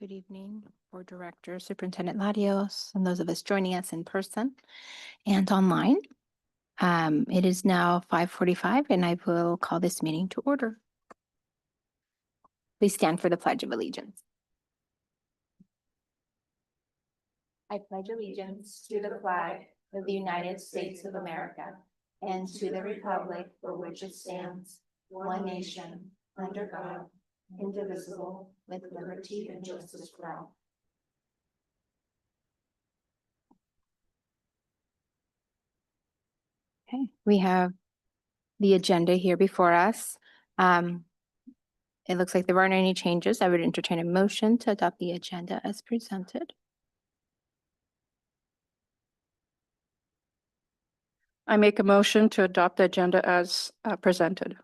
Good evening, Board Director, Superintendent Latios, and those of us joining us in person and online. It is now 5:45 and I will call this meeting to order. Please stand for the Pledge of Allegiance. I pledge allegiance to the flag of the United States of America and to the republic for which it stands, one nation, under God, indivisible, with liberty and justice for all. Okay, we have the agenda here before us. It looks like there aren't any changes. I would entertain a motion to adopt the agenda as presented. I make a motion to adopt the agenda as presented.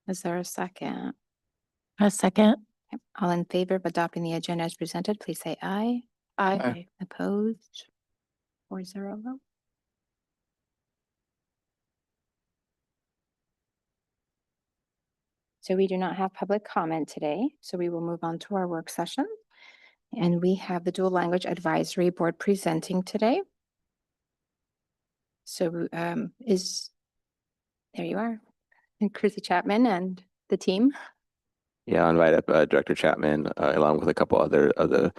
Is there a second? A second. Okay, all in favor of adopting the agenda as presented, please say aye. Aye. Opposed? 4-0 vote. So we do not have public comment today, so we will move on to our work session. And we have the Dual Language Advisory Board presenting today. So there you are, and Chrissy Chapman and the team. Yeah, I'll invite up Director Chapman along with a couple other of the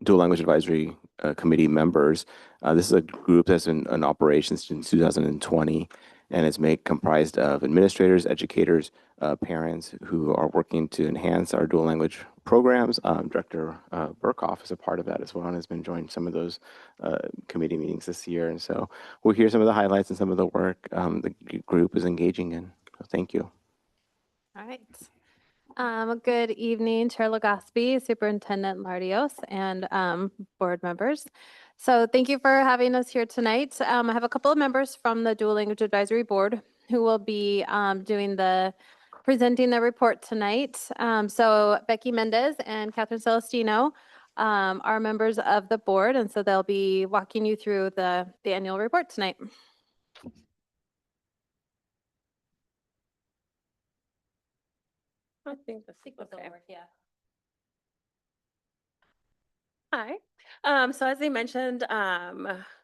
Dual Language Advisory Committee members. This is a group that's been in operations since 2020, and it's comprised of administrators, educators, parents who are working to enhance our dual language programs. Director Burkhoff is a part of that as well and has been joining some of those committee meetings this year. And so we'll hear some of the highlights and some of the work the group is engaging in. So thank you. All right. Good evening, Chair Legaspi, Superintendent Lardios, and board members. So thank you for having us here tonight. I have a couple of members from the Dual Language Advisory Board who will be presenting the report tonight. So Becky Mendez and Catherine Celestino are members of the board, and so they'll be walking you through the annual report tonight. I think the sequence will work, yeah. Hi. So as they mentioned,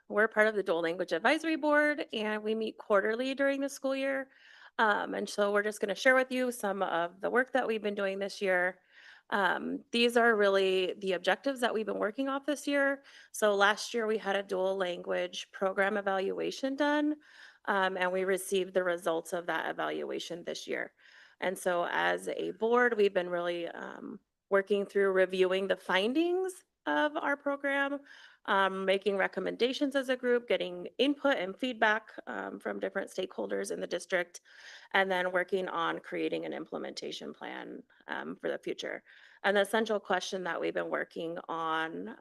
we're part of the Dual Language Advisory Board, and we meet quarterly during the school year. And so we're just going to share with you some of the work that we've been doing this year. These are really the objectives that we've been working off this year. So last year we had a dual language program evaluation done, and we received the results of that evaluation this year. And so as a board, we've been really working through reviewing the findings of our program, making recommendations as a group, getting input and feedback from different stakeholders in the district, and then working on creating an implementation plan for the future. And the essential question that we've been working on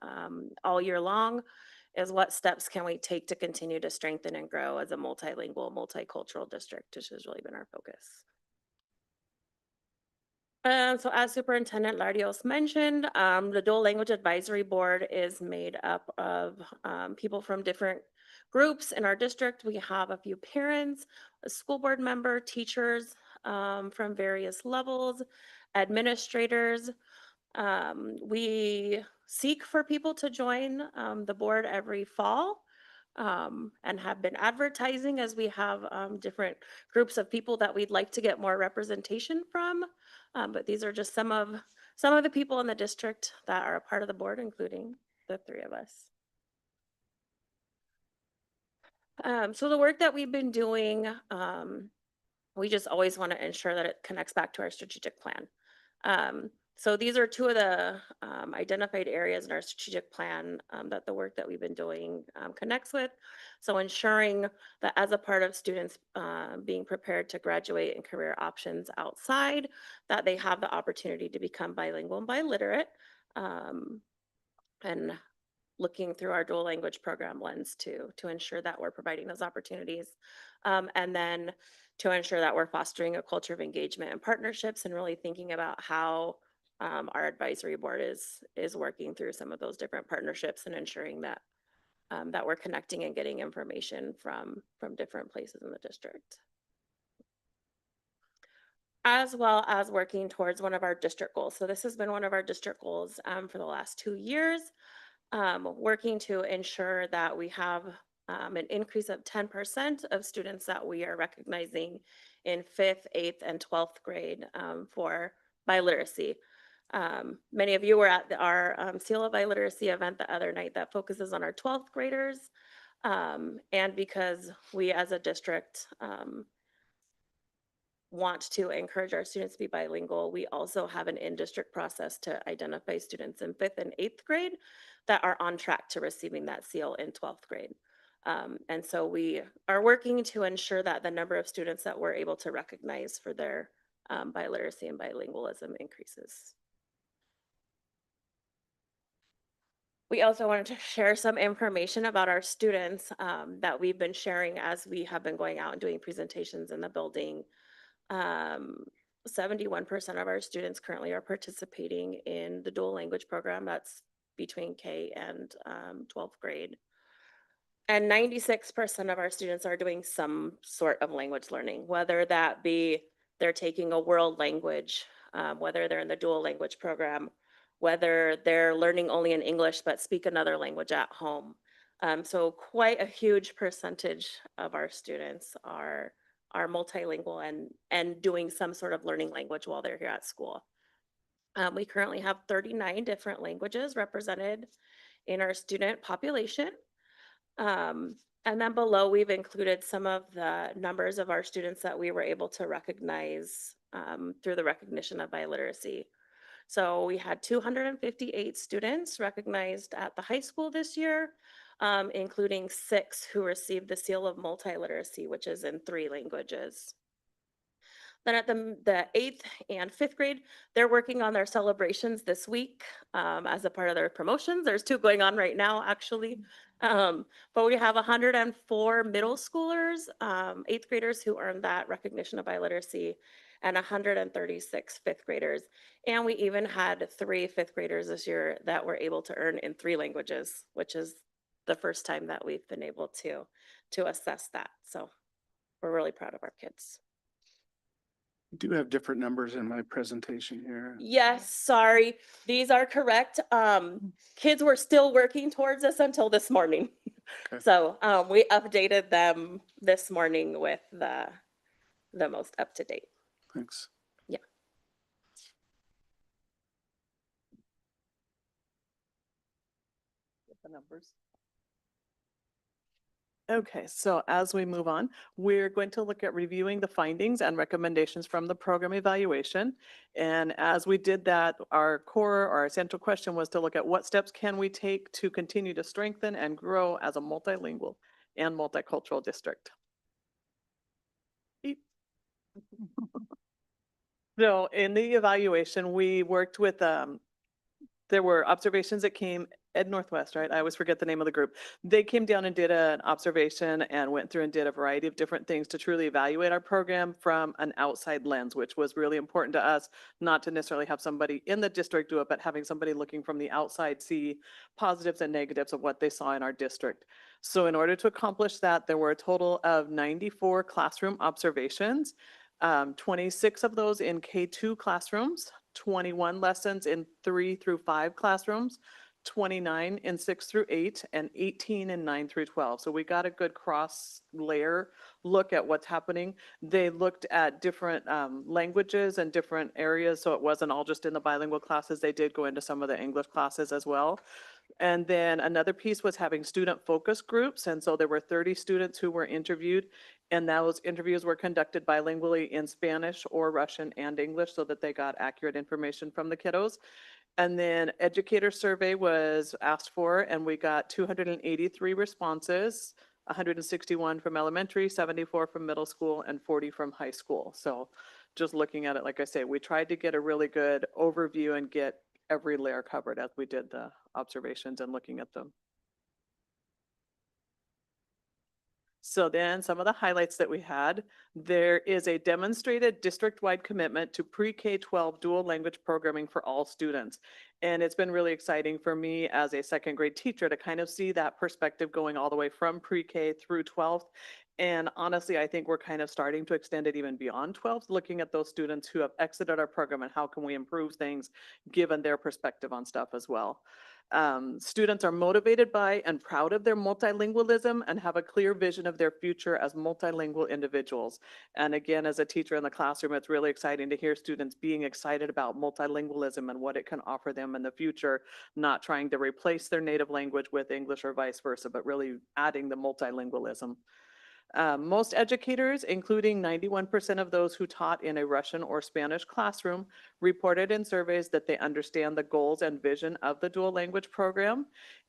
all year long is what steps can we take to continue to strengthen and grow as a multilingual, multicultural district, which has really been our focus. So as Superintendent Lardios mentioned, the Dual Language Advisory Board is made up of people from different groups in our district. We have a few parents, a school board member, teachers from various levels, administrators. We seek for people to join the board every fall. And have been advertising as we have different groups of people that we'd like to get more representation from. But these are just some of the people in the district that are a part of the board, including the three of us. So the work that we've been doing, we just always want to ensure that it connects back to our strategic plan. So these are two of the identified areas in our strategic plan that the work that we've been doing connects with. So ensuring that as a part of students being prepared to graduate and career options outside, that they have the opportunity to become bilingual and biliterate, and looking through our dual language program lens to ensure that we're providing those opportunities. And then to ensure that we're fostering a culture of engagement and partnerships and really thinking about how our advisory board is working through some of those different partnerships and ensuring that that we're connecting and getting information from different places in the district. as well as working towards one of our district goals. So this has been one of our district goals for the last 2 years, working to ensure that we have an increase of 10% of students that we are recognizing in 5th, 8th, and 12th grade for biliteracy. Many of you were at our Seal of Biliteracy event the other night that focuses on our 12th graders. And because we as a district want to encourage our students to be bilingual, we also have an in-district process to identify students in 5th and 8th grade that are on track to receiving that seal in 12th grade. And so we are working to ensure that the number of students that we're able to recognize for their biliteracy and bilingualism increases. We also wanted to share some information about our students that we've been sharing as we have been going out and doing presentations in the building. 71% of our students currently are participating in the dual language program. That's between K and 12th grade. And 96% of our students are doing some sort of language learning, whether that be they're taking a world language, whether they're in the dual language program, whether they're learning only in English but speak another language at home. So quite a huge percentage of our students are multilingual and doing some sort of learning language while they're here at school. We currently have 39 different languages represented in our student population. And then below, we've included some of the numbers of our students that we were able to recognize through the recognition of biliteracy. So we had 258 students recognized at the high school this year, including 6 who received the seal of multiliteracy, which is in 3 languages. Then at the 8th and 5th grade, they're working on their celebrations this week as a part of their promotions. There's 2 going on right now, actually. But we have 104 middle schoolers, 8th graders who earned that recognition of biliteracy, and 136 5th graders. And we even had 3 5th graders this year that were able to earn in 3 languages, which is the first time that we've been able to assess that. So we're really proud of our kids. I do have different numbers in my presentation here. Yes, sorry, these are correct. Kids were still working towards this until this morning. Okay. So we updated them this morning with the most up to date. Thanks. Yeah. The numbers. Okay, so as we move on, we're going to look at reviewing the findings and recommendations from the program evaluation. And as we did that, our core or our central question was to look at what steps can we take to continue to strengthen and grow as a multilingual and multicultural district. So in the evaluation, we worked with, there were observations that came, Ed Northwest, right? I always forget the name of the group. They came down and did an observation and went through and did a variety of different things to truly evaluate our program from an outside lens, which was really important to us, not to necessarily have somebody in the district do it, but having somebody looking from the outside see positives and negatives of what they saw in our district. So in order to accomplish that, there were a total of 94 classroom observations, 26 of those in K2 classrooms, 21 lessons in 3 through 5 classrooms, 29 in 6 through 8, and 18 in 9 through 12. So we got a good cross layer look at what's happening. They looked at different languages and different areas. So it wasn't all just in the bilingual classes. They did go into some of the English classes as well. And then another piece was having student focus groups. And so there were 30 students who were interviewed, and those interviews were conducted bilingually in Spanish or Russian and English so that they got accurate information from the kiddos. And then educator survey was asked for, and we got 283 responses, 161 from elementary, 74 from middle school, and 40 from high school. So just looking at it, like I say, we tried to get a really good overview and get every layer covered as we did the observations and looking at them. So then some of the highlights that we had, there is a demonstrated district-wide commitment to pre-K-12 dual language programming for all students. And it's been really exciting for me as a second grade teacher to kind of see that perspective going all the way from pre-K through 12th. And honestly, I think we're kind of starting to extend it even beyond 12, looking at those students who have exited our program and how can we improve things given their perspective on stuff as well. Students are motivated by and proud of their multilingualism and have a clear vision of their future as multilingual individuals. And again, as a teacher in the classroom, it's really exciting to hear students being excited about multilingualism and what it can offer them in the future, not trying to replace their native language with English or vice versa, but really adding the multilingualism. Most educators, including 91% of those who taught in a Russian or Spanish classroom, reported in surveys that they understand the goals and vision of the dual language program.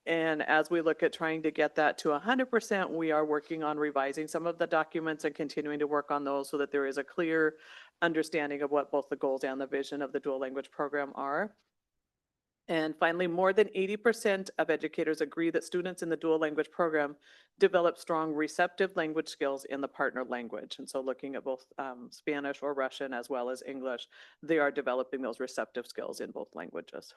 And as we look at trying to get that to 100%, we are working on revising some of the documents and continuing to work on those so that there is a clear understanding of what both the goals and the vision of the dual language program are. And finally, more than 80% of educators agree that students in the dual language program develop strong receptive language skills in the partner language. And so looking at both Spanish or Russian as well as English, they are developing those receptive skills in both languages.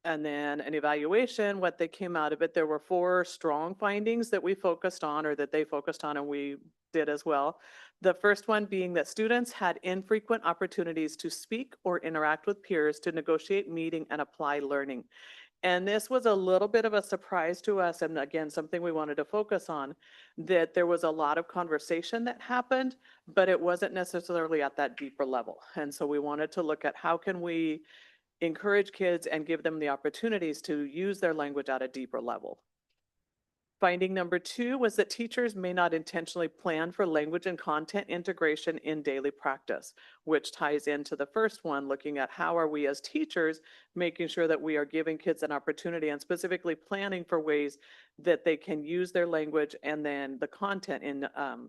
And then an evaluation, what they came out of it, there were 4 strong findings that we focused on, or that they focused on and we did as well. The first one being that students had infrequent opportunities to speak or interact with peers to negotiate, meeting, and apply learning. And this was a little bit of a surprise to us, and again, something we wanted to focus on, that there was a lot of conversation that happened, but it wasn't necessarily at that deeper level. And so we wanted to look at how can we encourage kids and give them the opportunities to use their language at a deeper level. Finding number 2 was that teachers may not intentionally plan for language and content integration in daily practice, which ties into the first one, looking at how are we as teachers making sure that we are giving kids an opportunity and specifically planning for ways that they can use their language and then the content in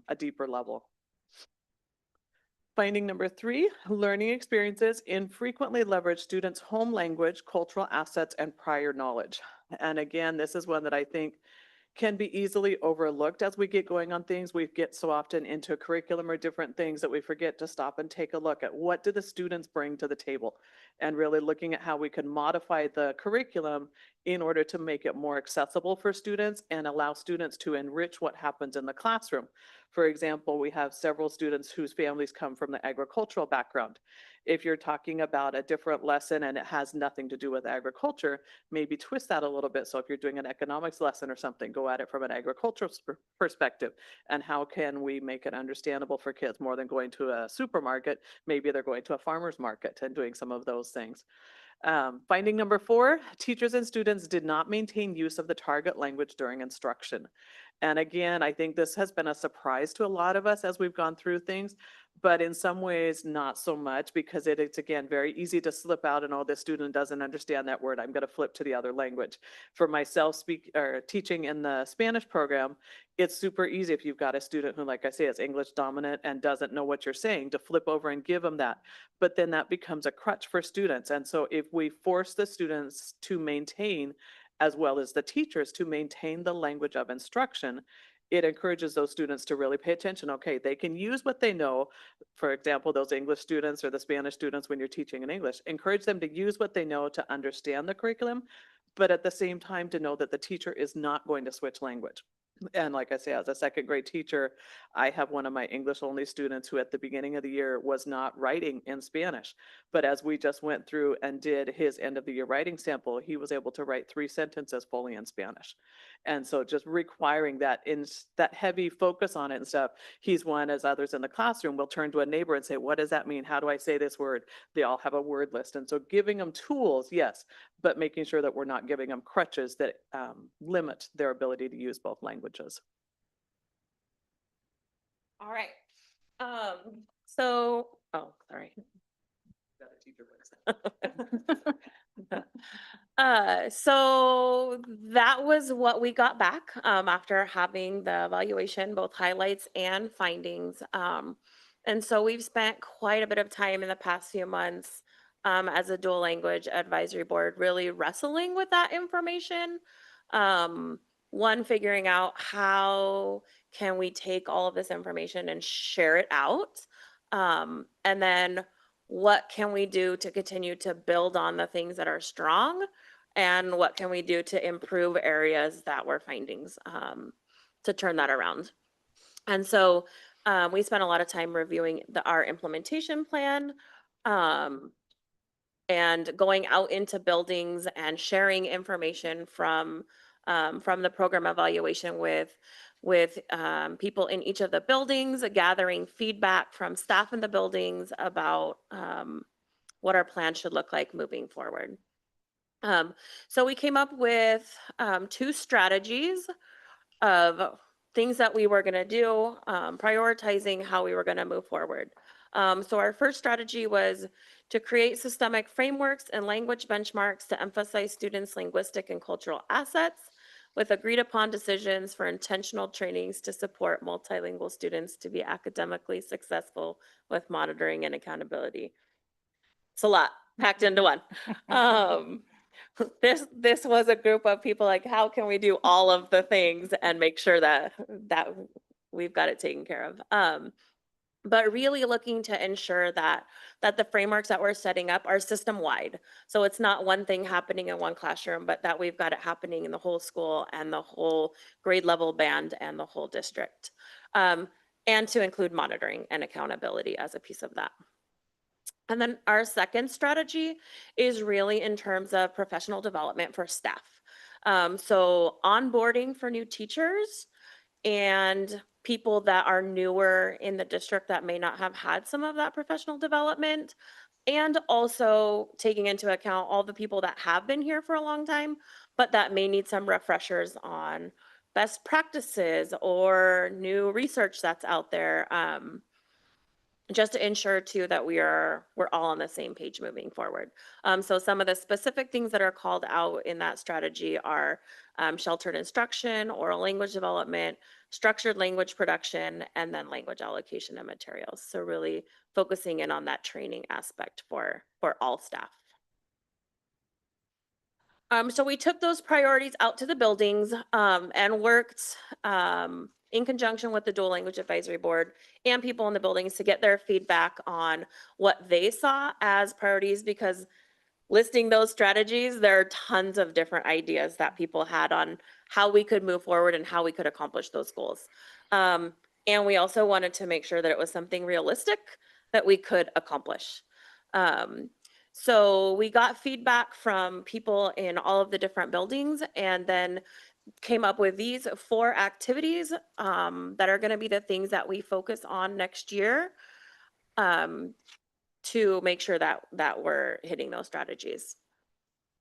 a deeper level. Finding number 3, learning experiences infrequently leverage students' home language, cultural assets, and prior knowledge. And again, this is one that I think can be easily overlooked as we get going on things. We get so often into a curriculum or different things that we forget to stop and take a look at what do the students bring to the table, and really looking at how we can modify the curriculum in order to make it more accessible for students and allow students to enrich what happens in the classroom. For example, we have several students whose families come from the agricultural background. If you're talking about a different lesson and it has nothing to do with agriculture, maybe twist that a little bit. So if you're doing an economics lesson or something, go at it from an agricultural perspective. And how can we make it understandable for kids more than going to a supermarket? Maybe they're going to a farmer's market and doing some of those things. Finding number 4, teachers and students did not maintain use of the target language during instruction. And again, I think this has been a surprise to a lot of us as we've gone through things, but in some ways not so much, because it's again very easy to slip out and, oh, this student doesn't understand that word, I'm going to flip to the other language. For myself teaching in the Spanish program, it's super easy if you've got a student who, like I say, is English dominant and doesn't know what you're saying, to flip over and give them that. But then that becomes a crutch for students. And so if we force the students to maintain, as well as the teachers to maintain the language of instruction, it encourages those students to really pay attention. Okay, they can use what they know. For example, those English students or the Spanish students, when you're teaching in English, encourage them to use what they know to understand the curriculum, but at the same time to know that the teacher is not going to switch language. And like I say, as a second grade teacher, I have one of my English only students who at the beginning of the year was not writing in Spanish. But as we just went through and did his end of the year writing sample, he was able to write 3 sentences fully in Spanish. And so just requiring that heavy focus on it and stuff, he's one, as others in the classroom will turn to a neighbor and say, what does that mean? How do I say this word? They all have a word list. And so giving them tools, yes, but making sure that we're not giving them crutches that limit their ability to use both languages. All right. Oh, sorry. So that was what we got back after having the evaluation, both highlights and findings. And so we've spent quite a bit of time in the past few months as a dual language advisory board really wrestling with that information. One, figuring out how can we take all of this information and share it out? And then what can we do to continue to build on the things that are strong? And what can we do to improve areas that were findings? turn that around. And so we spent a lot of time reviewing our implementation plan, and going out into buildings and sharing information from the program evaluation with people in each of the buildings, gathering feedback from staff in the buildings about what our plan should look like moving forward. So we came up with 2 strategies of things that we were going to do, prioritizing how we were going to move forward. So our first strategy was to create systemic frameworks and language benchmarks to emphasize students' linguistic and cultural assets with agreed upon decisions for intentional trainings to support multilingual students to be academically successful with monitoring and accountability. It's a lot packed into one. This was a group of people like, how can we do all of the things and make sure that we've got it taken care of? But really looking to ensure that the frameworks that we're setting up are system wide. So it's not one thing happening in one classroom, but that we've got it happening in the whole school and the whole grade level band and the whole district. And to include monitoring and accountability as a piece of that. And then our second strategy is really in terms of professional development for staff. So onboarding for new teachers and people that are newer in the district that may not have had some of that professional development, and also taking into account all the people that have been here for a long time, but that may need some refreshers on best practices or new research that's out there. Just to ensure too that we're all on the same page moving forward. So some of the specific things that are called out in that strategy are sheltered instruction, oral language development, structured language production, and then language allocation and materials. So really focusing in on that training aspect for all staff. So we took those priorities out to the buildings and worked in conjunction with the Dual Language Advisory Board and people in the buildings to get their feedback on what they saw as priorities, because listing those strategies, there are tons of different ideas that people had on how we could move forward and how we could accomplish those goals. And we also wanted to make sure that it was something realistic that we could accomplish. So we got feedback from people in all of the different buildings and then came up with these 4 activities that are going to be the things that we focus on next year to make sure that we're hitting those strategies.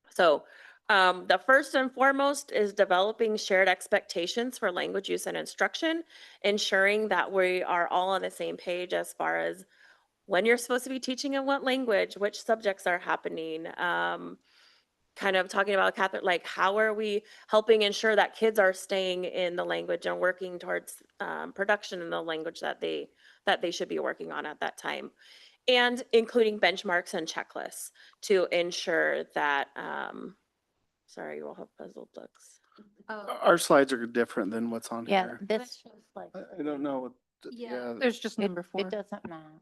So the first and foremost is developing shared expectations for language use and instruction, ensuring that we are all on the same page as far as when you're supposed to be teaching in what language, which subjects are happening, kind of talking about Catherine, like how are we helping ensure that kids are staying in the language and working towards production in the language that they should be working on at that time, and including benchmarks and checklists to ensure that. Sorry, we'll have puzzled looks. Our slides are different than what's on Yeah, here. this shows like, I don't know. Yeah. There's just it, number 4. it doesn't matter.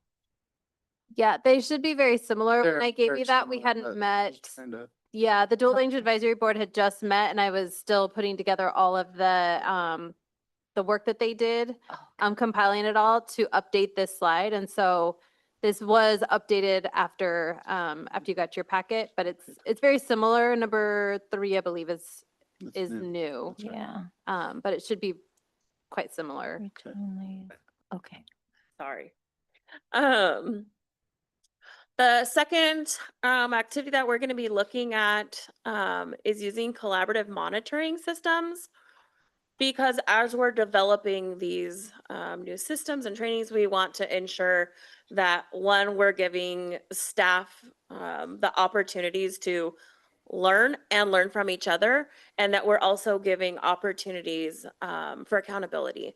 Yeah, they should be very similar. When They're I gave very you that, we similar, hadn't but met. just kinda- Yeah, the Dual Language Advisory Board had just met and I was still putting together all of the work that they did, compiling it all to update this slide. And so this was updated after you got your packet, but it's very similar. Number 3, I believe, is it's new. new. That's right. Yeah. But it should be quite similar. Okay. Sorry. The second activity that we're going to be looking at is using collaborative monitoring systems, because as we're developing these new systems and trainings, we want to ensure that, one, we're giving staff the opportunities to learn from each other, and that we're also giving opportunities for accountability.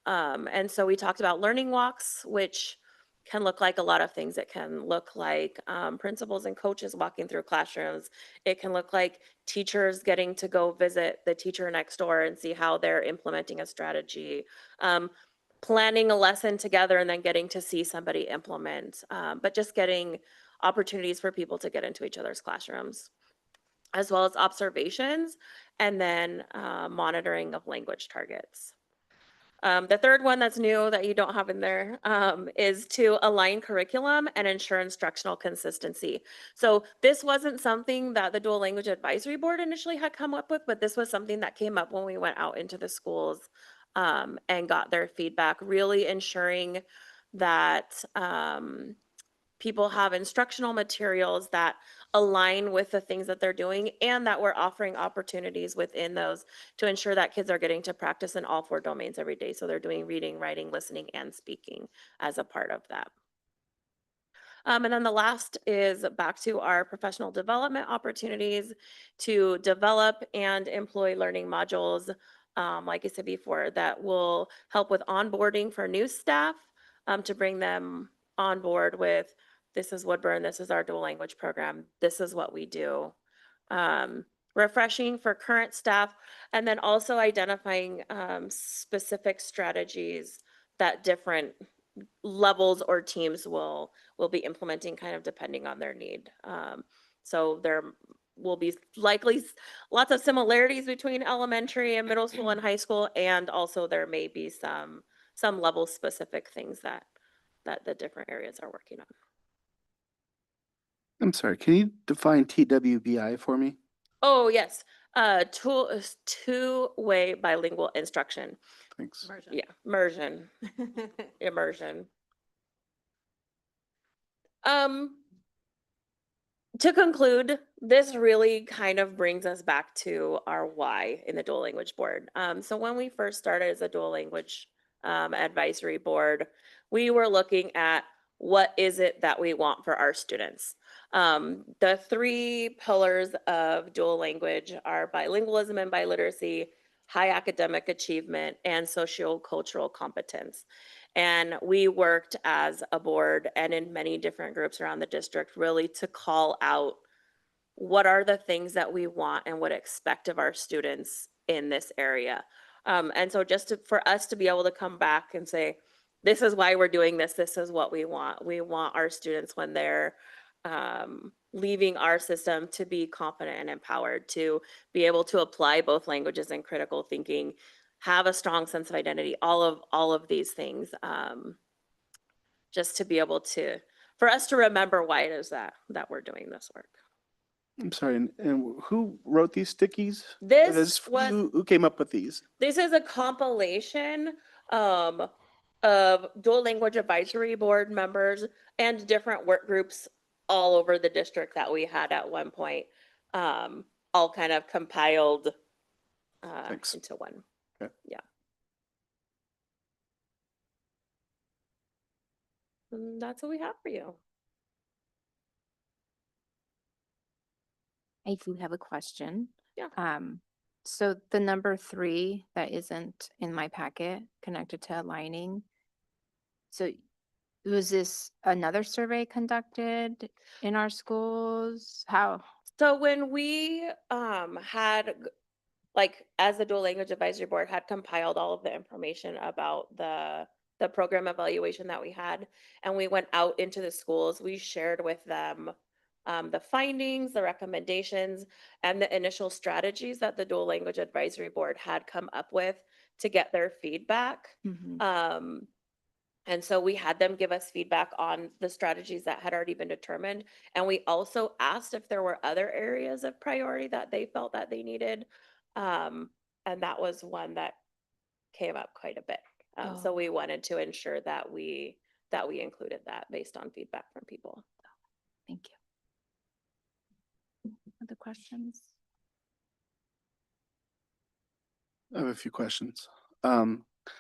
And so we talked about learning walks, which can look like a lot of things. It can look like principals and coaches walking through classrooms. It can look like teachers getting to go visit the teacher next door and see how they're implementing a strategy. Planning a lesson together and then getting to see somebody implement, but just getting opportunities for people to get into each other's classrooms, as well as observations and then monitoring of language targets. The third one that's new that you don't have in there is to align curriculum and ensure instructional consistency. So this wasn't something that the Dual Language Advisory Board initially had come up with, but this was something that came up when we went out into the schools and got their feedback, really ensuring that people have instructional materials that align with the things that they're doing and that we're offering opportunities within those to ensure that kids are getting to practice in all 4 domains every day. So they're doing reading, writing, listening, and speaking as a part of that. And then the last is back to our professional development opportunities to develop and employ learning modules, like I said before, that will help with onboarding for new staff to bring them on board with, this is Woodburn, this is our dual language program, this is what we do. Refreshing for current staff, and then also identifying specific strategies that different levels or teams will be implementing kind of depending on their need. So there will be likely lots of similarities between elementary and middle school and high school, and also there may be some level specific things that the different areas are working on. I'm sorry, can you define TWBI for me? Oh, yes. Two-way bilingual instruction. Thanks. Yeah, immersion. Immersion. To conclude, this really kind of brings us back to our why in the Dual Language Board. So when we first started as a Dual Language Advisory Board, we were looking at what is it that we want for our students. The 3 pillars of dual language are bilingualism and biliteracy, high academic achievement, and sociocultural competence. And we worked as a board and in many different groups around the district really to call out what are the things that we want and would expect of our students in this area. And so just for us to be able to come back and say, this is why we're doing this, this is what we want. We want our students when they're leaving our system to be confident and empowered, to be able to apply both languages and critical thinking, have a strong sense of identity, all of these things, just to be able to, for us to remember why it is that we're doing this work. I'm sorry, and who wrote these stickies? Who Who came up with these? This is a compilation of Dual Language Advisory Board members and different work groups all over the district that we had at one point, all kind of compiled Thanks. into one. Okay. Yeah. And that's what we have for you. I do have a question. Yeah. So the number 3 that isn't in my packet connected to aligning. So was this another survey conducted in our schools? How? So when we had, like, as the Dual Language Advisory Board had compiled all of the information about the program evaluation that we had, and we went out into the schools, we shared with them the findings, the recommendations, and the initial strategies that the Dual Language Advisory Board had come up with to get their feedback. Mhm. And so we had them give us feedback on the strategies that had already been determined. And we also asked if there were other areas of priority that they felt that they needed. And that was one that came up quite a bit. So we wanted to ensure that we included that based on feedback from people. Thank you. Other questions? I have a few questions.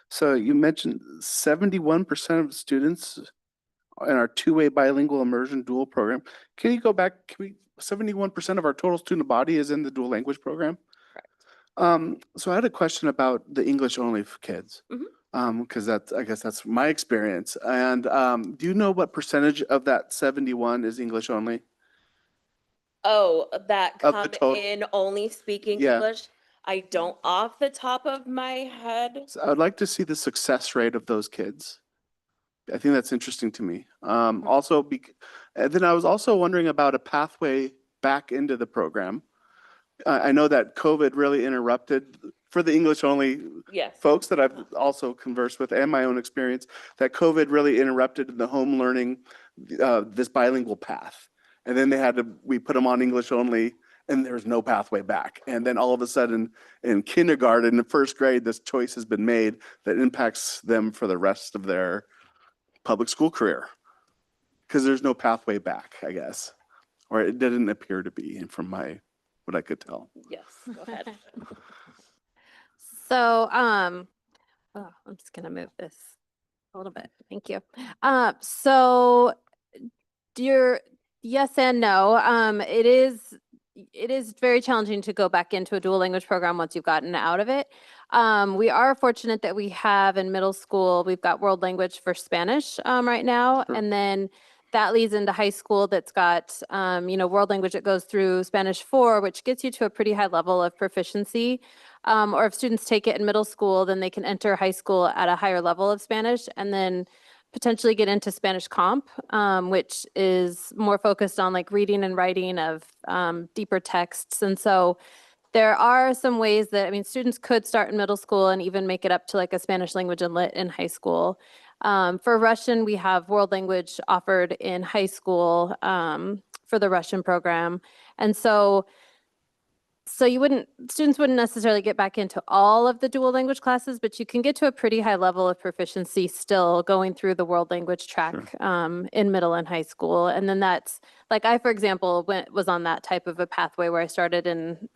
So you mentioned 71% of students in our 2-way bilingual immersion dual program. Can you go back? 71% of our total student body is in the dual language program? Correct. So I had a question about the English only for kids. Because I guess that's my experience. And do you know what percentage of that 71 is English only? Oh, that Of the come total- in only speaking Yeah. English? I don't off the top of my head. So I would like to see the success rate of those kids. I think that's interesting to me. Also, and then I was also wondering about a pathway back into the program. I know that COVID really interrupted for the English only Yes. folks that I've also conversed with and my own experience, that COVID really interrupted the home learning, this bilingual path. And then we put them on English only, and there's no pathway back. And then all of a sudden in kindergarten, in first grade, this choice has been made that impacts them for the rest of their public school career. Because there's no pathway back, I guess. Or it didn't appear to be from what I could tell. Yes, go ahead. So, oh, I'm just gonna move this a little bit. Thank you. So yes and no. It is very challenging to go back into a dual language program once you've gotten out of it. We are fortunate that we have in middle school, we've got world language for Spanish right now. Sure. And then that leads into high school that's got, world language that goes through Spanish 4, which gets you to a pretty high level of proficiency. Or if students take it in middle school, then they can enter high school at a higher level of Spanish and then potentially get into Spanish Comp, which is more focused on like reading and writing of deeper texts. And so there are some ways that, students could start in middle school and even make it up to like a Spanish language and lit in high school. For Russian, we have world language offered in high school for the Russian program. And so students wouldn't necessarily get back into all of the dual language classes, but you can get to a pretty high level of proficiency still going through the world language track in middle and high school. And then that's like, I, for example, was on that type of a pathway where I started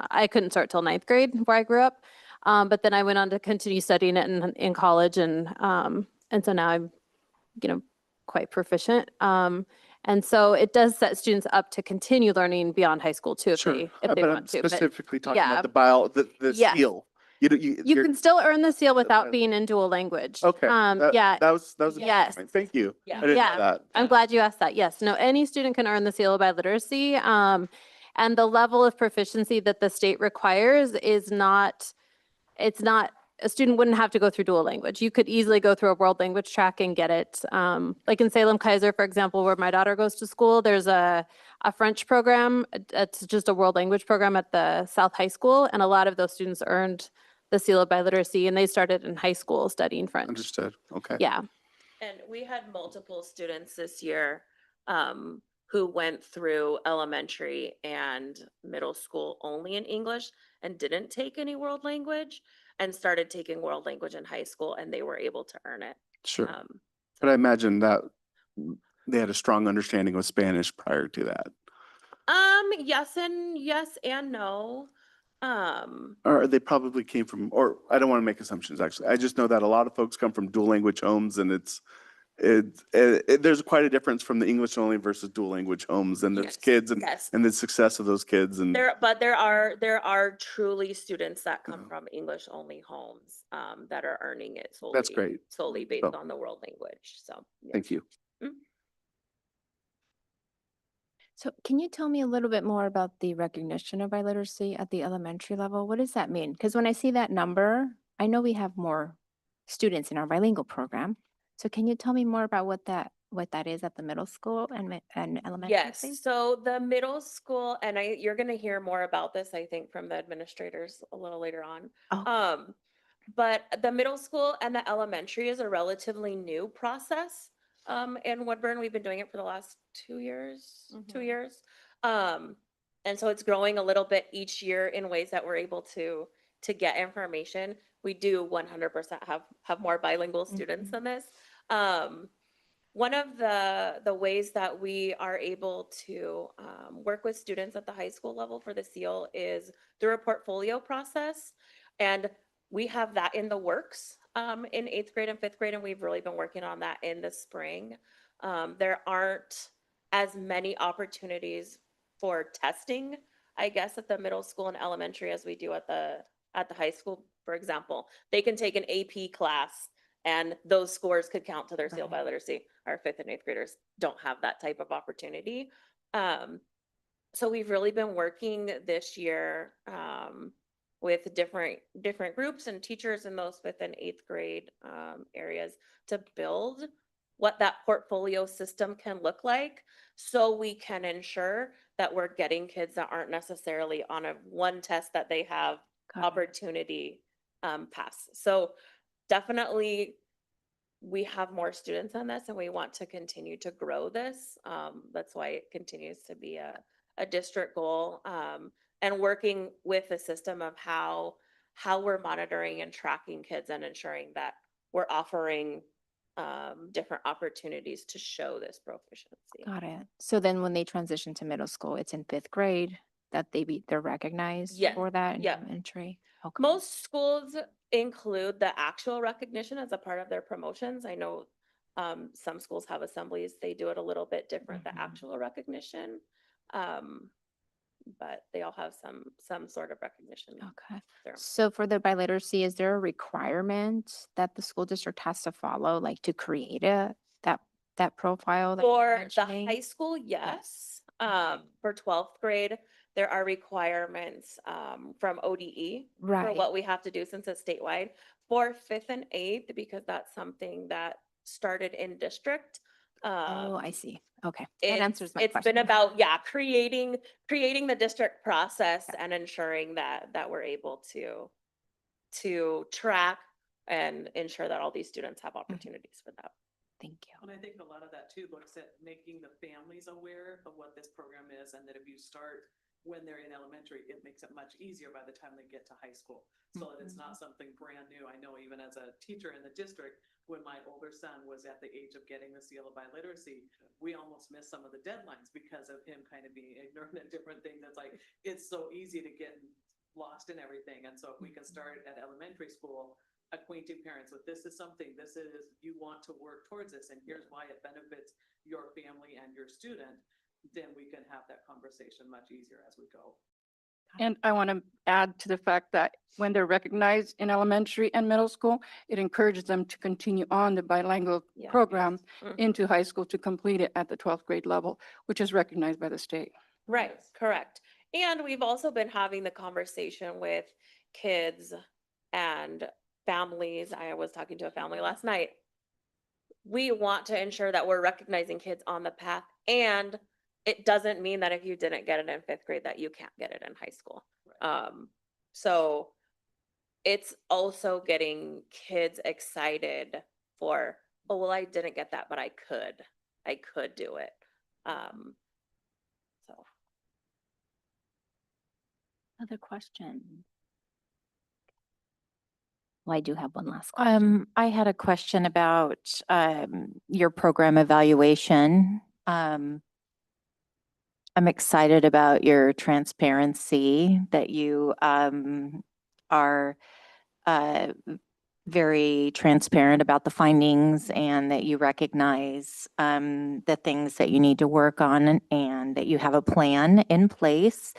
I couldn't start till 9th grade where I grew up. But then I went on to continue studying it in college. And so now I'm, quite proficient. And so it does set students up to continue learning beyond high school too, if Sure. they But want I'm to. But specifically talking yeah. about the Yes. seal. you can still earn the seal without fine. being in dual language. Okay. Yeah, That was a good Yes. point. Thank you. Yeah. I didn't know Yeah. that. I'm glad you asked that. Yes, no, any student can earn the seal of biliteracy. And the level of proficiency that the state requires it's not, a student wouldn't have to go through dual language. You could easily go through a world language track and get it. Like in Salem Kaiser, for example, where my daughter goes to school, there's a French program. It's just a world language program at the South High School. And a lot of those students earned the seal of biliteracy and they started in high school studying French. Understood. Okay. Yeah. And we had multiple students this year who went through elementary and middle school only in English and didn't take any world language and started taking world language in high school, and they were able to earn it. Sure. But I imagine that they had a strong understanding of Spanish prior to that. Yes and no. Or they probably came from, or I don't want to make assumptions, actually. I just know that a lot of folks come from dual language homes, and there's quite a difference from the English only versus dual language homes and those kids and the success of those kids. And There are truly students that come from English only homes that are earning it solely. That's great. Solely based on the world language. So yes. Thank you. So can you tell me a little bit more about the recognition of biliteracy at the elementary level? What does that mean? Because when I see that number, I know we have more students in our bilingual program. So can you tell me more about what that is at the middle school and elementary? Yes, please? so the middle school, and you're gonna hear more about this, I think, from the administrators a little later on. Oh. But the middle school and the elementary is a relatively new process. In Woodburn, we've been doing it for the last 2 years, 2 years. And so it's growing a little bit each year in ways that we're able to get information. We do 100% have more bilingual students than this. One of the ways that we are able to work with students at the high school level for the SEAL is through a portfolio process. And we have that in the works in 8th grade and 5th grade, and we've really been working on that in the spring. There aren't as many opportunities for testing, I guess, at the middle school and elementary as we do at the high school. For example, they can take an AP class and those scores could count to their SEAL biliteracy. Our 5th and 8th graders don't have that type of opportunity. So we've really been working this year with different groups and teachers in those 5th and 8th grade areas to build what that portfolio system can look like, so we can ensure that we're getting kids that aren't necessarily on one test that they have opportunity pass. So definitely we have more students on this and we want to continue to grow this. That's why it continues to be a district goal. And working with the system of how we're monitoring and tracking kids and ensuring that we're offering different opportunities to show this proficiency. Got it. So then when they transition to middle school, it's in 5th grade that they're recognized Yeah, for that in yeah. elementary? Okay. Most schools include the actual recognition as a part of their promotions. I know some schools have assemblies, they do it a little bit different, the actual recognition. But they all have some sort of recognition. Okay. there. So for the biliteracy, is there a requirement that the school district has to follow, like to create that profile? that you're For the mentioning? high school, yes. For 12th grade, there are requirements from ODE for Right. what we have to do since it's statewide. For 5th and 8th, because that's something that started in district. Oh, I see. Okay. That answers my It's question. been about, creating the district process and ensuring that we're able to track and ensure that all these students have opportunities for that. Thank you. And I think a lot of that too looks at making the families aware of what this program is, and that if you start when they're in elementary, it makes it much easier by the time they get to high school. So that it's not something brand new. I know even as a teacher in the district, when my older son was at the age of getting the seal of biliteracy, we almost missed some of the deadlines because of him kind of being ignorant and different things. It's like, it's so easy to get lost in everything. And so if we can start at elementary school, acquainting parents with this is something, you want to work towards this, and here's why it benefits your family and your student, then we can have that conversation much easier as we go. And I want to add to the fact that when they're recognized in elementary and middle school, it encourages them to continue on the bilingual Yeah. program Mhm. into high school to complete it at the 12th grade level, which is recognized by the state. Right, correct. And we've also been having the conversation with kids and families. I was talking to a family last night. We want to ensure that we're recognizing kids on the path, and it doesn't mean that if you didn't get it in 5th grade that you can't get it in high school. So it's also getting kids excited for, oh, well, I didn't get that, but I could do it. So. Other question? Well, I do have one last question. I had a question about your program evaluation. I'm excited about your transparency, that you are very transparent about the findings, and that you recognize the things that you need to work on, and that you have a plan in place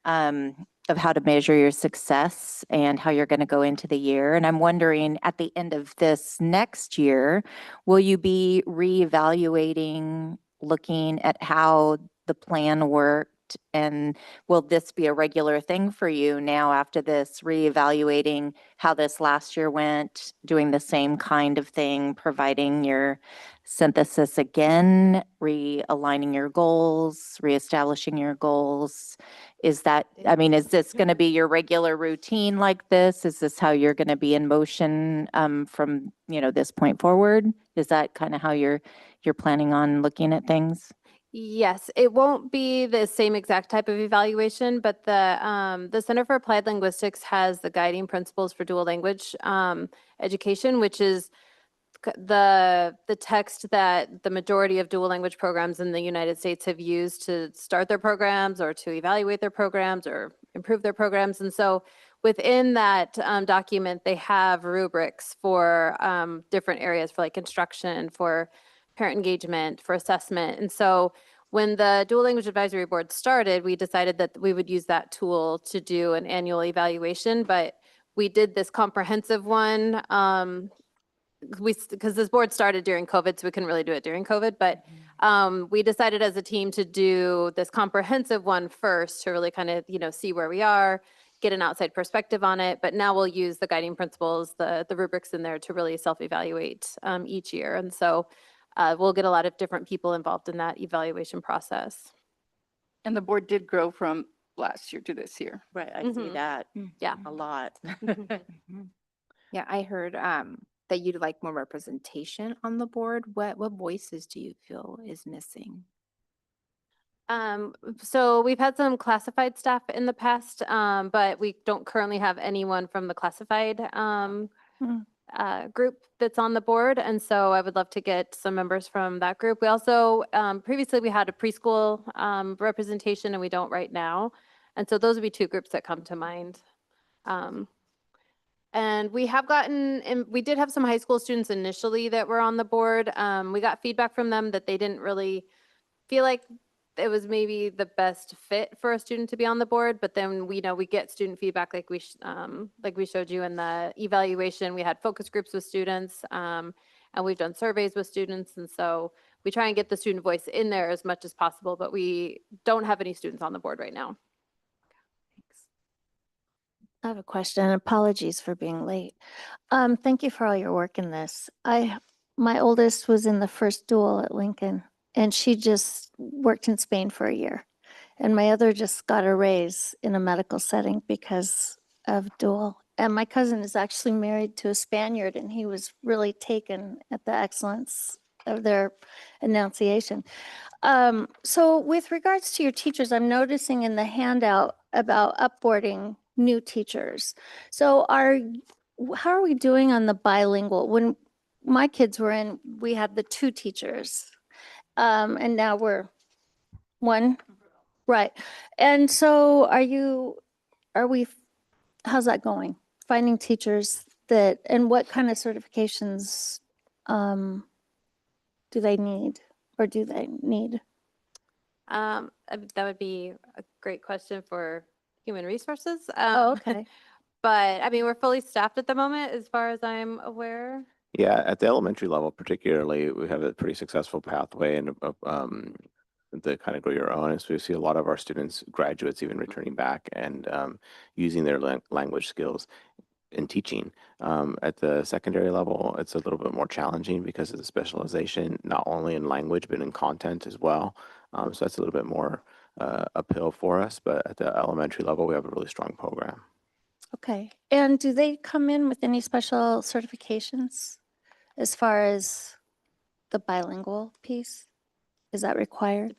of how to measure your success and how you're going to go into the year. And I'm wondering, at the end of this next year, will you be reevaluating, looking at how the plan worked? And will this be a regular thing for you now after this, reevaluating how this last year went, doing the same kind of thing, providing your synthesis again, realigning your goals, reestablishing your goals? Is that, I mean, is this going to be your regular routine like this? Is this how you're going to be in motion from, this point forward? Is that kind of how you're planning on looking at things? Yes, it won't be the same exact type of evaluation, but the Center for Applied Linguistics has the guiding principles for dual language education, which is the text that the majority of dual language programs in the United States have used to start their programs or to evaluate their programs or improve their programs. And so within that document, they have rubrics for different areas, for like instruction, for parent engagement, for assessment. And so when the Dual Language Advisory Board started, we decided that we would use that tool to do an annual evaluation, but we did this comprehensive one because this board started during COVID, so we couldn't really do it during COVID, but we decided as a team to do this comprehensive one first to really kind of, see where we are, get an outside perspective on it. But now we'll use the guiding principles, the rubrics in there to really self-evaluate each year. And so we'll get a lot of different people involved in that evaluation process. And the board did grow from last year to this year. Right, I see Mhm. that Yeah. a lot. Yeah, I heard that you'd like more representation on the board. What voices do you feel is missing? So we've had some classified staff in the past, but we don't currently have anyone from the classified group that's on the board. And so I would love to get some members from that group. We also, previously we had a preschool representation and we don't right now. And so those would be two groups that come to mind. And we have gotten, and we did have some high school students initially that were on the board. We got feedback from them that they didn't really feel like it was maybe the best fit for a student to be on the board, but then we know we get student feedback like we showed you in the evaluation. We had focus groups with students, and we've done surveys with students, and so we try and get the student voice in there as much as possible, but we don't have any students on the board right now. I have a question. Apologies for being late. Thank you for all your work in this. My oldest was in the first dual at Lincoln, and she just worked in Spain for a year. And my other just got a raise in a medical setting because of dual. And my cousin is actually married to a Spaniard, and he was really taken at the excellence of their enunciation. So with regards to your teachers, I'm noticing in the handout about upboarding new teachers. So how are we doing on the bilingual? When my kids were in, we had the 2 teachers. And now we're 1, right? And so how's that going? Finding teachers and what kind of certifications do they need? Or do they need? That would be a great question for human resources. Oh, okay. But I mean, we're fully staffed at the moment, as far as I'm aware. Yeah, at the elementary level particularly, we have a pretty successful pathway and to kind of grow your own. And so we see a lot of our students, graduates even returning back and using their language skills in teaching. At the secondary level, it's a little bit more challenging because of the specialization, not only in language, but in content as well. So that's a little bit more uphill for us. But at the elementary level, we have a really strong program. Okay. And do they come in with any special certifications as far as the bilingual piece? Is that required?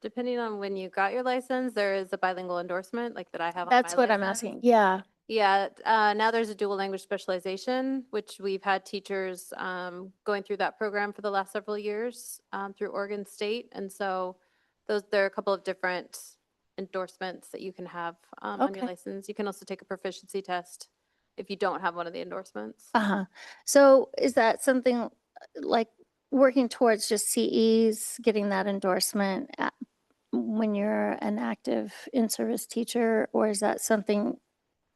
Depending on when you got your license, there is a bilingual endorsement like that I have on That's my what I'm license. asking. Yeah. Yeah, now there's a dual language specialization, which we've had teachers going through that program for the last several years through Oregon State. And so there are a couple of different endorsements that you can have on your Okay. license. You can also take a proficiency test if you don't have one of the endorsements. Uh-huh. So is that something like working towards just CEs, getting that endorsement when you're an active in-service teacher, or is that something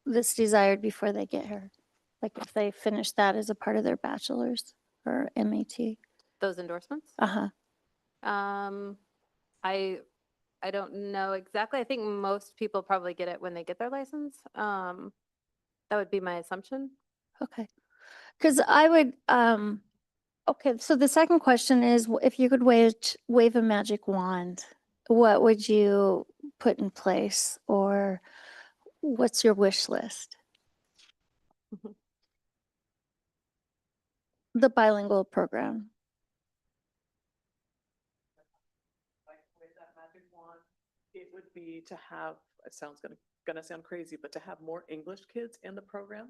that's desired before they get here? Like if they finish that as a part of their bachelor's or MAT? Those endorsements? Uh-huh. I don't know exactly. I think most people probably get it when they get their license. That would be my assumption. Okay. Because I would, okay, so the second question is, if you could wave a magic wand, what would you put in place, or what's your wish list? The bilingual program. With that magic wand, it would be to have, it sounds gonna sound crazy, but to have more English kids in the program.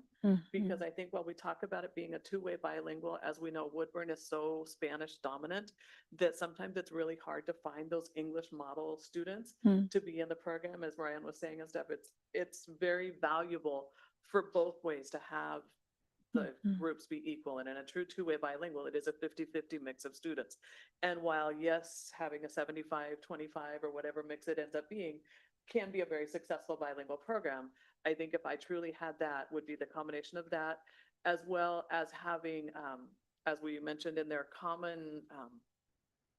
Because I think while we talk about it being a 2-way bilingual, as we know, Woodburn is so Spanish dominant that sometimes it's really hard to find those English model students to be in the program. As Marianne was saying and stuff, it's very valuable for both ways to have the groups be equal. And in a true 2-way bilingual, it is a 50-50 mix of students. And while yes, having a 75-25 or whatever mix it ends up being can be a very successful bilingual program, I think if I truly had that, would be the combination of that, as well as having, as we mentioned in their common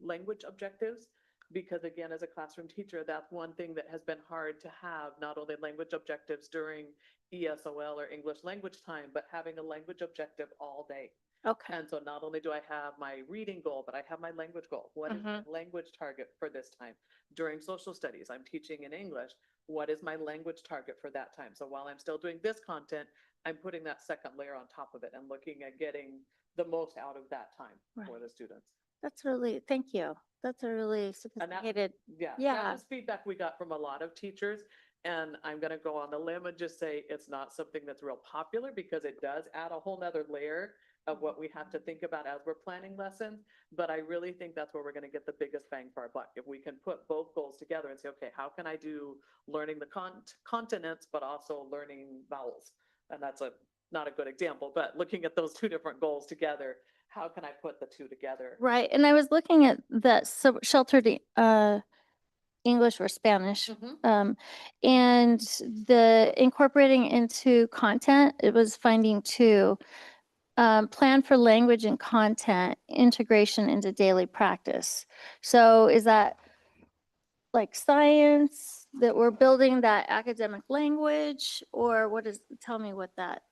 language objectives. Because again, as a classroom teacher, that's one thing that has been hard to have, not only language objectives during ESOL or English language time, but having a language objective all day. Okay. And so not only do I have my reading goal, but I have my language goal. What is my language target for this time? During social studies, I'm teaching in English. What is my language target for that time? So while I'm still doing this content, I'm putting that second layer on top of it and looking at getting the most out of that time for Right. the students. That's really, thank you. That's a really And that, sophisticated, yeah, Yeah. that was feedback we got from a lot of teachers. And I'm gonna go on the limb and just say it's not something that's real popular because it does add a whole nother layer of what we have to think about as we're planning lessons. But I really think that's where we're gonna get the biggest bang for our buck. If we can put both goals together and say, okay, how can I do learning the continents, but also learning vowels? And that's not a good example, but looking at those two different goals together, how can I put the two together? right? And I was looking at that sheltered English or Spanish. And the incorporating into content, it was finding two. Plan for language and content integration into daily practice. So is that like science that we're building that academic language, or what is, tell me what that,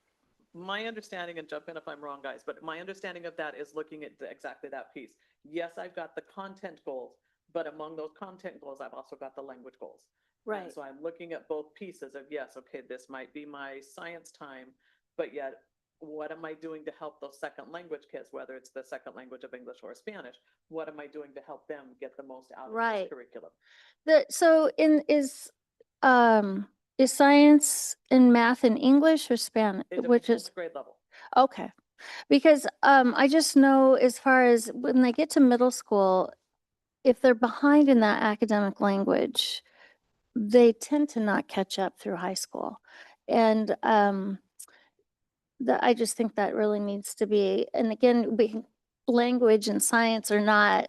My understanding, and jump in if I'm wrong, guys, but my understanding of that is looking at exactly that piece. Yes, I've got the content goals, but among those content goals, I've also got the language goals. And right? so I'm looking at both pieces of, yes, okay, this might be my science time, but yet what am I doing to help those second language kids, whether it's the second language of English or Spanish? What am I doing to help them get the most out of Right. this curriculum? So is science and math in English or Spanish, It which depends is, grade level. okay. Because I just know as far as when they get to middle school, if they're behind in that academic language, they tend to not catch up through high school. And I just think that really needs to be, and again, language and science are not,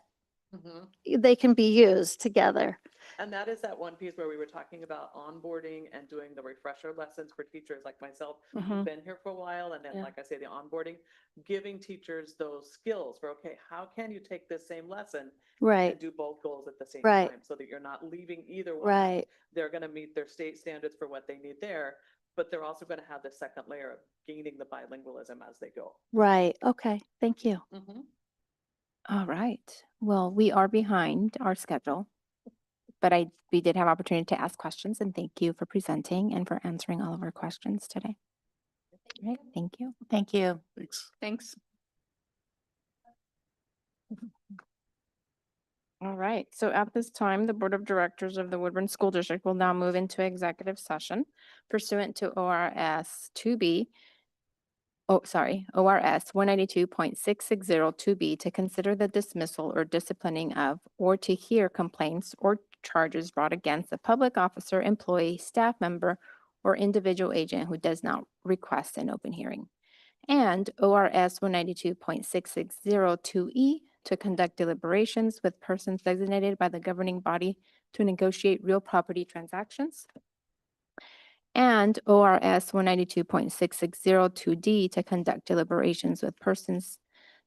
they can be used together. And that is that one piece where we were talking about onboarding and doing the refresher lessons for teachers like myself who've been here for a while. And then, Yeah. like I say, the onboarding, giving teachers those skills for, okay, how can you take this same lesson Right, and do both goals at the same Right. time so that you're not leaving either one? right, They're going to meet their state standards for what they need there, but they're also going to have the second layer of gaining the bilingualism as they go. right. Okay, thank you. All right. Well, we are behind our schedule, but we did have opportunity to ask questions, and thank you for presenting and for answering all of our questions today. All right, thank you. Thank you. Thanks. Thanks. All right, so at this time, the Board of Directors of the Woodburn School District will now move into executive session pursuant to ORS 192.6602B to consider the dismissal or disciplining of, or to hear complaints or charges brought against a public officer, employee, staff member, or individual agent who does not request an open hearing. And ORS 192.6602E to conduct deliberations with persons designated by the governing body to negotiate real property transactions. And ORS 192.6602D to conduct deliberations with persons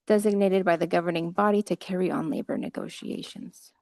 designated by the governing body to carry on labor negotiations.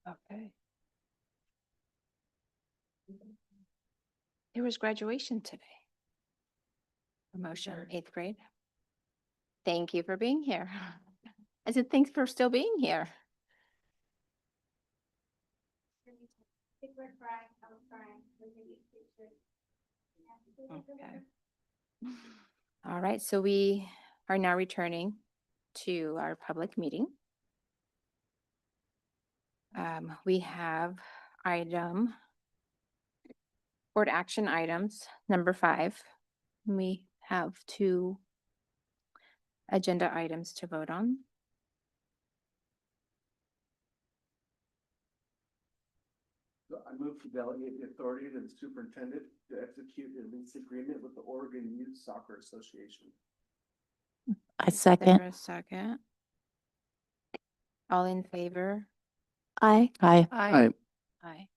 Okay. There was graduation today. Promotion, 8th grade. Thank you for being here. I said, thanks for still being here. Okay. All right, so we are now returning to our public meeting. We have board action items, number 5. We have 2 agenda items to vote on. I move to delegate the authority to the superintendent to execute a lease agreement with the Oregon Youth Soccer Association. I Is second. there a second? All in favor? Aye. Aye. Aye. Aye.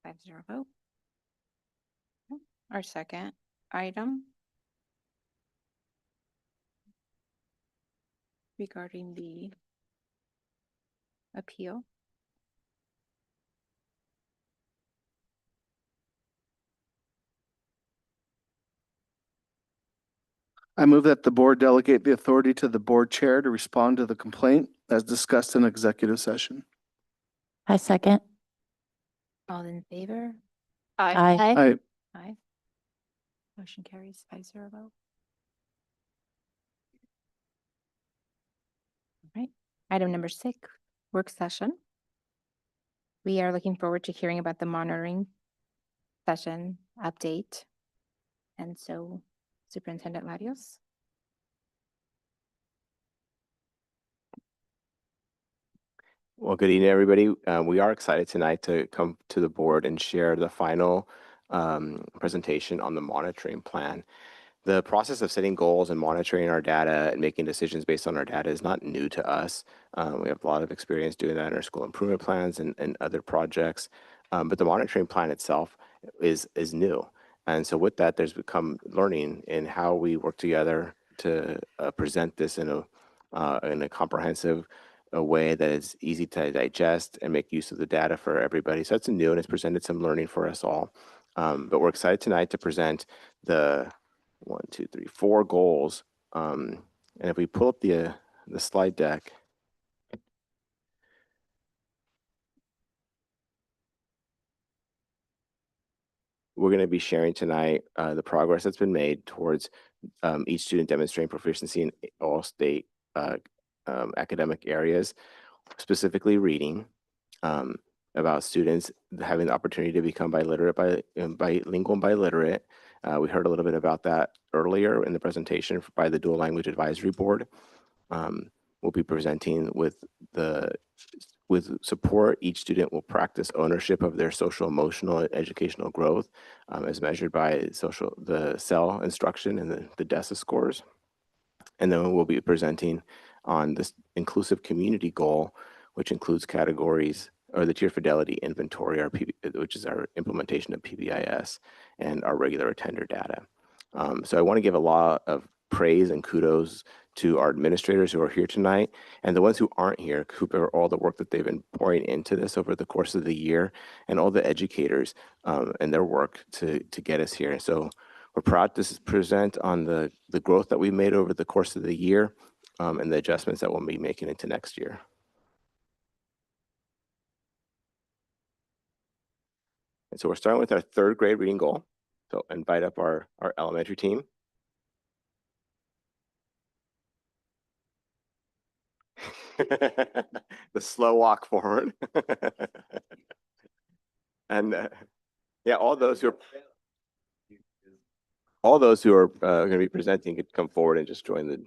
5-0 vote. Our second item regarding the appeal. I move that the board delegate the authority to the board chair to respond to the complaint as discussed in executive session. I second. All in favor? Aye. Aye. Aye. Motion carries 5-0 vote. All right, item number 6, work session. We are looking forward to hearing about the monitoring session update. And so Superintendent Larios. Well, good evening, everybody. We are excited tonight to come to the board and share the final presentation on the monitoring plan. The process of setting goals and monitoring our data and making decisions based on our data is not new to us. We have a lot of experience doing that in our school improvement plans and other projects, but the monitoring plan itself is new. And so with that, there's become learning in how we work together to present this in a comprehensive way that is easy to digest and make use of the data for everybody. So that's new, and it's presented some learning for us all. But we're excited tonight to present the 4 goals. And if we pull up the slide deck, we're going to be sharing tonight the progress that's been made towards each student demonstrating proficiency in all state academic areas, specifically reading, about students having the opportunity to become bilingual and biliterate. We heard a little bit about that earlier in the presentation by the Dual Language Advisory Board. We'll be presenting with support. Each student will practice ownership of their social, emotional, and educational growth as measured by the CEL instruction and the DESA scores. And then we'll be presenting on this inclusive community goal, which includes categories or the tier fidelity inventory, which is our implementation of PBIS, and our regular attender data. So I want to give a lot of praise and kudos to our administrators who are here tonight, and the ones who aren't here, for all the work that they've been pouring into this over the course of the year, and all the educators and their work to get us here. So we're proud to present on the growth that we've made over the course of the year and the adjustments that we'll be making into next year. And so we're starting with our 3rd grade reading goal. So invite up our elementary team. The slow walk forward. And yeah, all those who are going to be presenting could come forward and just join the.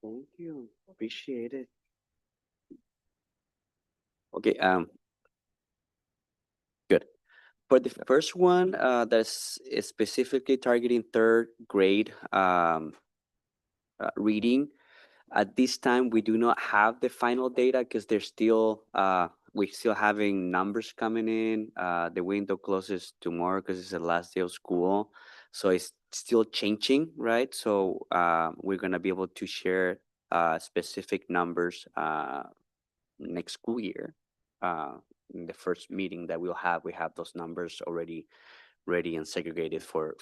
Thank you. Appreciate it. Okay, good. For the first one, that's specifically targeting 3rd grade reading, At this time, we do not have the final data because there's still, we're still having numbers coming in. The window closes tomorrow because it's the last day of school. So it's still changing, right? So we're gonna be able to share specific numbers next school year. In the first meeting that we have those numbers already ready and segregated for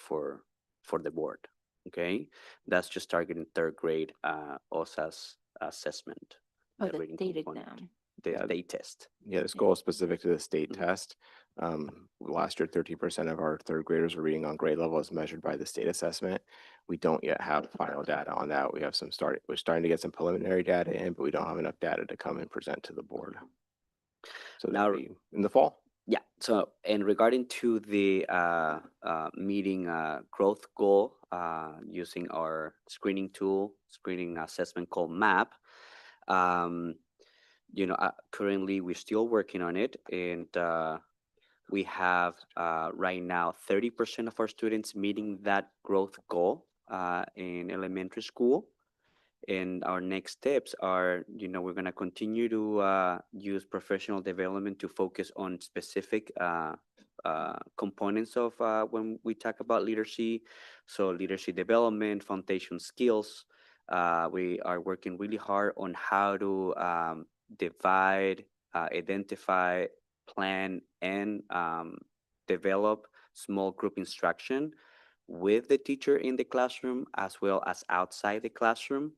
the board. Okay, that's just targeting third grade OSAS assessment. Oh, the the reading state component, exam. the Yeah. state test. Yeah, this goal is specific to the state Mhm. test. Last year, 13% of our third graders were reading on grade level as measured by the state assessment. We don't yet have final data on that. We have we're starting to get some preliminary data in, but we don't have enough data to come and present to the board. So Now- that'll be in the fall. Yeah, so and regarding to the meeting growth goal using our screening assessment called MAP, currently we're still working on it, and we have right now 30% of our students meeting that growth goal in elementary school. And our next steps are, we're going to continue to use professional development to focus on specific components of when we talk about literacy. So leadership development, foundation skills. We are working really hard on how to divide, identify, plan, and develop small group instruction with the teacher in the classroom as well as outside the classroom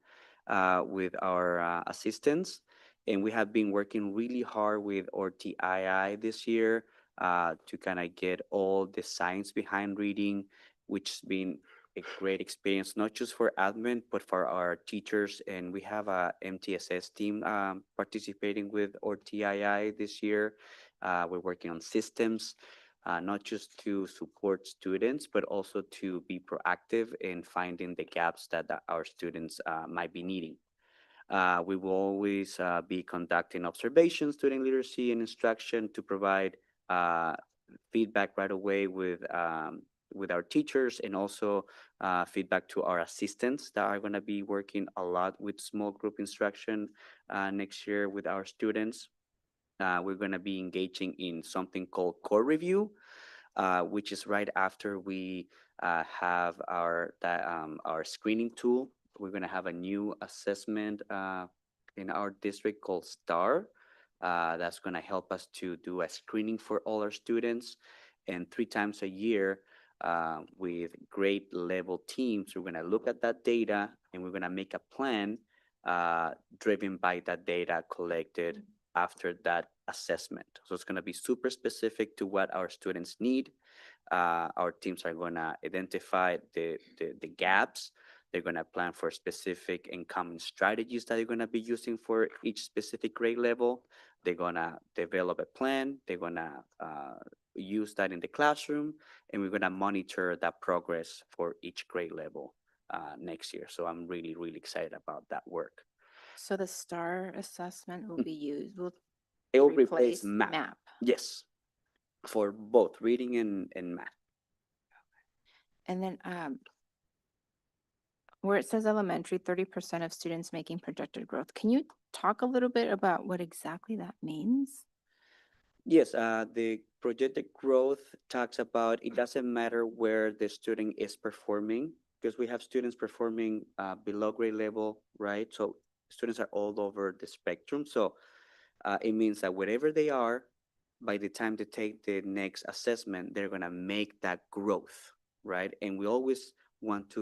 with our assistants. And we have been working really hard with ORTII this year to kind of get all the science behind reading, which has been a great experience, not just for admin, but for our teachers. And we have a MTSS team participating with ORTII this year. We're working on systems. Not just to support students, but also to be proactive in finding the gaps that our students might be needing. We will always be conducting observations, student literacy, and instruction to provide feedback right away with our teachers, and also feedback to our assistants that are going to be working a lot with small group instruction next year with our students. We're going to be engaging in something called core review, which is right after we have our screening tool. We're going to have a new assessment in our district called STAR. That's going to help us to do a screening for all our students. And 3 times a year with grade level teams, we're going to look at that data and we're going to make a plan driven by that data collected after that assessment. So it's going to be super specific to what our students need. Our teams are going to identify the gaps. They're going to plan for specific and common strategies that they're going to be using for each specific grade level. They're going to develop a plan. They're going to use that in the classroom, and we're going to monitor that progress for each grade level next year. So I'm really, really excited about that work. So the STAR assessment will be used, will It will replace replace MAP. MAP. Yes, for both reading and math. And then where it says elementary, 30% of students making projected growth. Can you talk a little bit about what exactly that means? Yes, the projected growth talks about it doesn't matter where the student is performing, because we have students performing below grade level, right? So students are all over the spectrum. So it means that wherever they are, by the time they take the next assessment, they're going to make that growth, right? And we always want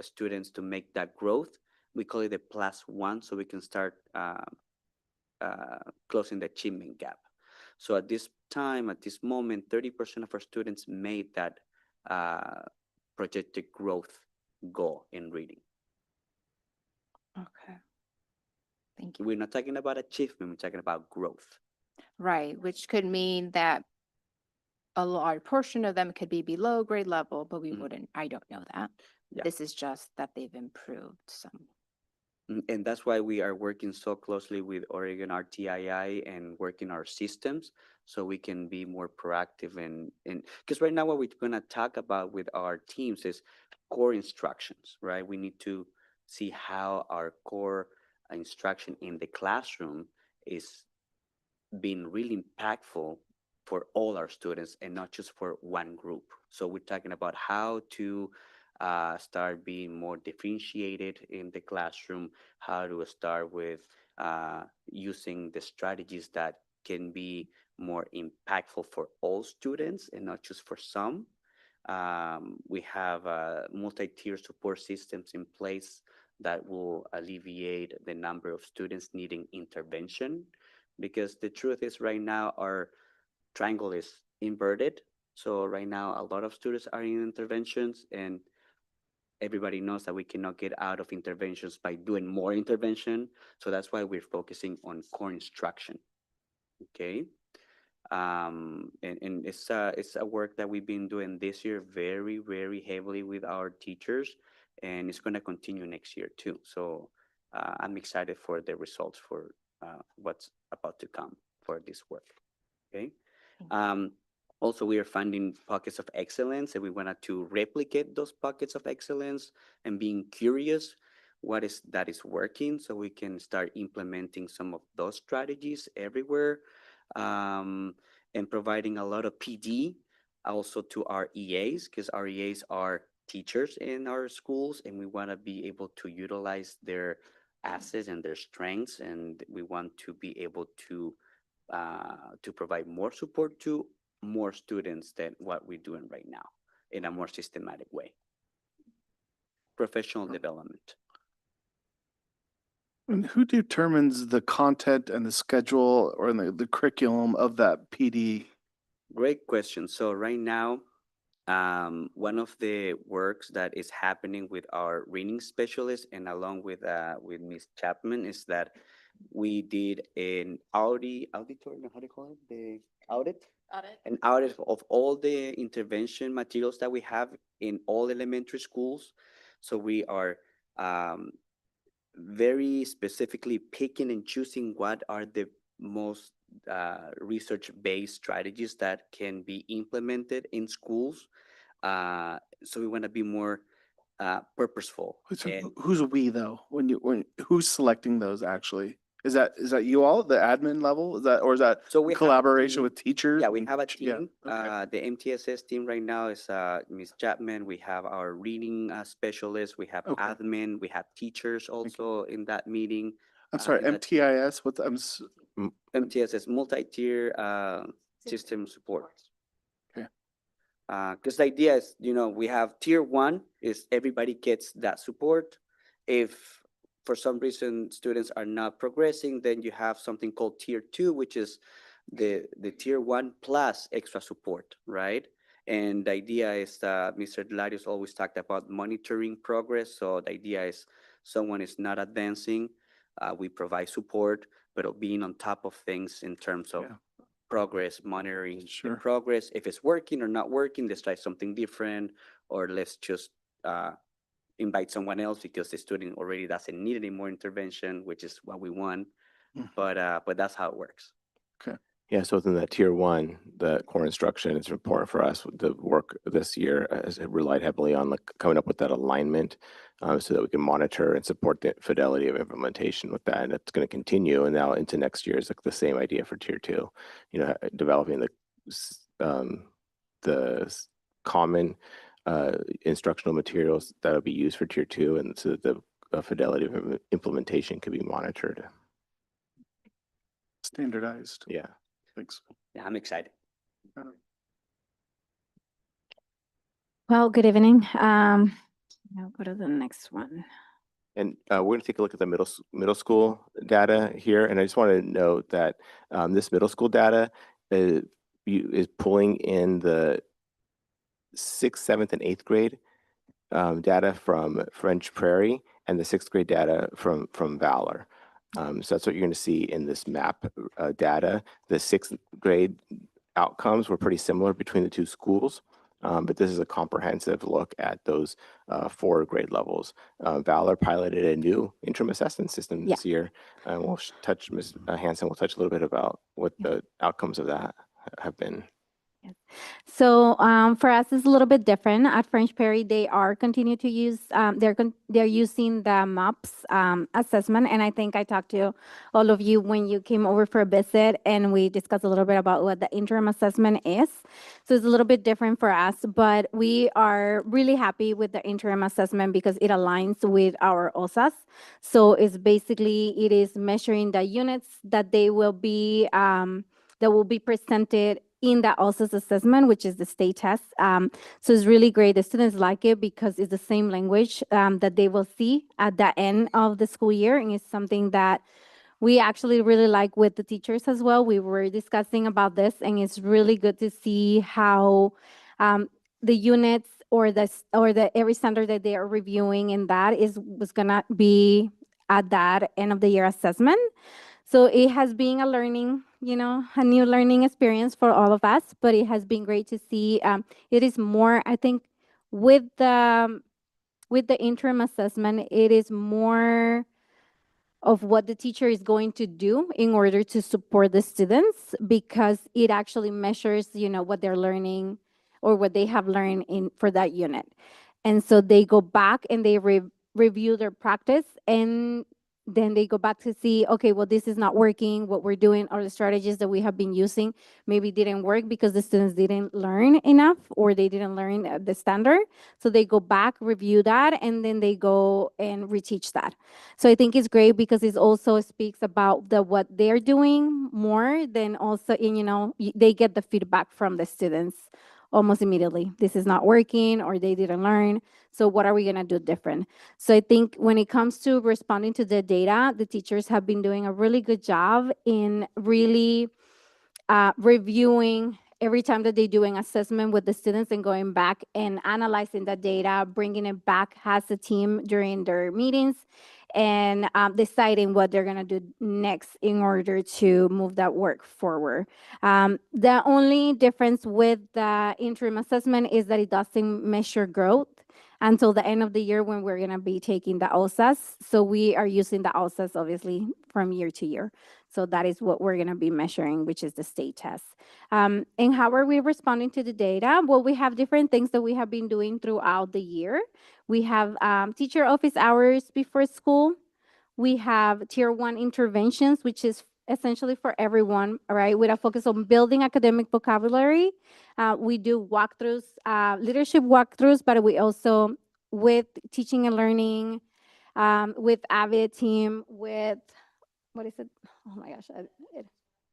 students to make that growth. We call it a +1, so we can start closing the achievement gap. So at this time, at this moment, 30% of our students made that projected growth goal in reading. Okay. Thank you. We're not talking about achievement, we're talking about growth. Right, which could mean that a large portion of them could be below grade level, but we Mhm. wouldn't, I don't know that. Yeah. This is just that they've improved some. And that's why we are working so closely with Oregon RTII and working our systems so we can be more proactive and because right now what we're going to talk about with our teams is core instructions, right? We need to see how our core instruction in the classroom is being really impactful for all our students and not just for one group. So we're talking about how to start being more differentiated in the classroom, how to start with using the strategies that can be more impactful for all students and not just for some. We have multi-tier support systems in place that will alleviate the number of students needing intervention, because the truth is right now our triangle is inverted. So right now a lot of students are in interventions, and everybody knows that we cannot get out of interventions by doing more intervention. So that's why we're focusing on core instruction. Okay. And it's a work that we've been doing this year very, very heavily with our teachers, and it's going to continue next year too. So I'm excited for the results for what's about to come for this work. Okay. Also, we are finding pockets of excellence, and we wanted to replicate those pockets of excellence and being curious what is that is working, so we can start implementing some of those strategies everywhere, and providing a lot of PD also to our EAs, because our EAs are teachers in our schools, and we want to be able to utilize their assets and their strengths, and we want to be able to provide more support to more students than what we're doing right now in a more systematic way. Professional development. And who determines the content and the schedule or the curriculum of that PD? Great question. So right now, one of the works that is happening with our reading specialist and along with Ms. Chapman is that we did an auditor, how do you call it? The audit? An audit of all the intervention materials that we have in all elementary schools. So we are very specifically picking and choosing what are the most research-based strategies that can be implemented in schools. So we want to be more purposeful. Who's we though? Who's selecting those actually? Is that you all, the admin level? Or is that So we have a collaboration team. with teachers? Yeah, we have a team. okay. The MTSS team right now is Ms. Chapman. We have our reading specialist. We have Okay. admin. We have teachers also in that meeting. I'm sorry, in that team. MTIS, MTSS, multi-tier system support. Okay. Because the idea is, we have tier 1 is everybody gets that support. If for some reason students are not progressing, then you have something called tier 2, which is the tier 1 plus extra support, right? And the idea is Mr. Delarios always talked about monitoring progress. So the idea is someone is not advancing, we provide support, but being on top of things in terms of progress, monitoring the progress. If it's working or not working, let's try something different, or let's just invite someone else because the student already doesn't need any more intervention, which is what we want. But that's how it works. Okay. Yeah, so within that tier 1, the core instruction is important for us. The work this year has relied heavily on coming up with that alignment so that we can monitor and support the fidelity of implementation with that. And it's going to continue. And now into next year is like the same idea for tier 2, developing the common instructional materials that will be used for tier 2, and so that the fidelity of implementation can be monitored. Standardized. Yeah. Thanks. Yeah, I'm excited. Well, good evening. Now go to the next one. And we're going to take a look at the middle school data here. And I just want to note that this middle school data is pulling in the 6th, 7th, and 8th grade data from French Prairie and the 6th grade data from Valor. So that's what you're going to see in this map data. The 6th grade outcomes were pretty similar between the two schools, but this is a comprehensive look at those 4 grade levels. Valor piloted a new interim assessment system this year, and Ms. Hansen will touch a little bit about what the outcomes of that have been. So for us, it's a little bit different. At French Perry, they are continue to use they're using the MOPS assessment, and I think I talked to all of you when you came over for a visit, and we discussed a little bit about what the interim assessment is. So it's a little bit different for us, but we are really happy with the interim assessment because it aligns with our OSAS. So it's basically it is measuring the units that they will be that will be presented in the OSAS assessment, which is the state test. So it's really great. The students like it because it's the same language that they will see at the end of the school year. And it's something that we actually really like with the teachers as well. We were discussing about this, and it's really good to see how the units or the every standard that they are reviewing in that was gonna be at that end of the year assessment. So it has been a learning, a new learning experience for all of us, but it has been great to see. It is more, I think, with the interim assessment, it is more of what the teacher is going to do in order to support the students because it actually measures, what they're learning or what they have learned for that unit. And so they go back and they review their practice, and then they go back to see, okay, well, this is not working. What we're doing or the strategies that we have been using maybe didn't work because the students didn't learn enough or they didn't learn the standard. So they go back, review that, and then they go and reteach that. So I think it's great because it also speaks about what they're doing more than also, they get the feedback from the students almost immediately. This is not working or they didn't learn. So what are we going to do different? So I think when it comes to responding to the data, the teachers have been doing a really good job in really reviewing every time that they're doing assessment with the students and going back and analyzing the data, bringing it back as a team during their meetings and deciding what they're going to do next in order to move that work forward. The only difference with the interim assessment is that it doesn't measure growth until the end of the year when we're going to be taking the OSAS. So we are using the OSAS obviously from year to year. So that is what we're going to be measuring, which is the state test. And how are we responding to the data? Well, we have different things that we have been doing throughout the year. We have teacher office hours before school. We have tier 1 interventions, which is essentially for everyone, all right, with a focus on building academic vocabulary. We do walkthroughs, leadership walkthroughs, but we also, with teaching and learning, with AVID team, with, what is it? Oh my gosh.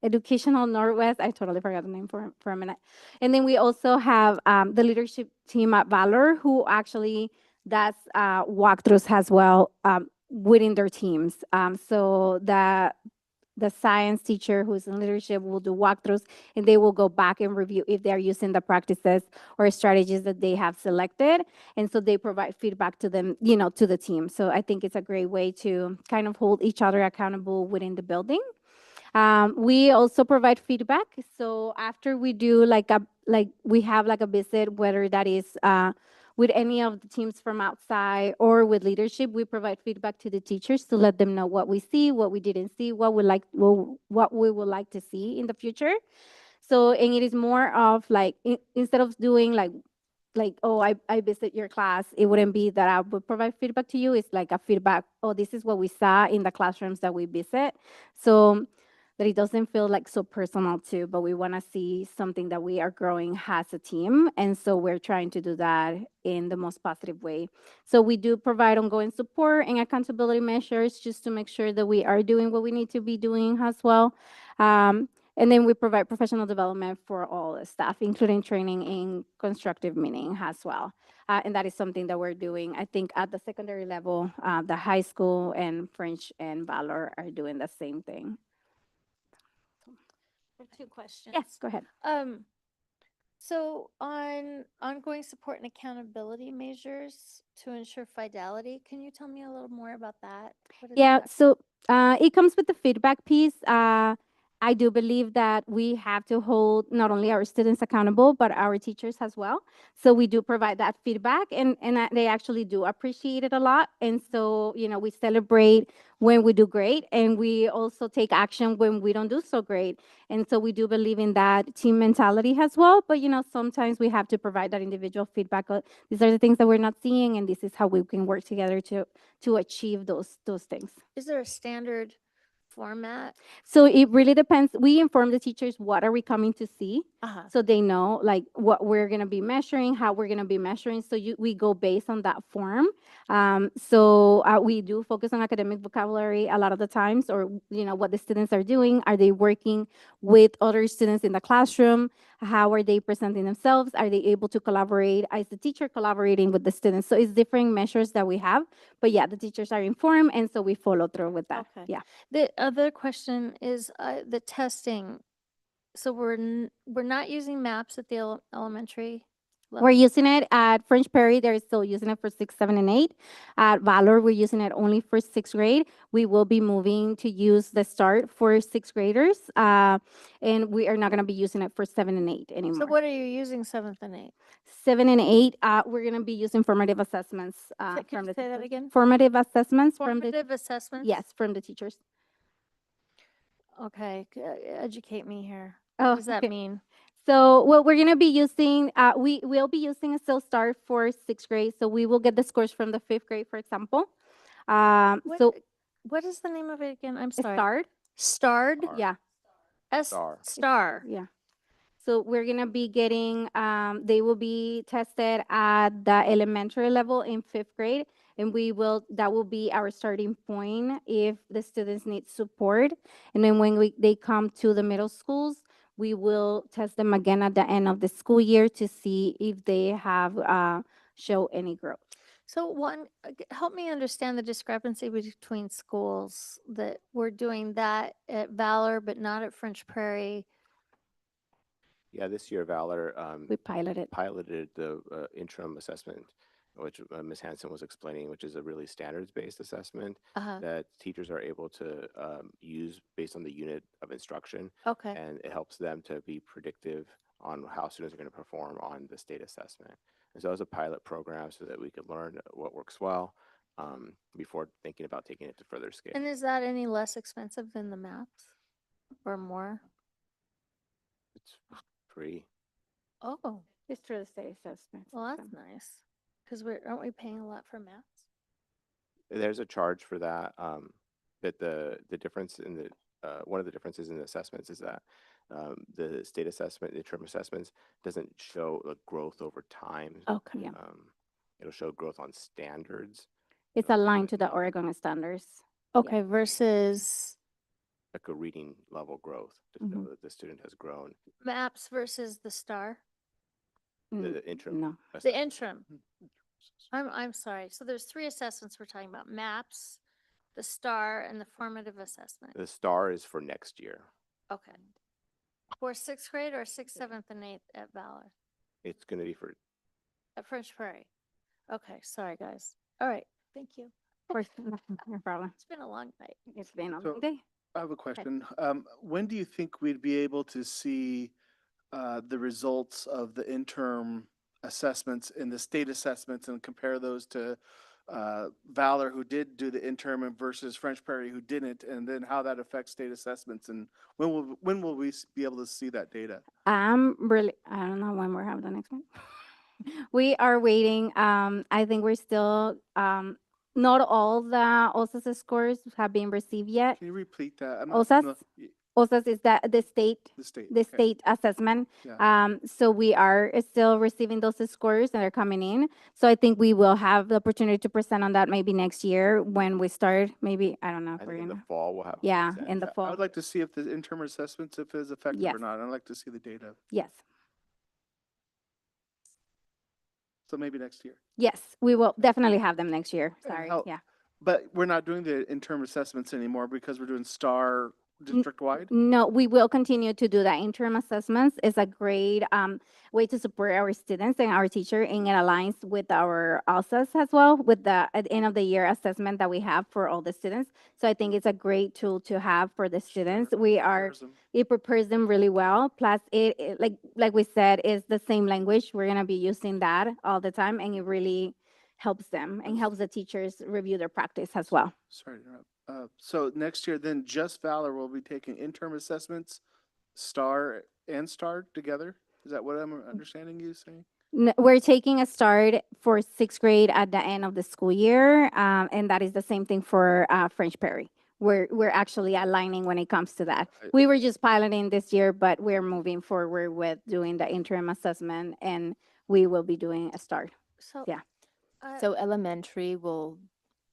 Educational Northwest. I totally forgot the name for a minute. And then we also have the leadership team at Valor who actually does walkthroughs as well within their teams. So the science teacher who's in leadership will do walkthroughs and they will go back and review if they're using the practices or strategies that they have selected. And so they provide feedback to them, to the team. So I think it's a great way to kind of hold each other accountable within the building. We also provide feedback. So after we do we have like a visit, whether that is with any of the teams from outside or with leadership, we provide feedback to the teachers to let them know what we see, what we didn't see, what we would like to see in the future. So, and it is more of like, instead of doing like, oh, I visit your class, it wouldn't be that I would provide feedback to you. It's like a feedback, oh, this is what we saw in the classrooms that we visit. So that it doesn't feel like so personal too, but we want to see something that we are growing as a team. And so we're trying to do that in the most positive way. So we do provide ongoing support and accountability measures just to make sure that we are doing what we need to be doing as well. And then we provide professional development for all the staff, including training in constructive meaning as well. And that is something that we're doing, I think, at the secondary level. The high school and French and Valor are doing the same thing. 2 questions. Yes, go ahead. So on ongoing support and accountability measures to ensure fidelity, can you tell me a little more about that? What is Yeah, that? so it comes with the feedback piece. I do believe that we have to hold not only our students accountable, but our teachers as well. So we do provide that feedback, and they actually do appreciate it a lot. And so, we celebrate when we do great, and we also take action when we don't do so great. And so we do believe in that team mentality as well. But, sometimes we have to provide that individual feedback. These are the things that we're not seeing, and this is how we can work together to achieve those things. Is there a standard format? So it really depends. We inform the teachers what are we coming to see, Uh-huh. so they know like what we're gonna be measuring, how we're gonna be measuring. So we go based on that form. We do focus on academic vocabulary a lot of the times, or what the students are doing. Are they working with other students in the classroom? How are they presenting themselves? Are they able to collaborate? Is the teacher collaborating with the students? So it's different measures that we have. But yeah, the teachers are informed, and so we follow through with that. Okay. Yeah. The other question is the testing. So we're not using maps at the elementary We're level? using it at French Perry. They're still using it for 6, 7, and 8. At Valor, we're using it only for 6th grade. We will be moving to use the START for 6th graders, and we are not going to be using it for 7 and 8 anymore. So what are you using 7th and 8th? 7 and 8, we're going to be using formative assessments Could from you the say that teachers. again? Formative assessments from the Formative assessments? yes, from the teachers. Okay, educate me here. Oh, What does that okay. mean? So what we're going to be using, we will be using a still START for 6th grade. So we will get the scores from the 5th grade, for example. So What is the name of it again? I'm sorry. START, Starred? yeah, Star. yeah. So we're gonna be getting, they will be tested at the elementary level in 5th grade, and that will be our starting point if the students need support. And then when they come to the middle schools, we will test them again at the end of the school year to see if they have show any growth. So help me understand the discrepancy between schools that we're doing that at Valor, but not at French Prairie. Yeah, this year Valor We piloted. the interim assessment, which Ms. Hanson was explaining, which is a really standards-based assessment Uh-huh. that teachers are able to use based on the unit of instruction. Okay. And it helps them to be predictive on how students are going to perform on the state assessment. And so it was a pilot program so that we could learn what works well before thinking about taking it to further scale. And is that any less expensive than the maps or more? It's free. Oh, It's for the state assessment. well, that's nice. Because aren't we paying a lot for maps? There's a charge for that. But the difference in the one of the differences in the assessments is that the state assessment, the term assessments, doesn't show the growth over time. Okay. Yeah. It'll show growth on standards, It's aligned to the Oregon standards. Okay, versus like a reading level growth to Mhm. show that the student has grown. maps versus the star? The interim. No. The interim. I'm sorry. So there's 3 assessments we're talking about: maps, the star, and the formative assessment. The STAR is for next year. Okay. For 6th grade or 6th, 7th, and 8th at Valor? It's going to be for At French Prairie. Okay, sorry, guys. All right, thank you. Of course, no problem. It's been a long night. It's been a So- long day. I have a question. When do you think we'd be able to see the results of the interim assessments and the state assessments and compare those to Valor, who did do the interim, and versus French Prairie, who didn't, and then how that affects state assessments, and when will we be able to see that data? I don't know when we're having the next one. We are waiting. I think we're still, not all the OSAS scores have been received yet. Can you repeat that? I'm OSAS? no, OSAS is the state the state. Okay. assessment. Yeah. So we are still receiving those scores that are coming in. So I think we will have the opportunity to present on that maybe next year when we start. Maybe, I don't know if I we're think in the gonna. fall we'll have. Yeah, consent. in the I fall. would like to see if the interim assessments, if it's effective Yes. or not. I'd like to see the data. Yes. So maybe next year. Yes, we will definitely have them next year. And Sorry. how- Yeah. But we're not doing the interim assessments anymore because we're doing STAR district-wide? No, we will continue to do the interim assessments. It's a great way to support our students and our teacher, and it aligns with our ALSAs as well, with the at the end of the year assessment that we have for all the students. So I think it's a great tool to have for the students. We are, Tourism. it prepares them really well. Plus, like we said, is the same language. We're gonna be using that all the time, and it really helps them and helps the teachers review their practice as well. Sorry to interrupt. So next year, then Just Valor will be taking interim assessments, STAR and STAR together? Is that what I'm understanding you saying? We're taking a start for sixth grade at the end of the school year, and that is the same thing for French Perry. We're actually aligning when it comes to that. Right. We were just piloting this year, but we're moving forward with doing the interim assessment, and we will be doing a start. So. Yeah. So elementary will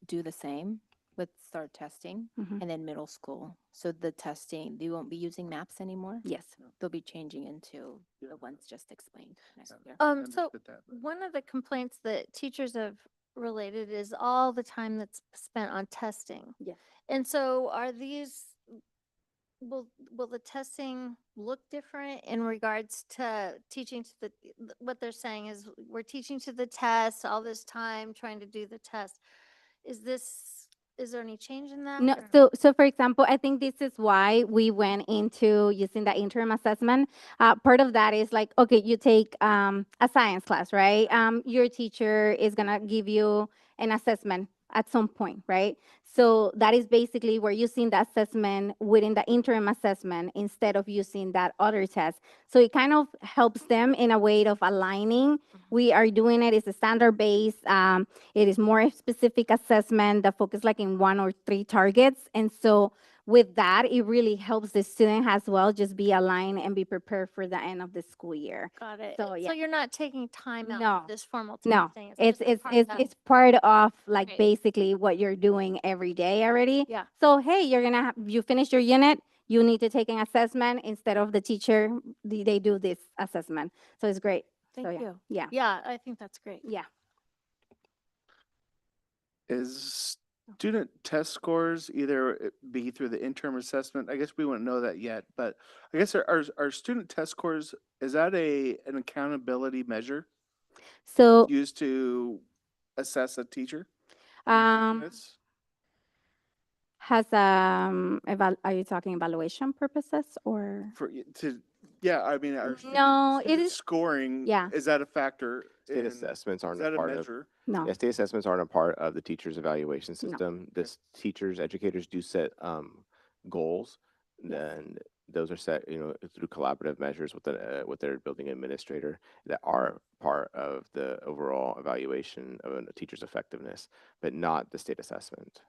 do the same with start testing, Mhm. and then middle school. So the testing, you won't be using maps anymore? Yes. They'll be changing into Yeah. the ones just explained next Yeah. year. I So understood that, but- one of the complaints that teachers have related is all the time that's spent on testing. Yes. And so are these, will the testing look different in regards to teaching to what they're saying is we're teaching to the test all this time trying to do the test. Is there any change in that? No, or- so for example, I think this is why we went into using the interim assessment. Part of that is like, okay, you take a science class, right? Your teacher is gonna give you an assessment at some point, right? So that is basically we're using the assessment within the interim assessment instead of using that other test. So it kind of helps them in a way of aligning. We are doing it, it's a standard base. It is more specific assessment that focus like in 1 or 3 targets. And so with that, it really helps the student as well just be aligned and be prepared for the end of the school year. Got it. So, yeah. So you're not taking time out No. of this formal No, testing? it's just a it's part of it's that. it's part of like Great. basically what you're doing every day already. Yeah. So hey, you're gonna have, you finish your unit, you need to take an assessment instead of the teacher. They do this assessment, so it's great. Thank So, yeah. you. Yeah, Yeah, I think that's great. yeah. Is student test scores either be through the interim assessment? I guess we wouldn't know that yet, but I guess our student test scores, is that an accountability measure So used to assess a teacher? um, It's has are you talking evaluation purposes or? yeah, I mean, our No, it student is scoring, yeah. is that a factor? State in- assessments Is aren't that a a part of, measure? No. yeah, state assessments aren't a part of the teacher's evaluation No. system. This teachers, educators do set goals, Yes. and those are set, through collaborative measures with their building administrator that are part of the overall evaluation of a teacher's effectiveness, but not the state assessment.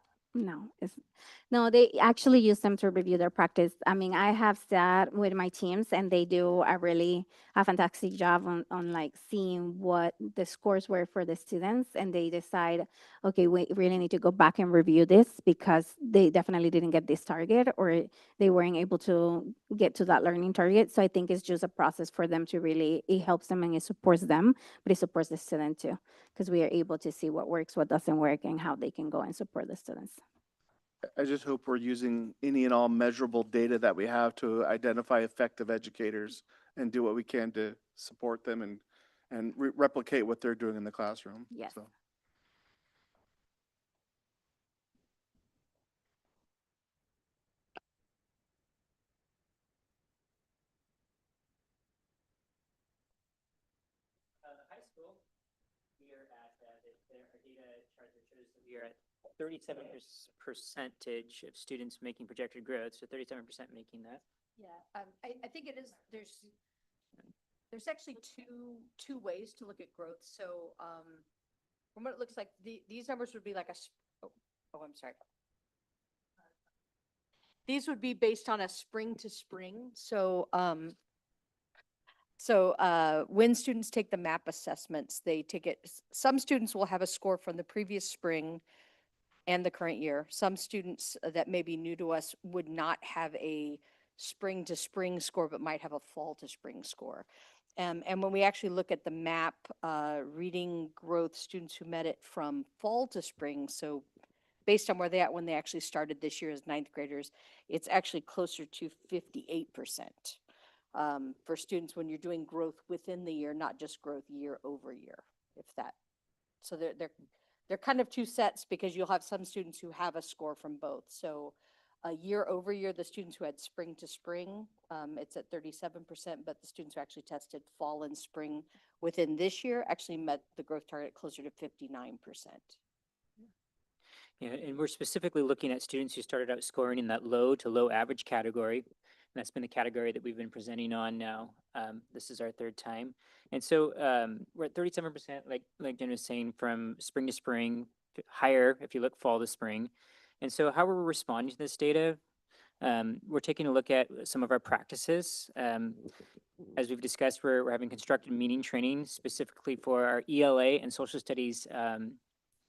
No, they actually use them to review their practice. I mean, I have sat with my teams and they do a fantastic job on like seeing what the scores were for the students, and they decide, okay, we really need to go back and review this because they definitely didn't get this target or they weren't able to get to that learning target. So I think it's just a process for them to really, it helps them and it supports them, but it supports the student too, because we are able to see what works, what doesn't work, and how they can go and support the students. I just hope we're using any and all measurable data that we have to identify effective educators and do what we can to support them and replicate what they're doing in the classroom. Yes. So. The high school, we are at, our data chart that shows that we are at 37% of students making projected growth, so 37% making that. Yeah, I think it is, there's actually two ways to look at growth. So, from what it looks like, these numbers would be like I'm sorry. These would be based on a spring to spring. So, when students take the MAP assessments, they take it, some students will have a score from the previous spring and the current year. Some students that may be new to us would not have a spring to spring score, but might have a fall to spring score. And when we actually look at the MAP reading growth, students who met it from fall to spring, so based on where they at when they actually started this year as ninth graders, it's actually closer to 58%. For students when you're doing growth within the year, not just growth year over year, if that. So they're kind of two sets because you'll have some students who have a score from both. So year over year, the students who had spring to spring, it's at 37%, but the students who actually tested fall and spring within this year actually met the growth target closer to 59%. Yeah, and we're specifically looking at students who started out scoring in that low to low average category. And that's been the category that we've been presenting on now. This is our third time. And so we're at 37%, like Jen was saying, from spring to spring, higher if you look fall to spring. And so how we're responding to this data, we're taking a look at some of our practices. As we've discussed, we're having constructed meaning training specifically for our ELA and social studies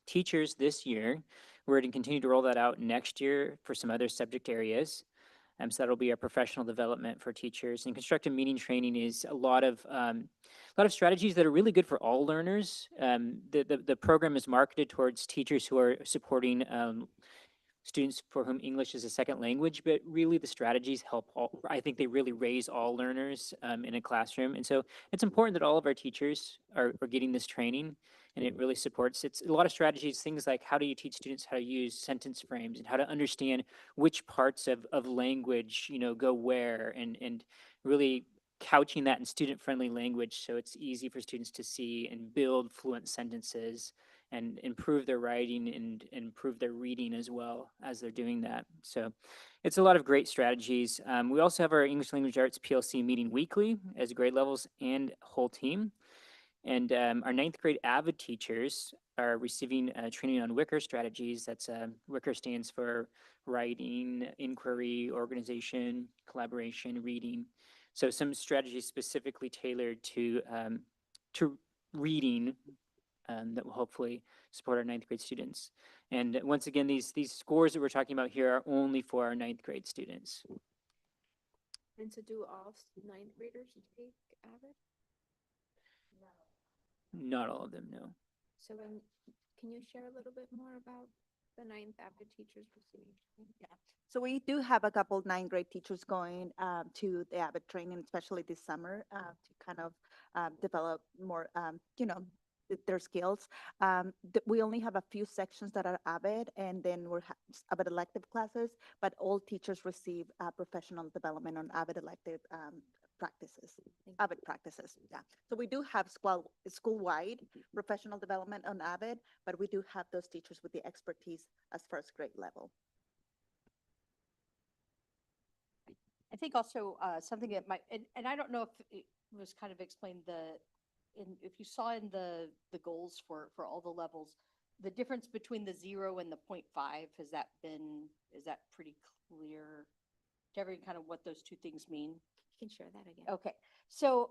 teachers this year. We're going to continue to roll that out next year for some other subject areas. So that'll be our professional development for teachers. And constructive meaning training is a lot of strategies that are really good for all learners. The program is marketed towards teachers who are supporting students for whom English is a second language, but really the strategies help all. I think they really raise all learners in a classroom. And so it's important that all of our teachers are getting this training, and it really supports. It's a lot of strategies, things like how do you teach students how to use sentence frames and how to understand which parts of language, go where, and really couching that in student-friendly language so it's easy for students to see and build fluent sentences and improve their writing and improve their reading as well as they're doing that. So it's a lot of great strategies. We also have our English Language Arts PLC meeting weekly as grade levels and whole team. And our ninth grade AVID teachers are receiving training on WICR strategies. That's WICR stands for writing, inquiry, organization, collaboration, reading. So some strategies specifically tailored to reading that will hopefully support our ninth grade students. And once again, these scores that we're talking about here are only for our ninth grade students. And to do all ninth graders take AVID? Not all of them, no. So can you share a little bit more about the ninth AVID teachers receiving? Yeah. So we do have a couple ninth grade teachers going to the AVID training, especially this summer, to kind of develop more, their skills. We only have a few sections that are AVID, and then we're AVID elective classes, but all teachers receive professional development on AVID elective practices, AVID practices, yeah. So we do have school-wide professional development on AVID, but we do have those teachers with the expertise as first grade level. I think also something that might, and I don't know if it was kind of explained if you saw in the goals for all the levels, the difference between the 0 and the 0.5, is that pretty clear to everyone kind of what those two things mean? You can share that again. Okay, so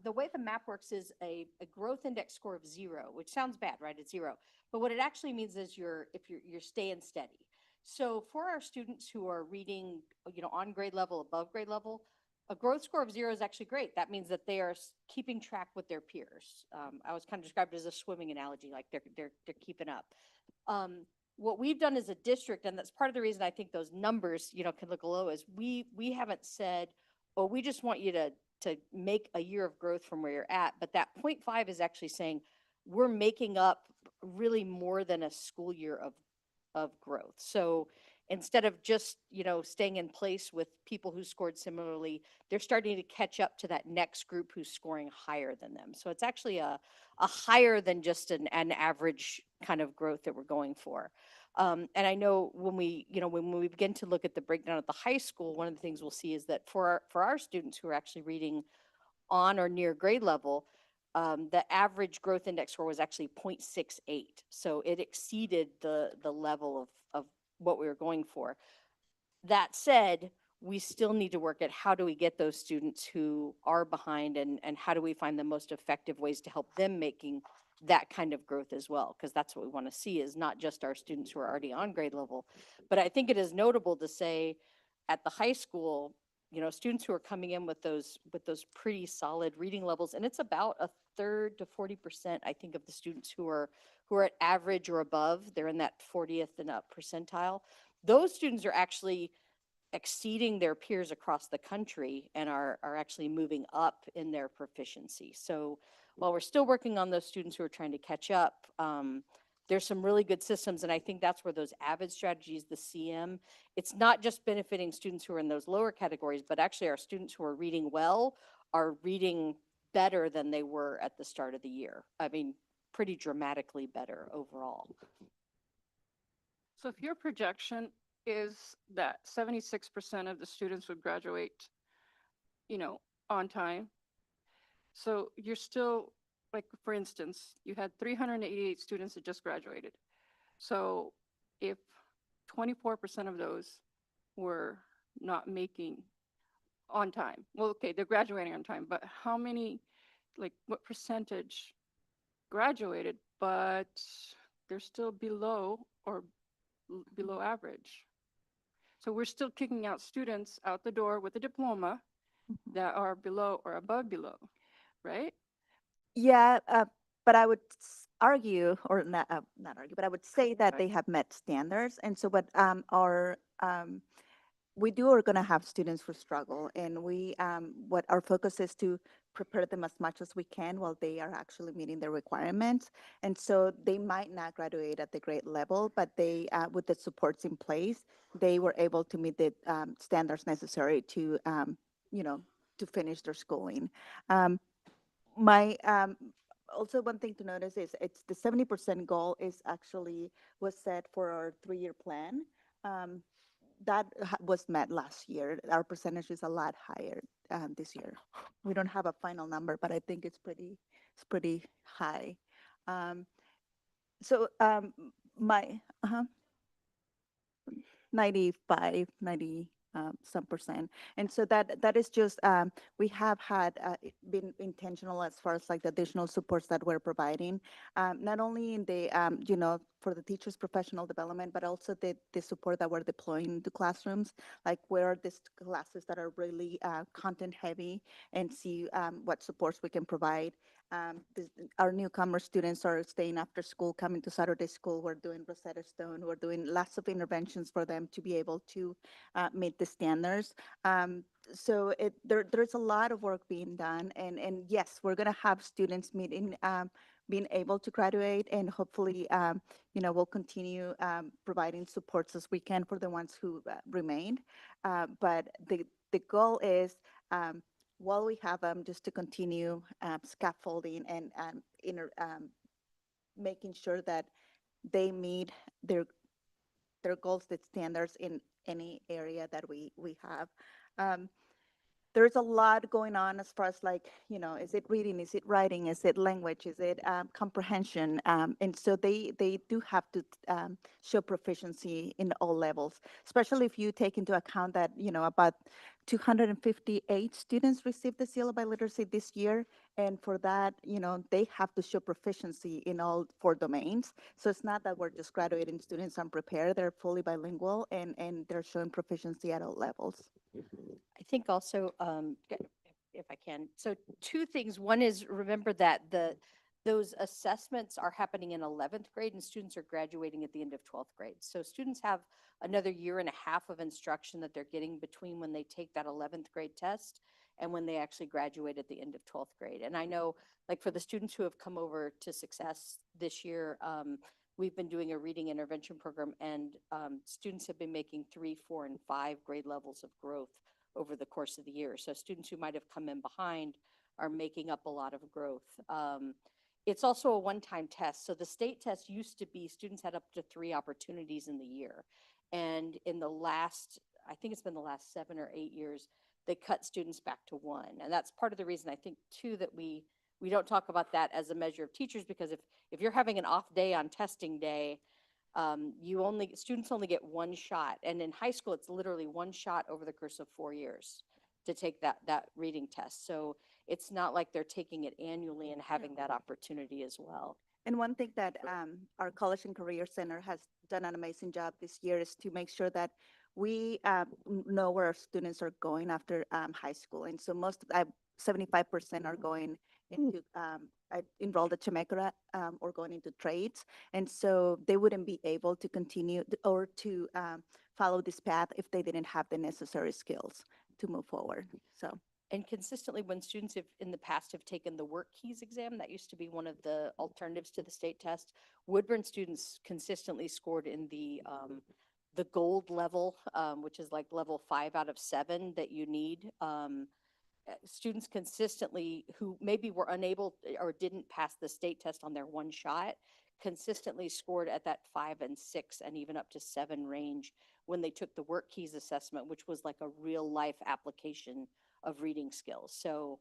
the way the map works is a growth index score of 0, which sounds bad, right? It's 0, but what it actually means is you're staying steady. So for our students who are reading, on grade level, above grade level, a growth score of 0 is actually great. That means that they are keeping track with their peers. I was kind of described as a swimming analogy, like they're keeping up. What we've done as a district, and that's part of the reason I think those numbers, can look low, is we haven't said, oh, we just want you to make a year of growth from where you're at. But that 0.5 is actually saying we're making up really more than a school year of growth. So instead of just, staying in place with people who scored similarly, they're starting to catch up to that next group who's scoring higher than them. So it's actually a higher than just an average kind of growth that we're going for. And I know when we begin to look at the breakdown at the high school, one of the things we'll see is that for our students who are actually reading on or near grade level, the average growth index score was actually 0.68. So it exceeded the level of what we were going for. That said, we still need to work at how do we get those students who are behind and how do we find the most effective ways to help them making that kind of growth as well, because that's what we want to see, is not just our students who are already on grade level. But I think it is notable to say at the high school, students who are coming in with those pretty solid reading levels, and it's about a third to 40%, I think, of the students who are at average or above. They're in that 40th and up percentile. Those students are actually exceeding their peers across the country and are actually moving up in their proficiency. So while we're still working on those students who are trying to catch up, there's some really good systems, and I think that's where those AVID strategies, the CM, it's not just benefiting students who are in those lower categories, but actually our students who are reading well are reading better than they were at the start of the year. I mean, pretty dramatically better overall. So if your projection is that 76% of the students would graduate, on time, so you're still, like, for instance, you had 388 students that just graduated. So if 24% of those were not making on time, well, okay, they're graduating on time, but how many, like, what percentage graduated, but they're still below or below average? So we're still kicking out students out the door with a diploma that are below or above below, right? Yeah, but I would argue, or not argue, but I would say that they have met standards. And so what we are going to have students who struggle, and what our focus is to prepare them as much as we can while they are actually meeting their requirements. And so they might not graduate at the grade level, but they, with the supports in place, they were able to meet the standards necessary to, to finish their schooling. My also one thing to notice is it's the 70% goal was set for our 3-year plan. That was met last year. Our percentage is a lot higher this year. We don't have a final number, but I think it's pretty high. So my 95, 90 some percent. And so that is just, we have had been intentional as far as like the additional supports that we're providing, not only in the, for the teachers' professional development, but also the support that we're deploying to classrooms, like where are these classes that are really content heavy, and see what supports we can provide. Our newcomer students are staying after school, coming to Saturday school. We're doing Rosetta Stone. We're doing lots of interventions for them to be able to meet the standards. So there's a lot of work being done, and yes, we're going to have students being able to graduate, and hopefully, we'll continue providing supports as we can for the ones who remained. But the goal is, while we have them, just to continue scaffolding and making sure that they meet their goals, the standards in any area that we have. There's a lot going on as far as like, is it reading, is it writing, is it language, is it comprehension? And so they do have to show proficiency in all levels, especially if you take into account that, about 258 students received the seal of biliteracy this year. And for that, they have to show proficiency in all 4 domains. So it's not that we're just graduating students unprepared, they're fully bilingual and they're showing proficiency at all levels. I think also, if I can, so 2 things. One is, remember that those assessments are happening in 11th grade and students are graduating at the end of 12th grade. So students have another 1.5 years of instruction that they're getting between when they take that 11th grade test and when they actually graduate at the end of 12th grade. And I know, like, for the students who have come over to Success this year, we've been doing a reading intervention program, and students have been making 3, 4, and 5 grade levels of growth over the course of the year. So students who might have come in behind are making up a lot of growth. It's also a one-time test. So the state test used to be students had up to 3 opportunities in the year. And in the last, I think it's been the last 7 or 8 years, they cut students back to 1. And that's part of the reason, I think, too, that we don't talk about that as a measure of teachers, because if you're having an off day on testing day, students only get 1 shot. And in high school, it's literally 1 shot over the course of 4 years to take that reading test. So it's not like they're taking it annually and having that opportunity as well. And one thing that our College and Career Center has done an amazing job this year is to make sure that we know where our students are going after high school. And so 75% are going into enrolled at Chemekara or going into trades. And so they wouldn't be able to continue or to follow this path if they didn't have the necessary skills to move forward. So. And consistently, when students have, in the past, have taken the work keys exam, that used to be one of the alternatives to the state test. Woodburn students consistently scored in the gold level, which is like level 5 out of 7 that you need. Students consistently who maybe were unable or didn't pass the state test on their one shot consistently scored at that 5 and 6 and even up to 7 range when they took the work keys assessment, which was like a real life application of reading skills. So,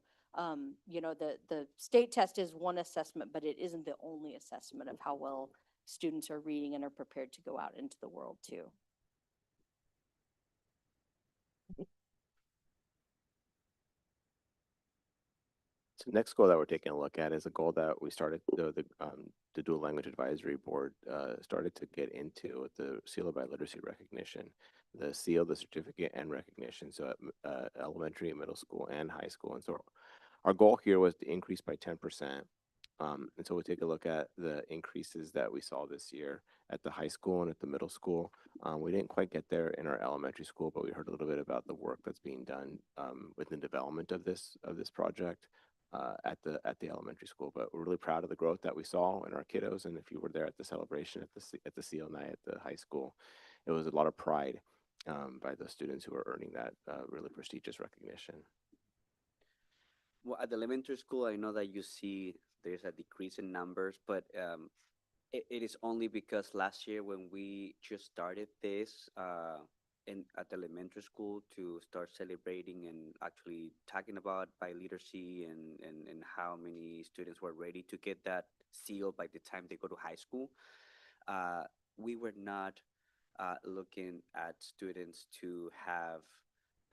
you know, the state test is one assessment, but it isn't the only assessment of how well students are reading and are prepared to go out into the world too. So next goal that we're taking a look at is a goal that we started, the Dual Language Advisory Board started to get into the Seal of Biliteracy recognition, the seal, the certificate, and recognition. So at elementary, middle school, and high school. And so our goal here was to increase by 10%. And so we'll take a look at the increases that we saw this year at the high school and at the middle school. We didn't quite get there in our elementary school, but we heard a little bit about the work that's being done within development of this project at the elementary school. But we're really proud of the growth that we saw in our kiddos. And if you were there at the celebration at the seal night at the high school, it was a lot of pride by the students who are earning that really prestigious recognition. Well, at the elementary school, I know that you see there's a decrease in numbers, but it is only because last year when we just started this at the elementary school to start celebrating and actually talking about biliteracy and how many students were ready to get that seal by the time they go to high school, we were not looking at students to have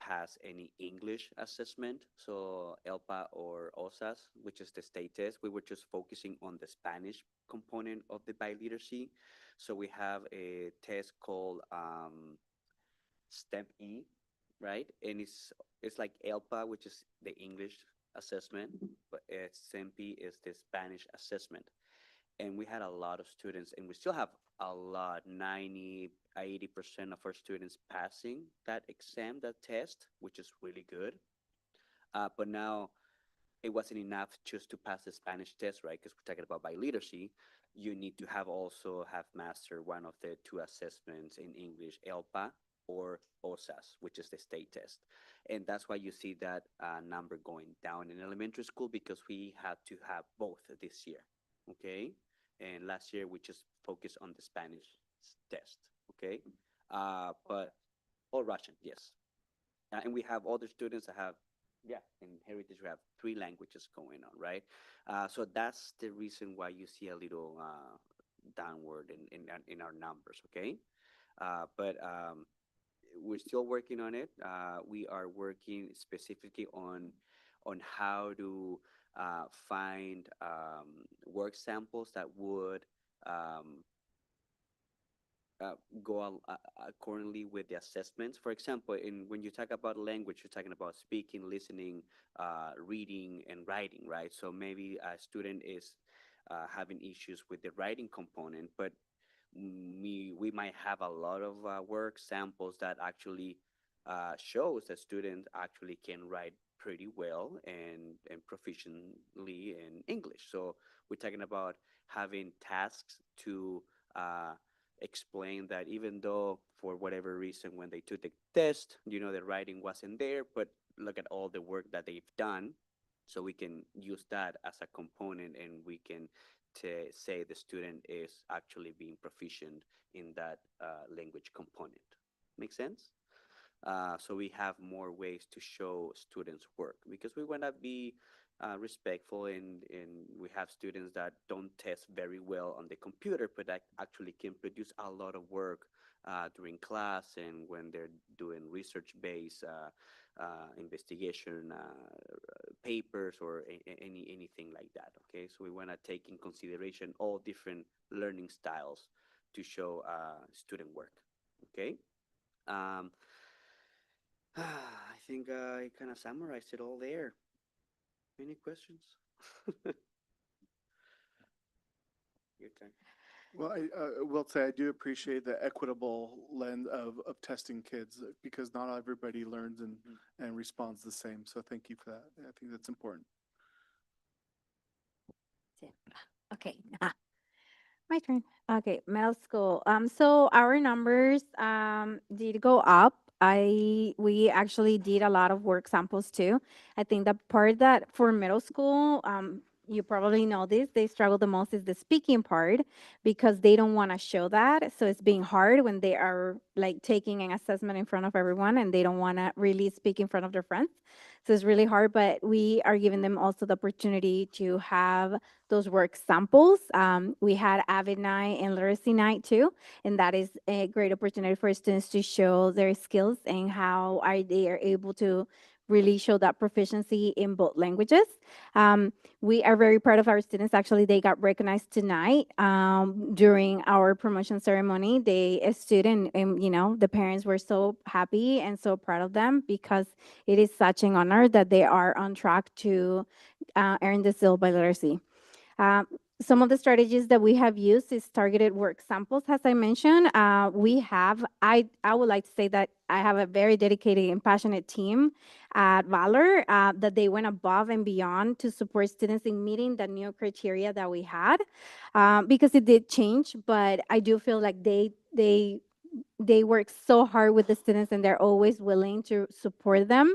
pass any English assessment, so ELPA or OSAS, which is the state test. We were just focusing on the Spanish component of the biliteracy. So we have a test called STEP E, right? And it's like ELPA, which is the English assessment, but STEP is the Spanish assessment. And we had a lot of students, and we still have a lot, 90, 80% of our students passing that exam, that test, which is really good. But now it wasn't enough just to pass the Spanish test, right? Because we're talking about biliteracy. You need to also have mastered one of the 2 assessments in English, ELPA or OSAS, which is the state test. And that's why you see that number going down in elementary school, because we had to have both this year, okay? And last year we just focused on the Spanish test, okay? Or Russian, yes. And we have other students that have, in Heritage we have 3 languages going on, right? So that's the reason why you see a little downward in our numbers, okay? But we're still working on it. We are working specifically on how to find work samples that would go accordingly with the assessments. For example, when you talk about language, you're talking about speaking, listening, reading, and writing, right? So maybe a student is having issues with the writing component, but we might have a lot of work samples that actually shows that students actually can write pretty well and proficiently in English. So we're talking about having tasks to explain that even though for whatever reason when they took the test, the writing wasn't there, but look at all the work that they've done. So we can use that as a component, and we can say the student is actually being proficient in that language component. Make sense? So we have more ways to show students work, because we want to be respectful, and we have students that don't test very well on the computer, but that actually can produce a lot of work during class and when they're doing research-based investigation papers or anything like that. Okay, so we want to take in consideration all different learning styles to show student work. Okay. Um, I think I kind of summarized it all there. Any questions? Your turn. Well, I will say I do appreciate the equitable lens of testing kids because not everybody learns and responds the same. So thank you for that. I think that's important. Okay. My turn. Okay, middle school. So our numbers did go up. We actually did a lot of work samples too. I think the part that for middle school, you probably know this, they struggle the most is the speaking part because they don't want to show that. So it's being hard when they are like taking an assessment in front of everyone and they don't want to really speak in front of their friends. So it's really hard, but we are giving them also the opportunity to have those work samples. We had Avid Night and Literacy Night too, and that is a great opportunity for students to show their skills and how are they are able to really show that proficiency in both languages. We are very proud of our students. Actually, they got recognized tonight during our promotion ceremony. A student, and you know, the parents were so happy and so proud of them because it is such an honor that they are on track to earn the seal by literacy. Some of the strategies that we have used is targeted work samples, as I mentioned. I would like to say that I have a very dedicated and passionate team at Valor that they went above and beyond to support students in meeting the new criteria that we had because it did change, but I do feel like they work so hard with the students and they're always willing to support them.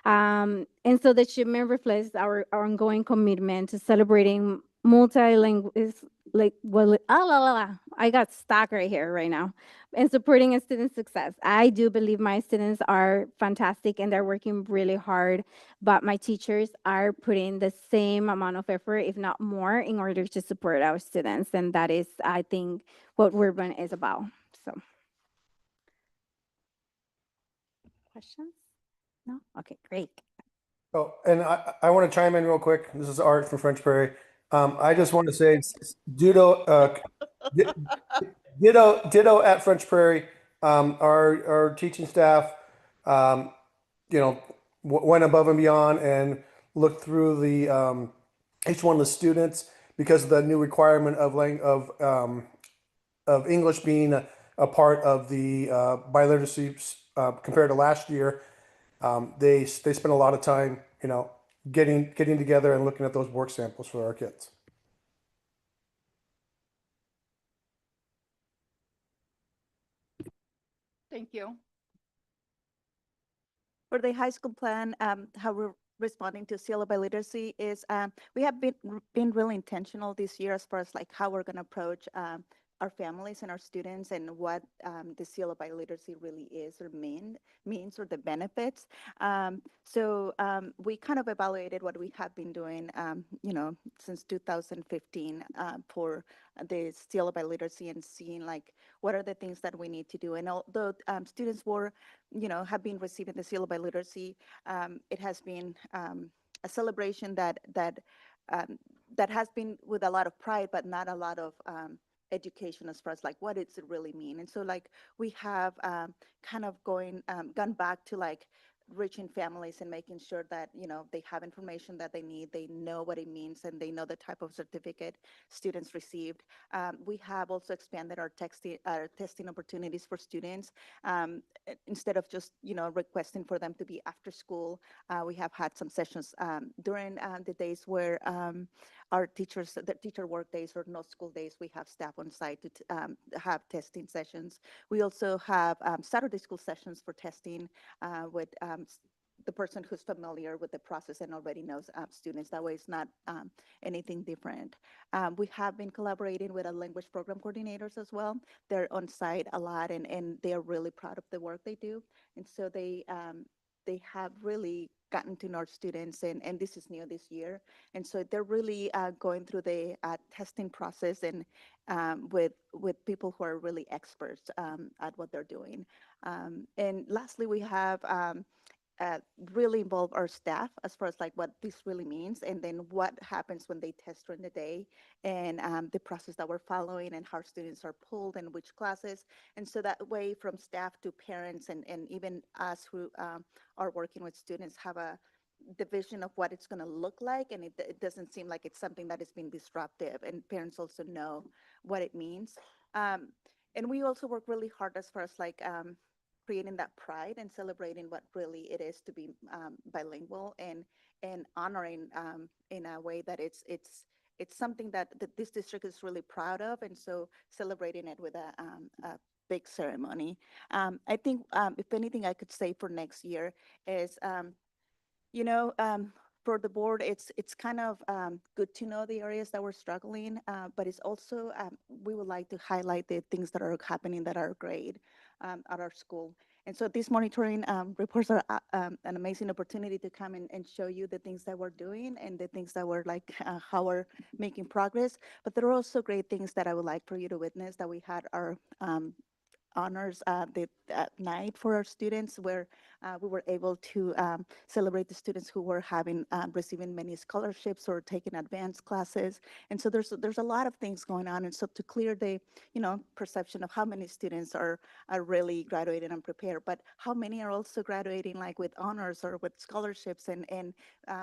And so the achievement reflects our ongoing commitment to celebrating multilingual, like, well, I got stuck right here right now, and supporting a student's success. I do believe my students are fantastic and they're working really hard, but my teachers are putting the same amount of effort, if not more, in order to support our students. And that is, I think, what Urban is about. So, questions? No? Okay, great. Oh, and I want to chime in real quick. This is Art from French Prairie. I just want to say ditto at French Prairie. Our teaching staff, you know, went above and beyond and looked through the each one of the students because of the new requirement of English being a part of the biliteracy compared to last year. They spend a lot of time, you know, getting together and looking at those work samples for our kids. Thank you. For the high school plan, how we're responding to CLO by literacy is we have been really intentional this year as far as like how we're going to approach our families and our students and what the CLO by literacy really is or means or the benefits. So we kind of evaluated what we have been doing, you know, since 2015 for the CLO by literacy and seeing like what are the things that we need to do. And although students were, you know, have been receiving the CLO by literacy, it has been a celebration that has been with a lot of pride, but not a lot of education as far as like what does it really mean. And so like we have kind of gone back to like reaching families and making sure that, you know, they have information that they need, they know what it means, and they know the type of certificate students received. We have also expanded our testing opportunities for students. Instead of just, you know, requesting for them to be after school, we have had some sessions during the days where our teachers, the teacher work days or no school days, we have staff on site to have testing sessions. We also have Saturday school sessions for testing with the person who's familiar with the process and already knows students. That way it's not anything different. We have been collaborating with our language program coordinators as well. They're on site a lot and they're really proud of the work they do. And so they have really gotten to know our students, and this is new this year. And so they're really going through the testing process and with people who are really experts at what they're doing. And lastly, we have really involve our staff as far as like what this really means, and then what happens when they test during the day, and the process that we're following, and how students are pulled and which classes. And so that way, from staff to parents, and even us who are working with students, have the vision of what it's going to look like, and it doesn't seem like it's something that is being disruptive, and parents also know what it means. And we also work really hard as far as like creating that pride and celebrating what really it is to be bilingual, and honoring in a way that it's something that this district is really proud of, and so celebrating it with a big ceremony. I think if anything I could say for next year is, you know, for the board, it's kind of good to know the areas that we're struggling, but it's also, we would like to highlight the things that are happening that are great at our school. And so these monitoring reports are an amazing opportunity to come and show you the things that we're doing, and the things that we're like, how we're making progress. But there are also great things that I would like for you to witness, that we had our honors that night for our students, where we were able to celebrate the students who were having receiving many scholarships or taking advanced classes. And so there's a lot of things going on, and so to clear the perception of how many students are really graduating and prepared, but how many are also graduating like with honors or with scholarships, and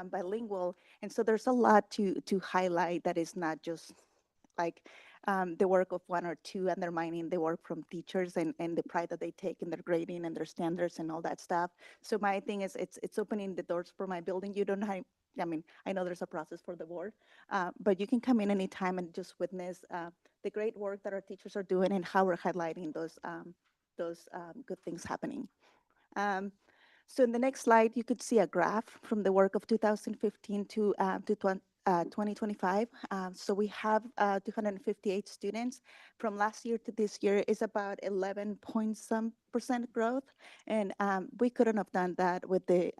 bilingual. And so there's a lot to highlight, that is not just like the work of one or two, undermining the work from teachers, and the pride that they take in their grading and their standards and all that stuff. So my thing is, it's opening the doors for my building. You don't have, I mean, I know there's a process for the board, but you can come in anytime and just witness the great work that our teachers are doing, and how we're highlighting those good things happening. So in the next slide, you could see a graph from the work of 2015 to 2025. So we have 258 students. From last year to this year is about 11 point some % growth. And we couldn't have done that with the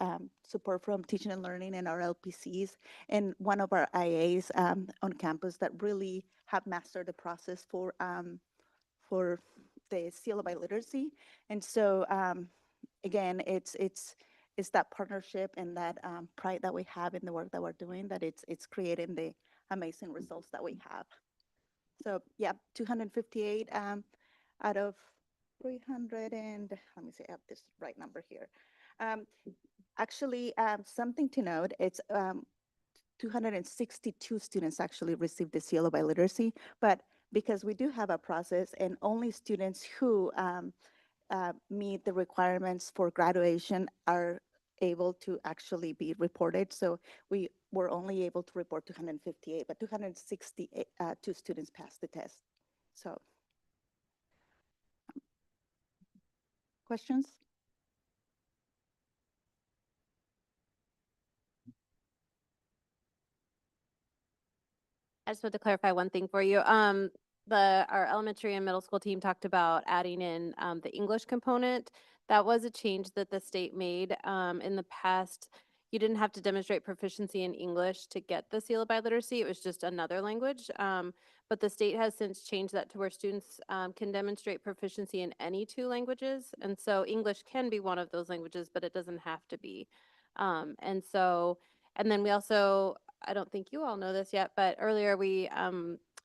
support from teaching and learning and our LPCs, and one of our IAs on campus that really have mastered the process for the seal of biliteracy. And so again, it's that partnership and that pride that we have in the work that we're doing, that it's creating the amazing results that we have. So yeah, 258 out of 300, and let me see, I have this right number here. Actually, something to note, it's 262 students actually received the seal of biliteracy, but because we do have a process, and only students who meet the requirements for graduation are able to actually be reported. So we were only able to report 258, but 262 students passed the test. So, questions? I just want to clarify one thing for you. Our elementary and middle school team talked about adding in the English component. That was a change that the state made. In the past, you didn't have to demonstrate proficiency in English to get the seal of biliteracy. It was just another language. But the state has since changed that to where students can demonstrate proficiency in any 2 languages. And so English can be one of those languages, but it doesn't have to be. And then we also, I don't think you all know this yet, but earlier we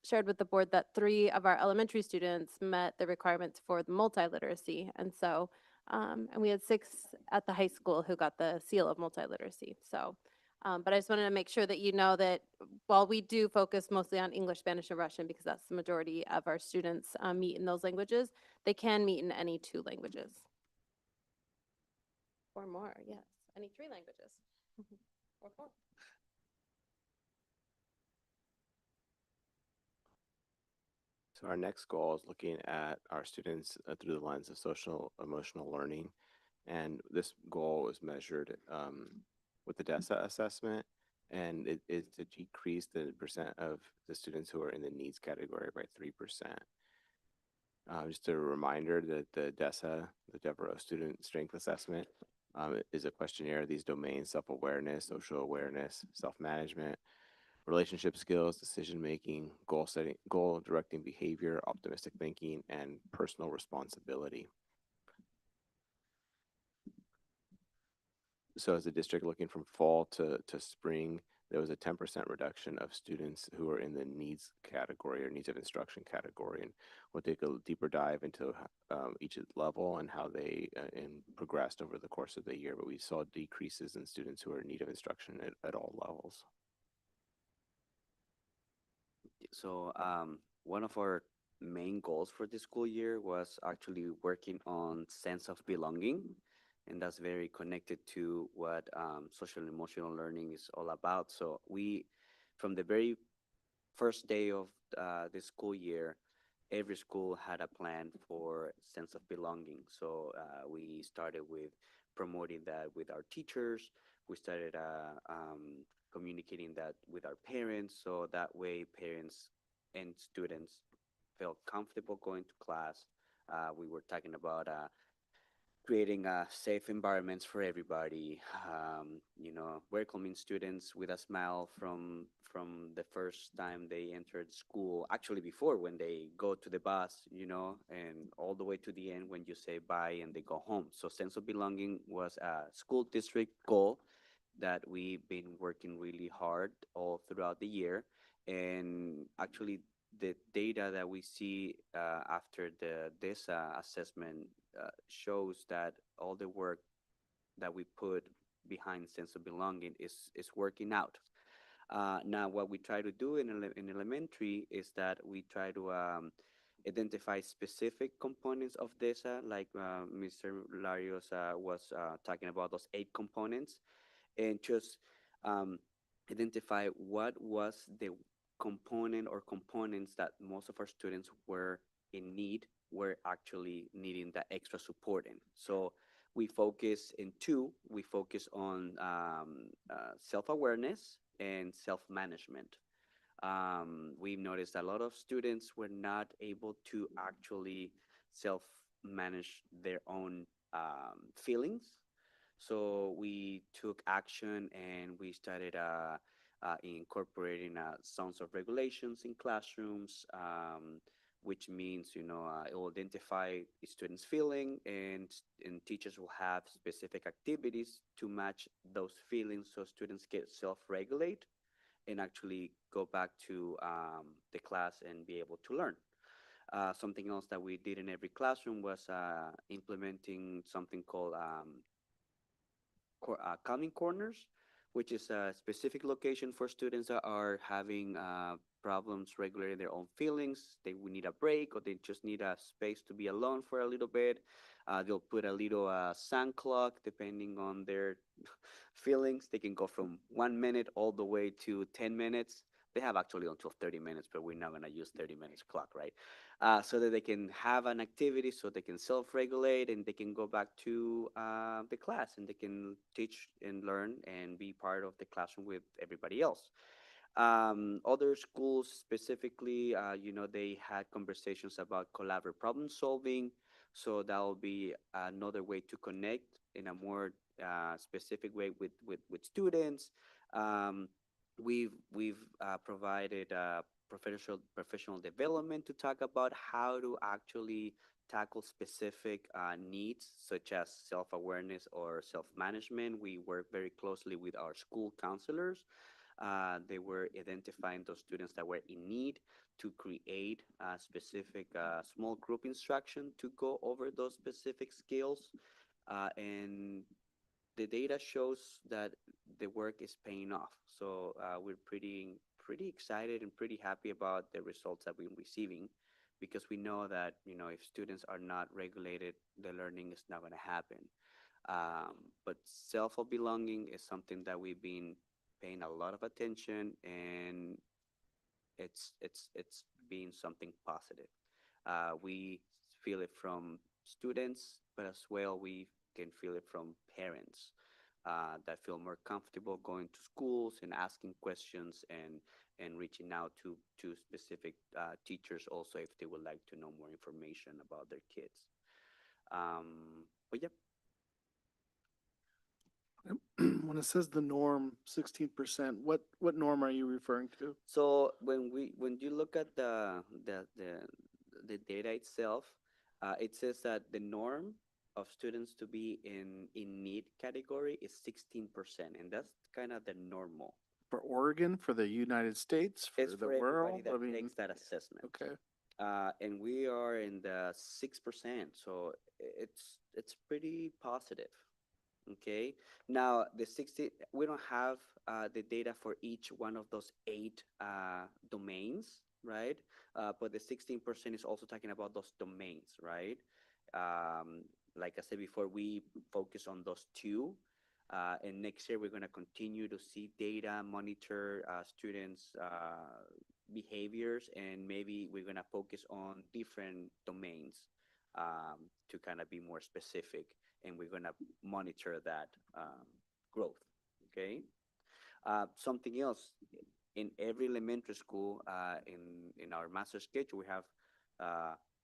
shared with the board that 3 of our elementary students met the requirements for the multiliteracy. And so, and we had 6 at the high school who got the seal of multiliteracy. So, but I just wanted to make sure that you know that while we do focus mostly on English, Spanish, and Russian, because that's the majority of our students meet in those languages, they can meet in any 2 languages. Or more, yes, any 3 languages. Or 4. So our next goal is looking at our students through the lens of social emotional learning. And this goal is measured with the DESA assessment, and it is to decrease the percent of the students who are in the needs category by 3%. Just a reminder that the DESA, the Devereaux Student Strength Assessment, is a questionnaire of these domains: self-awareness, social awareness, self-management, relationship skills, decision-making, goal setting, goal directing behavior, optimistic thinking, and personal responsibility. So as a district looking from fall to spring, there was a 10% reduction of students who are in the needs category or needs of instruction category. And we'll take a deeper dive into each level and how they progressed over the course of the year. But we saw decreases in students who are in need of instruction at all levels. So one of our main goals for this school year was actually working on sense of belonging. And that's very connected to what social and emotional learning is all about. So we, from the very first day of the school year, every school had a plan for sense of belonging. So we started with promoting that with our teachers. We started communicating that with our parents. So that way parents and students felt comfortable going to class. We were talking about creating safe environments for everybody, welcoming students with a smile from the first time they entered school, actually before when they go to the bus, and all the way to the end when you say bye and they go home. So sense of belonging was a school district goal that we've been working really hard all throughout the year. And actually the data that we see after this assessment shows that all the work that we put behind sense of belonging is working out. Now, what we try to do in elementary is that we try to identify specific components of this, like Mr. Larios was talking about those 8 components, and just identify what was the component or components that most of our students were in need, were actually needing that extra support in. So we focus in 2, we focus on self-awareness and self-management. We've noticed a lot of students were not able to actually self-manage their own feelings. So we took action and we started incorporating sounds of regulations in classrooms, which means, it will identify the students' feeling, and teachers will have specific activities to match those feelings so students get self-regulate and actually go back to the class and be able to learn. Something else that we did in every classroom was implementing something called calming corners, which is a specific location for students that are having problems regulating their own feelings. They will need a break, or they just need a space to be alone for a little bit. They'll put a little sound clock depending on their feelings. They can go from 1 minute all the way to 10 minutes. They have actually until 30 minutes, but we're not going to use 30 minutes clock, right? So that they can have an activity, so they can self-regulate, and they can go back to the class, and they can teach and learn and be part of the classroom with everybody else. Other schools specifically, they had conversations about collaborative problem solving. So that will be another way to connect in a more specific way with students. We've provided professional development to talk about how to actually tackle specific needs such as self-awareness or self-management. We work very closely with our school counselors. They were identifying those students that were in need to create a specific small group instruction to go over those specific skills. And the data shows that the work is paying off. So we're pretty excited and pretty happy about the results that we're receiving, because we know that, if students are not regulated, the learning is not going to happen. But self-belonging is something that we've been paying a lot of attention, and it's been something positive. We feel it from students, but as well we can feel it from parents that feel more comfortable going to schools and asking questions and reaching out to specific teachers also if they would like to know more information about their kids. But yeah. When it says the norm, 16%, what norm are you referring to? So when you look at the data itself, it says that the norm of students to be in need category is 16%, and that's kind of the normal. For Oregon, for the United States, for It's the for everybody world? that I mean, takes that assessment. okay. And we are in the 6%, so it's pretty positive. Okay, now the 60, we don't have the data for each one of those 8 domains, right? But the 16% is also talking about those domains, right? Like I said before, we focus on those 2. And next year, we're going to continue to see data, monitor students' behaviors, and maybe we're going to focus on different domains to kind of be more specific, and we're going to monitor that growth, okay? Something else, in every elementary school, in our master schedule, we have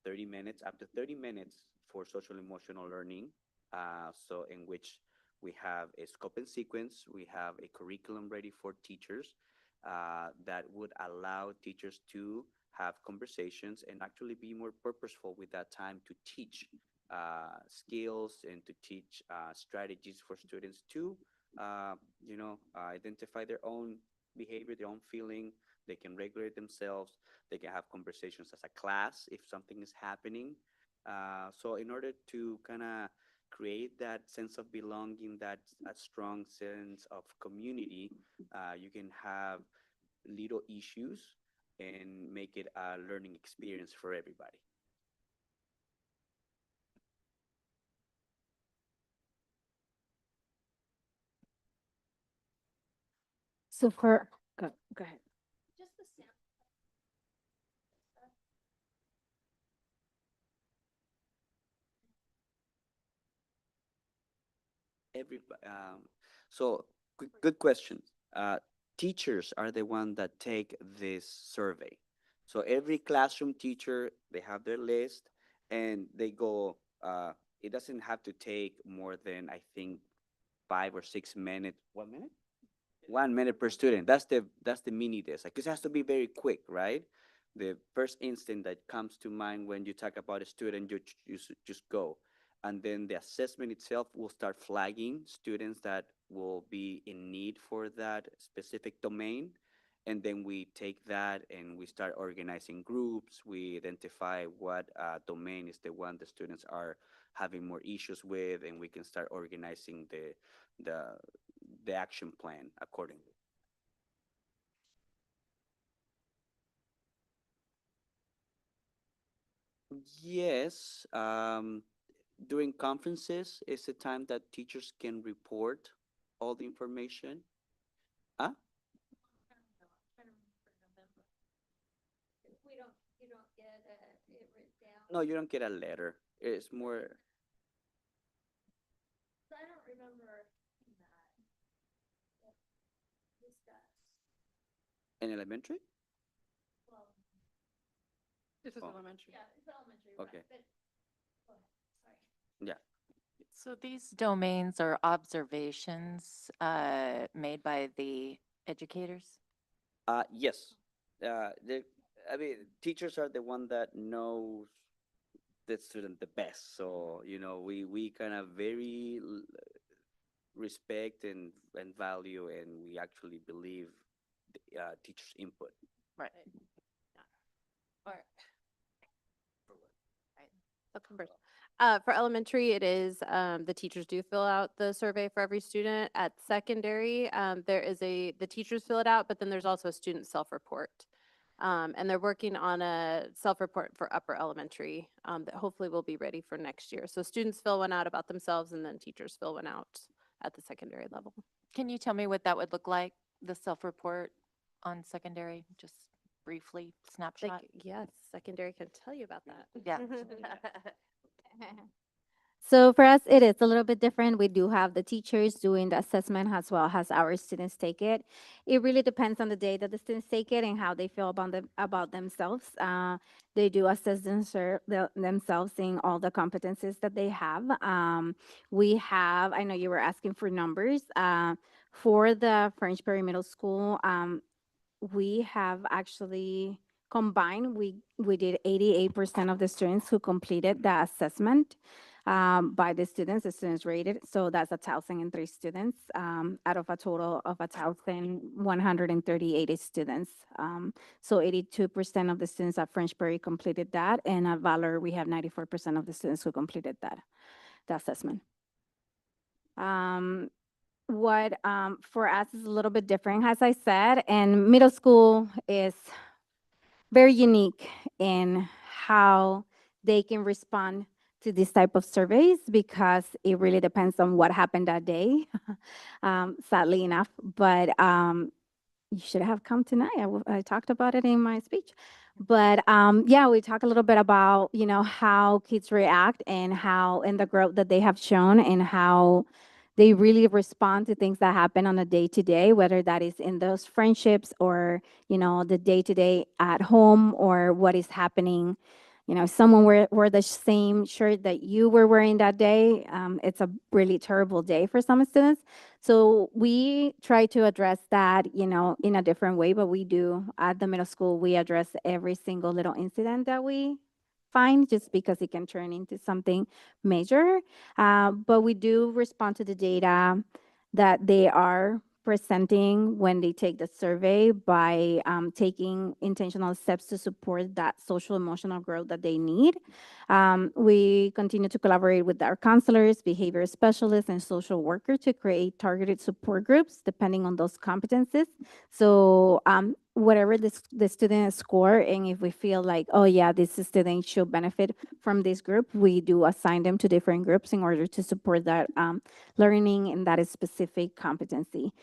30 minutes, up to 30 minutes for social emotional learning, so in which we have a scope and sequence, we have a curriculum ready for teachers that would allow teachers to have conversations and actually be more purposeful with that time to teach skills and to teach strategies for students to, identify their own behavior, their own feeling. They can regulate themselves. They can have conversations as a class if something is happening. So in order to kind of create that sense of belonging, that strong sense of community, you can have little issues and make it a learning experience for everybody. So for, go ahead. Just the sample. So good question. Teachers are the one that take this survey. So every classroom teacher, they have their list and they go, it doesn't have to take more than, I think, 5 or 6 minutes. 1 minute? 1 minute per student. That's the mini test. Like, it has to be very quick, right? The first instinct that comes to mind when you talk about a student, you just go. And then the assessment itself will start flagging students that will be in need for that specific domain. And then we take that and we start organizing groups. We identify what domain is the one the students are having more issues with, and we can start organizing the action plan accordingly. Yes, during conferences is the time that teachers can report all the information. Huh? No, you don't get a letter. It's more. I don't remember that. In elementary? This is Oh. elementary. Yeah, it's elementary. Okay. But, go ahead, sorry. Yeah. So these domains are observations made by the educators? Yes. I mean, teachers are the one that knows the student the best. So, we kind of very respect and value, and we actually believe the teachers' input. Right. For elementary, it is, the teachers do fill out the survey for every student. At secondary, the teachers fill it out, but then there's also a student self-report. And they're working on a self-report for upper elementary, that hopefully will be ready for next year. So students fill one out about themselves, and then teachers fill one out at the secondary level. Can you tell me what that would look like, the self-report on secondary, just briefly, snapshot? Yes, secondary can tell you about that. Yeah. So for us, it is a little bit different. We do have the teachers doing the assessment as well as our students take it. It really depends on the day that the students take it and how they feel about themselves. They do assess themselves in all the competencies that they have. We have, I know you were asking for numbers. For the French Perry Middle School, we have actually combined, we did 88% of the students who completed the assessment. by the students rated. So that's 1,003 students out of a total of 1,138 students. So 82% of the students at French Prairie completed that, and at Valor we have 94% of the students who completed that assessment. What for us is a little bit different, as I said, and middle school is very unique in how they can respond to this type of surveys because it really depends on what happened that day, sadly enough. But you should have come tonight. I talked about it in my speech. But yeah, we talk a little bit about, you know, how kids react and how, and the growth that they have shown and how they really respond to things that happen on a day-to-day, whether that is in those friendships or, you know, the day-to-day at home or what is happening. You know, someone wore the same shirt that you were wearing that day. It's a really terrible day for some students. So we try to address that, you know, in a different way, but we do at the middle school, we address every single little incident that we find just because it can turn into something major. But we do respond to the data that they are presenting when they take the survey by taking intentional steps to support that social emotional growth that they need. We continue to collaborate with our counselors, behavior specialists, and social workers to create targeted support groups depending on those competencies. So whatever the student score, and if we feel like, oh yeah, this student should benefit from this group, we do assign them to different groups in order to support that learning and that is specific competency.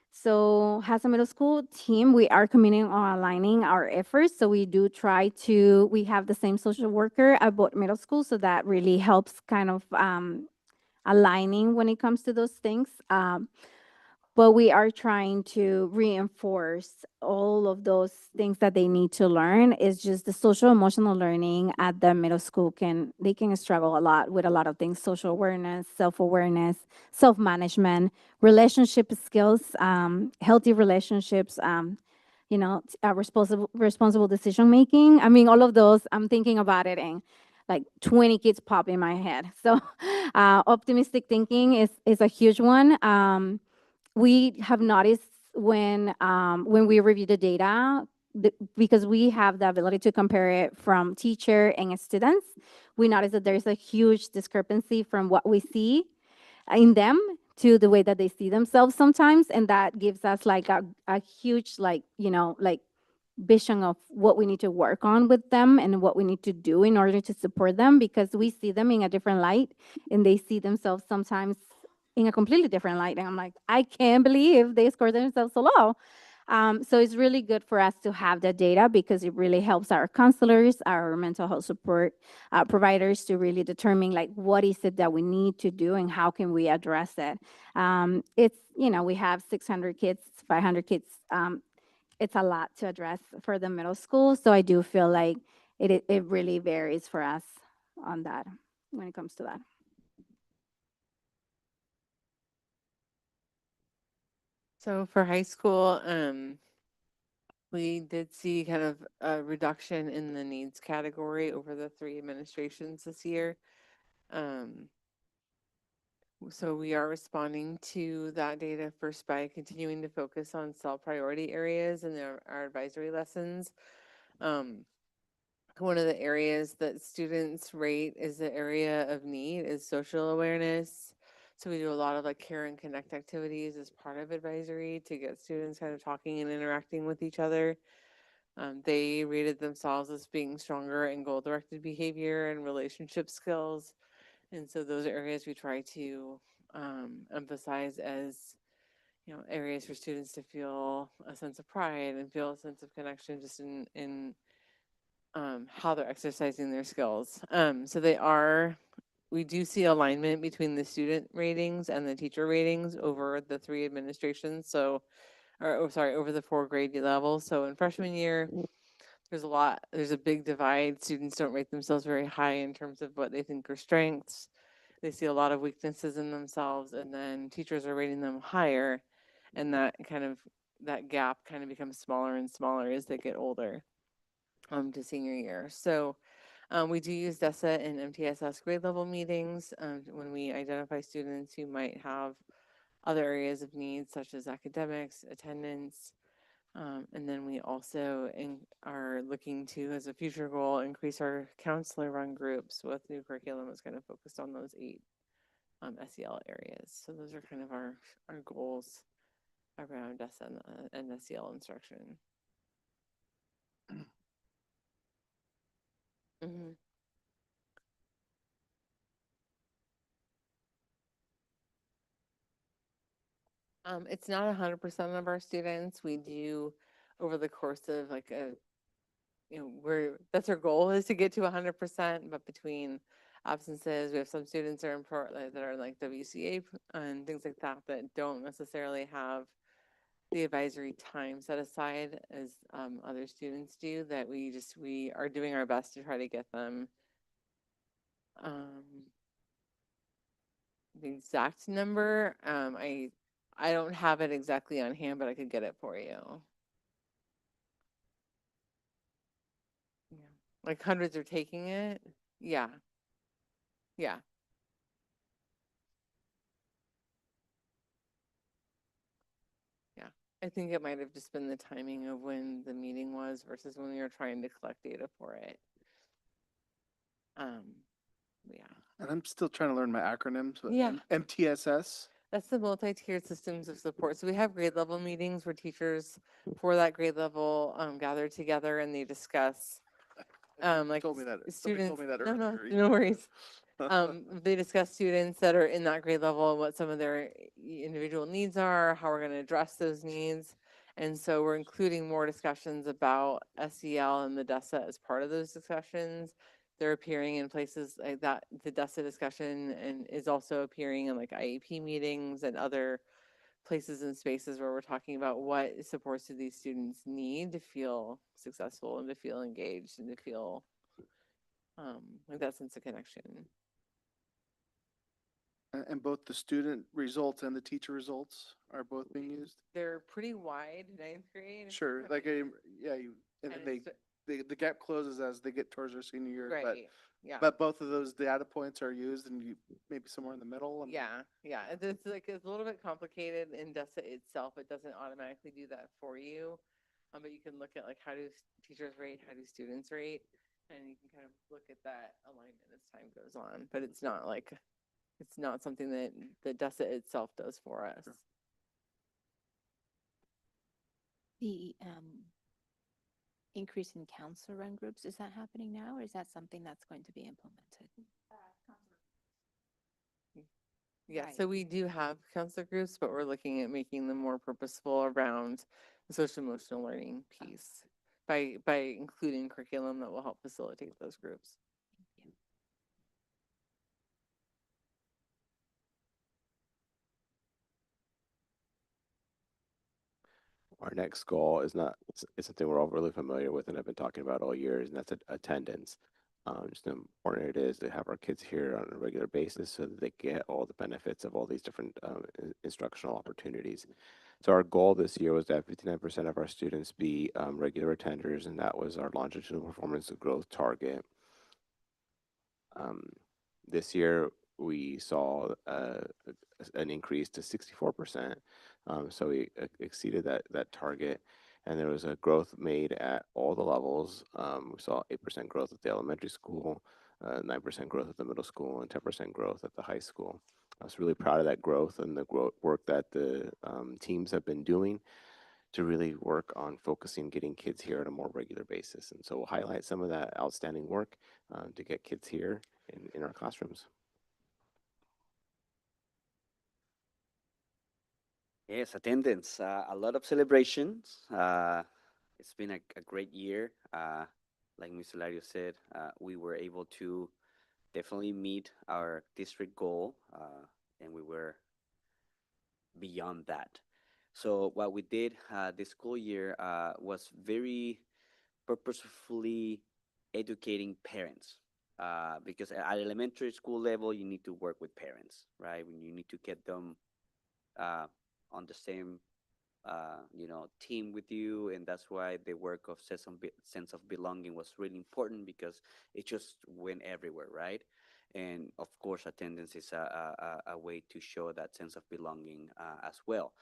So as a middle school team, we are committing on aligning our efforts. So we do try to, we have the same social worker at both middle school, so that really helps kind of aligning when it comes to those things. But we are trying to reinforce all of those things that they need to learn. It's just the social emotional learning at the middle school they can struggle a lot with a lot of things: social awareness, self-awareness, self-management, relationship skills, healthy relationships, you know, responsible decision making. I mean, all of those, I'm thinking about it and like 20 kids pop in my head. So optimistic thinking is a huge one. We have noticed when we review the data, because we have the ability to compare it from teacher and students, we notice that there's a huge discrepancy from what we see in them to the way that they see themselves sometimes. And that gives us like a huge, like, you know, like vision of what we need to work on with them and what we need to do in order to support them, because we see them in a different light and they see themselves sometimes in a completely different light. And I'm like, I can't believe they scored themselves so low. So it's really good for us to have that data because it really helps our counselors, our mental health support providers to really determine like what is it that we need to do and how can we address it. It's, you know, we have 600 kids, 500 kids. It's a lot to address for the middle school. So I do feel like it really varies for us on that when it comes to that. So for high school, we did see kind of a reduction in the needs category over the 3 administrations this year. So we are responding to that data first by continuing to focus on cell priority areas in our advisory lessons. One of the areas that students rate is the area of need is social awareness. So we do a lot of like care and connect activities as part of advisory to get students kind of talking and interacting with each other. They rated themselves as being stronger in goal-directed behavior and relationship skills. And so those are areas we try to emphasize as, you know, areas for students to feel a sense of pride and feel a sense of connection just in how they're exercising their skills. So we do see alignment between the student ratings and the teacher ratings over the 3 administrations. So, over the 4 grade levels. So in freshman year, there's a big divide. Students don't rate themselves very high in terms of what they think are strengths. They see a lot of weaknesses in themselves, and then teachers are rating them higher, and that gap kind of becomes smaller and smaller as they get older to senior year. So We do use DESA in MTSS grade level meetings when we identify students who might have other areas of need such as academics, attendance. And then we also are looking to, as a future goal, increase our counselor run groups with new curriculum that's kind of focused on those 8 SEL areas. So those are kind of our goals around DESA and SEL instruction. Mm-hmm. It's not 100% of our students. We do over the course of like that's our goal is to get to 100%, but between absences, we have some students that are important that are like WCA and things like that that don't necessarily have the advisory time set aside as other students do, that we are doing our best to try to get them the exact number. I don't have it exactly on hand, but I could get it for you. Yeah. Like hundreds are taking it. Yeah. Yeah. Yeah. I think it might have just been the timing of when the meeting was versus when we were trying to collect data for it. Yeah. And I'm still trying to learn my acronyms. But Yeah. MTSS. That's the multi-tiered systems of support. So we have grade level meetings where teachers for that grade level gather together and they discuss like Told me that. Somebody students. told me that No, no, earlier. no worries. They discuss students that are in that grade level, what some of their individual needs are, how we're going to address those needs. And so we're including more discussions about SEL and the DESA as part of those discussions. They're appearing in places like that. The DESA discussion and is also appearing in like IEP meetings and other places and spaces where we're talking about what supports do these students need to feel successful and to feel engaged and to feel like that sense of connection. And both the student results and the teacher results are both being used? They're pretty wide, 9th grade. Sure, like, and then And the gap closes as they get towards their senior year, but, Right, yeah. but both of those data points are used and you, maybe somewhere in the middle. And Yeah, it's like, it's a little bit complicated in DESA itself. It doesn't automatically do that for you. But you can look at like, how do teachers rate, how do students rate? And you can kind of look at that alignment as time goes on, but it's not like, it's not something that the DESA itself does for us. The increase in counselor run groups, is that happening now, or is that something that's going to be implemented? Yeah, Right. so we do have counselor groups, but we're looking at making them more purposeful around the social emotional learning piece by including curriculum that will help facilitate those groups. Our next goal is not, it's something we're all really familiar with and I've been talking about all year, and that's attendance. Just how important it is to have our kids here on a regular basis so that they get all the benefits of all these different instructional opportunities. So our goal this year was to have 59% of our students be regular attenders, and that was our longitudinal performance growth target. This year we saw an increase to 64%. So we exceeded that target, and there was a growth made at all the levels. We saw 8% growth at the elementary school, 9% growth at the middle school, and 10% growth at the high school. I was really proud of that growth and the work that the teams have been doing to really work on focusing getting kids here on a more regular basis. And so we'll highlight some of that outstanding work to get kids here in our classrooms. Yes, attendance, a lot of celebrations. It's been a great year. Like Mr. Lario said, we were able to definitely meet our district goal, and we were beyond that. So what we did this school year was very purposefully educating parents. Because at elementary school level, you need to work with parents, right? When you need to get them on the same team with you, and that's why the work of sense of belonging was really important because it just went everywhere, right? And of course, attendance is a way to show that sense of belonging as well.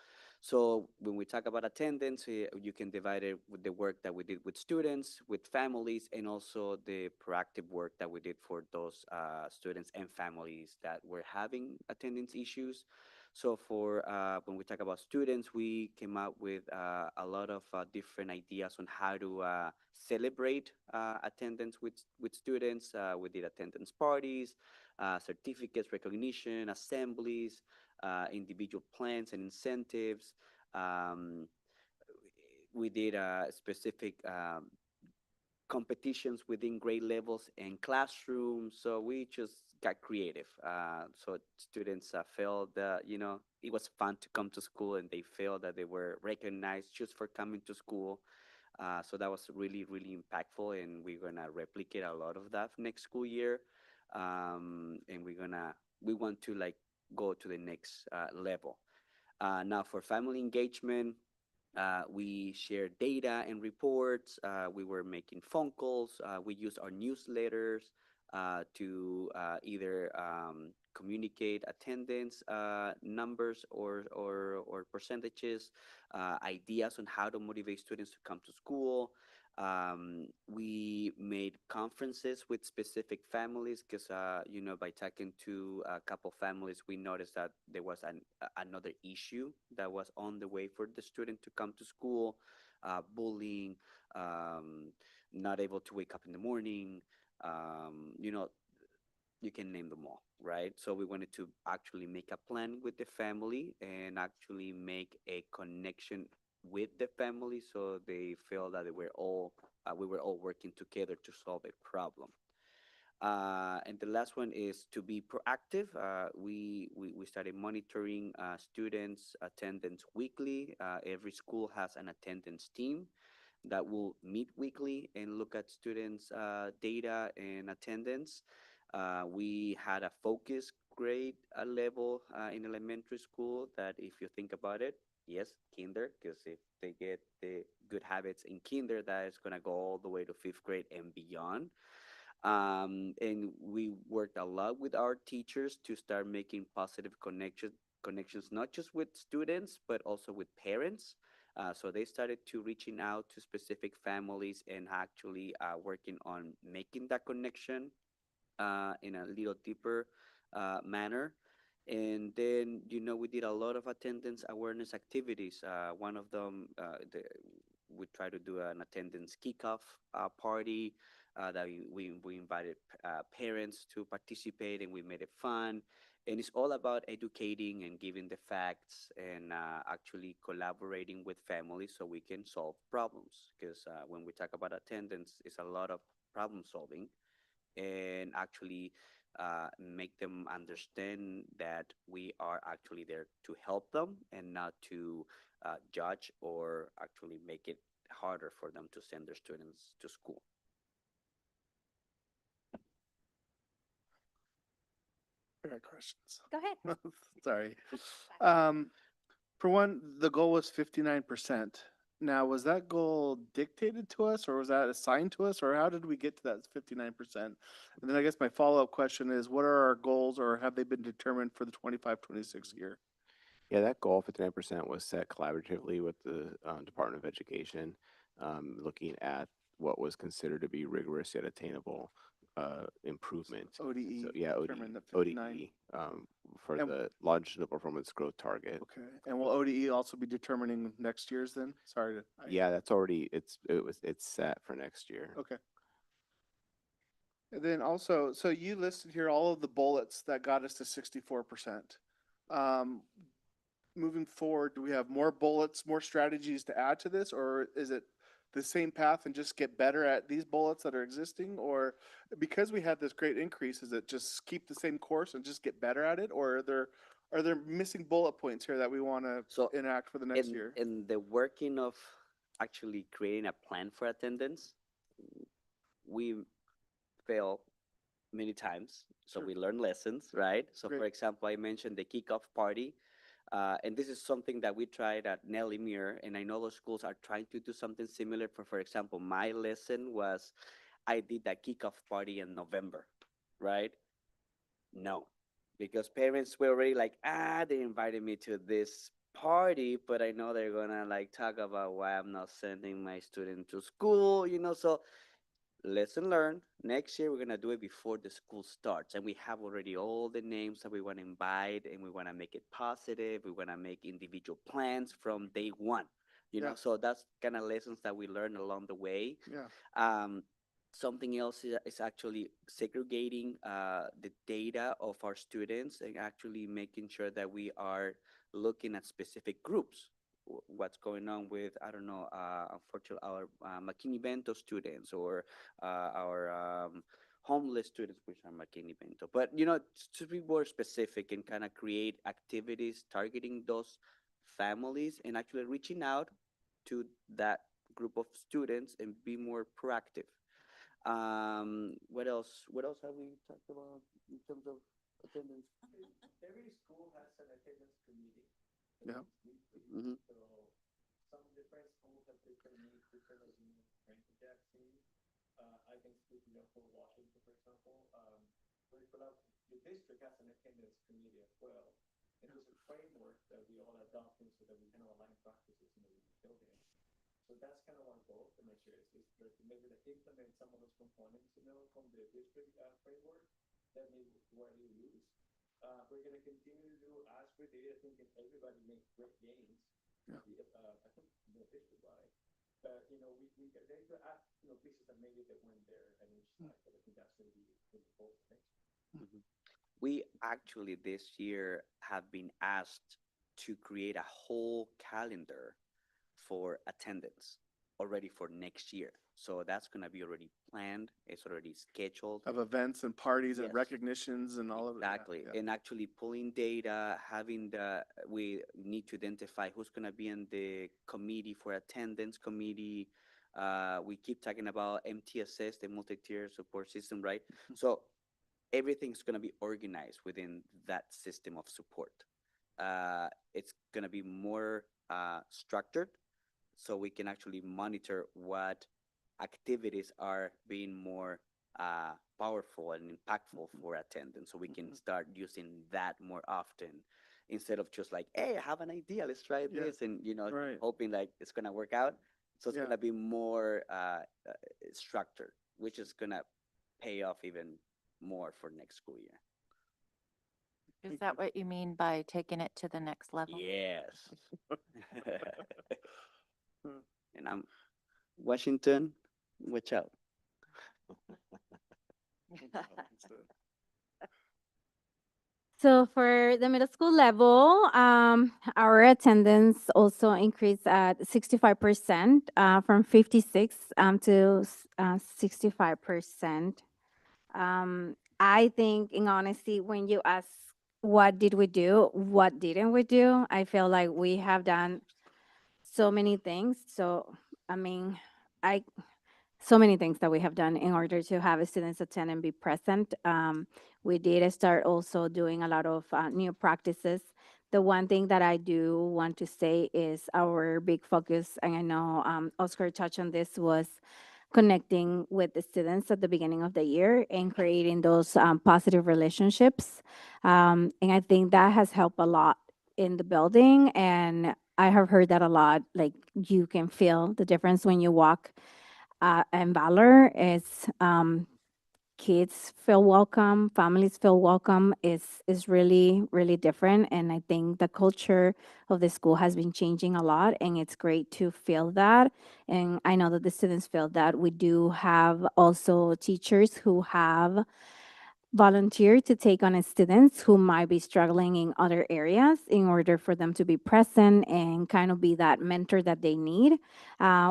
So when we talk about attendance, you can divide it with the work that we did with students, with families, and also the proactive work that we did for those students and families that were having attendance issues. So for when we talk about students, we came up with a lot of different ideas on how to celebrate attendance with students. We did attendance parties, certificates, recognition, assemblies, individual plans and incentives. Um, we did specific competitions within grade levels and classrooms. So we just got creative. So students felt that, it was fun to come to school and they felt that they were recognized just for coming to school. So that was really, really impactful, and we're gonna replicate a lot of that next school year. And we want to like go to the next level. Now for family engagement, we share data and reports. We were making phone calls. We use our newsletters to either communicate attendance numbers or percentages, ideas on how to motivate students to come to school. We made conferences with specific families because, by talking to a couple families, we noticed that there was another issue that was on the way for the student to come to school, bullying, not able to wake up in the morning, you can name them all, right? So we wanted to actually make a plan with the family and actually make a connection with the family so they feel that we were all working together to solve a problem. And the last one is to be proactive. We started monitoring students' attendance weekly. Every school has an attendance team that will meet weekly and look at students' data and attendance. We had a focus grade level in elementary school that, if you think about it, yes, kinder, because if they get the good habits in kinder, that is going to go all the way to fifth grade and beyond. And we worked a lot with our teachers to start making positive connections, not just with students, but also with parents. So they started to reaching out to specific families and actually working on making that connection in a little deeper manner. And then, we did a lot of attendance awareness activities. One of them, we try to do an attendance kickoff party that we invited parents to participate, and we made it fun. And it's all about educating and giving the facts and actually collaborating with families so we can solve problems. Because when we talk about attendance, it's a lot of problem solving and actually make them understand that we are actually there to help them and not to judge or actually make it harder for them to send their students to school. I got questions. Go ahead. Sorry. For one, the goal was 59%. Now, was that goal dictated to us or was that assigned to us, or how did we get to that 59%? And then I guess my follow-up question is, what are our goals, or have they been determined for the 25-26 year? Yeah, that goal, 59%, was set collaboratively with the Department of Education, looking at what was considered to be rigorous yet attainable improvement. ODE. So, yeah, determined at 59. ODE for And- the longitudinal performance growth target. Okay. And will ODE also be determining next year's then? Sorry to. Yeah, that's already it's set for next year. Okay. And then also, so you listed here all of the bullets that got us to 64%. Moving forward, do we have more bullets, more strategies to add to this, or is it the same path and just get better at these bullets that are existing? Or because we had this great increase, is it just keep the same course and just get better at it? Or are there missing bullet points here that we want to enact for the next year? In the working of actually creating a plan for attendance, we fail many times. So we learn lessons, right? So for example, I mentioned the kickoff party. And this is something that we tried at Nellie Muir, and I know those schools are trying to do something similar. For example, my lesson was I did that kickoff party in November, right? No, because parents were already like, they invited me to this party, but I know they're gonna like talk about why I'm not sending my student to school, so lesson learned. Next year, we're gonna do it before the school starts, and we have already all the names that we want to invite, and we want to make it positive. We want to make individual plans from day one. Yeah. So that's kind of lessons that we learn along the way. Yeah. Something else is actually segregating the data of our students and actually making sure that we are looking at specific groups. What's going on with, I don't know, unfortunately, our McKinney-Bento students or our homeless students, which are McKinney-Bento. But, to be more specific and kind of create activities targeting those families and actually reaching out to that group of students and be more proactive. What else? What else have we talked about in terms of attendance? Every school has an attendance committee. Yeah. Mhm. So some different schools have different needs, different as you Rankin Jackson. I can speak, for Washington, for example. The district has an attendance committee as well. And there's a framework that we all adopt so that we can align practices in the building. So that's kind of our goal to make sure is maybe to implement some of those components, from the district framework that may be widely used. We're going to continue to do as we did. I think everybody makes great gains. Yeah. I think district-wide. But we get to add pieces that maybe that weren't there at each side. But I think that's going to be the goal for next year. We actually this year have been asked to create a whole calendar for attendance already for next year. So that's going to be already planned. It's already scheduled. Of events and parties and Yes. recognitions and all of that. Exactly. And actually pulling data, we need to identify who's going to be in the committee for attendance committee. We keep talking about MTSS, the multi-tier support system, right? So everything's going to be organized within that system of support. It's going to be more structured so we can actually monitor what activities are being more powerful and impactful for attendance, so we can start using that more often instead of just like, hey, I have an idea, let's try Yeah. this, and Right. hoping like it's gonna work out. So it's Yeah. gonna be more structured, which is gonna pay off even more for next school year. Is that what you mean by taking it to the next level? Yes. And I'm Washington, watch out. So for the middle school level, our attendance also increased at 65%, from 56 to 65%. I think, in honesty, when you ask what did we do, what didn't we do, I feel like we have done so many things. So, I mean, so many things that we have done in order to have students attend and be present. We did start also doing a lot of new practices. The one thing that I do want to say is our big focus, and I know Oscar touched on this, was connecting with the students at the beginning of the year and creating those positive relationships. And I think that has helped a lot in the building. And I have heard that a lot, like you can feel the difference when you walk and Valor is kids feel welcome, families feel welcome, is really, really different. And I think the culture of the school has been changing a lot, and it's great to feel that. And I know that the students feel that. We do have also teachers who have volunteer to take on students who might be struggling in other areas in order for them to be present and kind of be that mentor that they need.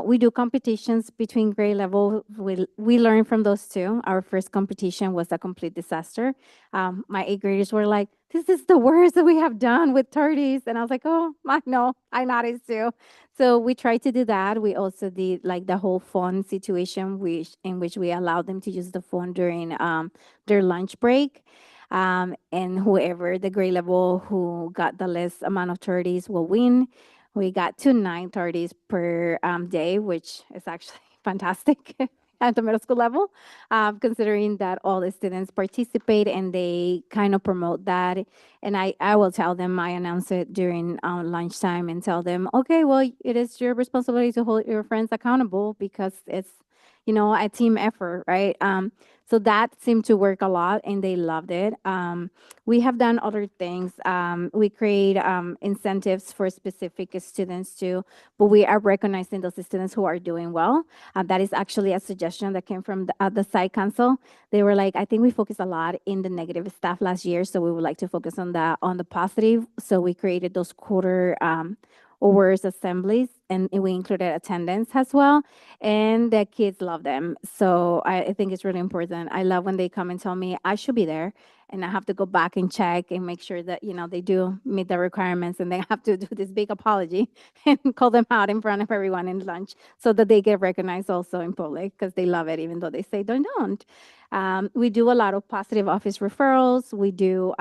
We do competitions between grade level. We learn from those too. Our first competition was a complete disaster. My 8th graders were like, this is the worst that we have done with tardies. And I was like, oh, I know, I noticed too. So we tried to do that. We also did like the whole phone situation in which we allowed them to use the phone during their lunch break. And whoever the grade level who got the least amount of 30s will win. We got to 9 30s per day, which is actually fantastic at the middle school level, considering that all the students participate and they kind of promote that. And I will tell them, I announce it during lunchtime and tell them, okay, well, it is your responsibility to hold your friends accountable because it's, a team effort, right? So that seemed to work a lot and they loved it. We have done other things. We create incentives for specific students too, but we are recognizing those students who are doing well. That is actually a suggestion that came from the site council. They were like, I think we focused a lot in the negative stuff last year, so we would like to focus on the positive. So we created those quarter hours assemblies, and we included attendance as well, and the kids love them. So I think it's really important. I love when they come and tell me I should be there, and I have to go back and check and make sure that they do meet the requirements, and they have to do this big apology and call them out in front of everyone in lunch so that they get recognized also in public because they love it, even though they say they don't. We do a lot of positive office referrals. We do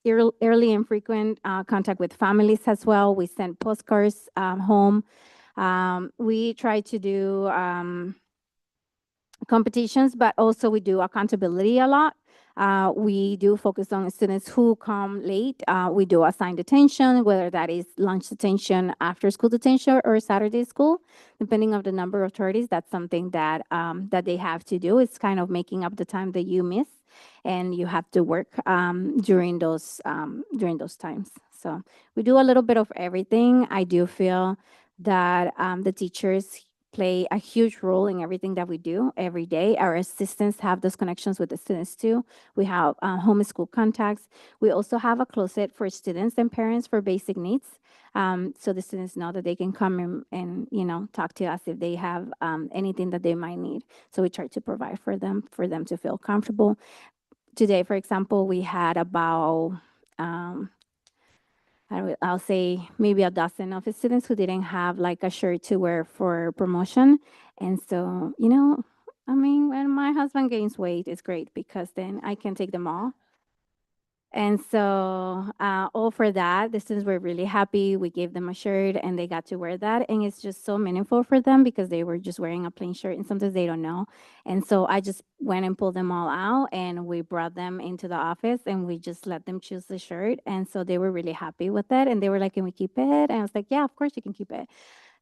early and frequent contact with families as well. We send postcards home. We try to do competitions, but also we do accountability a lot. We do focus on students who come late. We do assigned detention, whether that is lunch detention, after school detention, or Saturday school, depending on the number of authorities. That's something that that they have to do. It's kind of making up the time that you miss, and you have to work during those times. So we do a little bit of everything. I do feel that the teachers play a huge role in everything that we do every day. Our assistants have those connections with the students too. We have homeschool contacts. We also have a closet for students and parents for basic needs. So the students know that they can come and talk to us if they have anything that they might need. So we try to provide for them to feel comfortable. Today, for example, we had about I'll say maybe a dozen of students who didn't have like a shirt to wear for promotion. And so, when my husband gains weight, it's great because then I can take them all. And so, all for that, the students were really happy. We gave them a shirt and they got to wear that. And it's just so meaningful for them because they were just wearing a plain shirt and sometimes they don't know. And so I just went and pulled them all out and we brought them into the office and we just let them choose the shirt. And so they were really happy with it. And they were like, can we keep it? And I was like, yeah, of course you can keep it.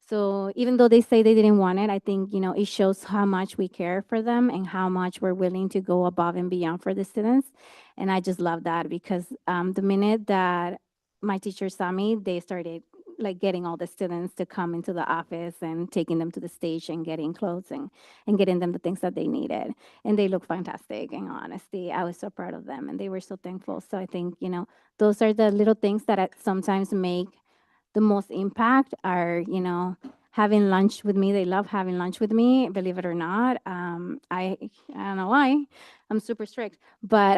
So even though they say they didn't want it, I think, it shows how much we care for them and how much we're willing to go above and beyond for the students. And I just love that because the minute that my teachers saw me, they started like getting all the students to come into the office and taking them to the stage and getting clothes and getting them the things that they needed. And they look fantastic. In honesty, I was so proud of them and they were so thankful. So I think, those are the little things that sometimes make the most impact are, having lunch with me. They love having lunch with me, believe it or not. I don't know why. I'm super strict, but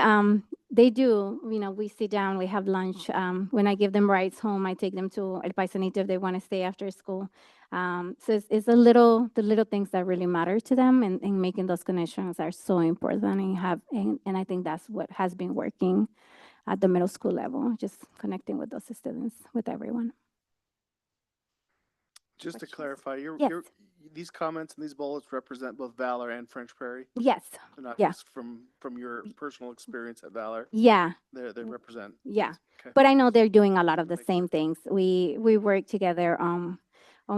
they do. We sit down, we have lunch. When I give them rides home, I take them to El Paisanito if they want to stay after school. So it's the little things that really matter to them, and making those connections are so important. And I think that's what has been working at the middle school level, just connecting with those students, with everyone. Just to clarify, Yes. these comments and these bullets represent both Valor and French Prairie? Yes. They're not Yeah. just from your personal experience at Valor? Yeah. They represent. Yeah. Okay. But I know they're doing a lot of the same things. We work together on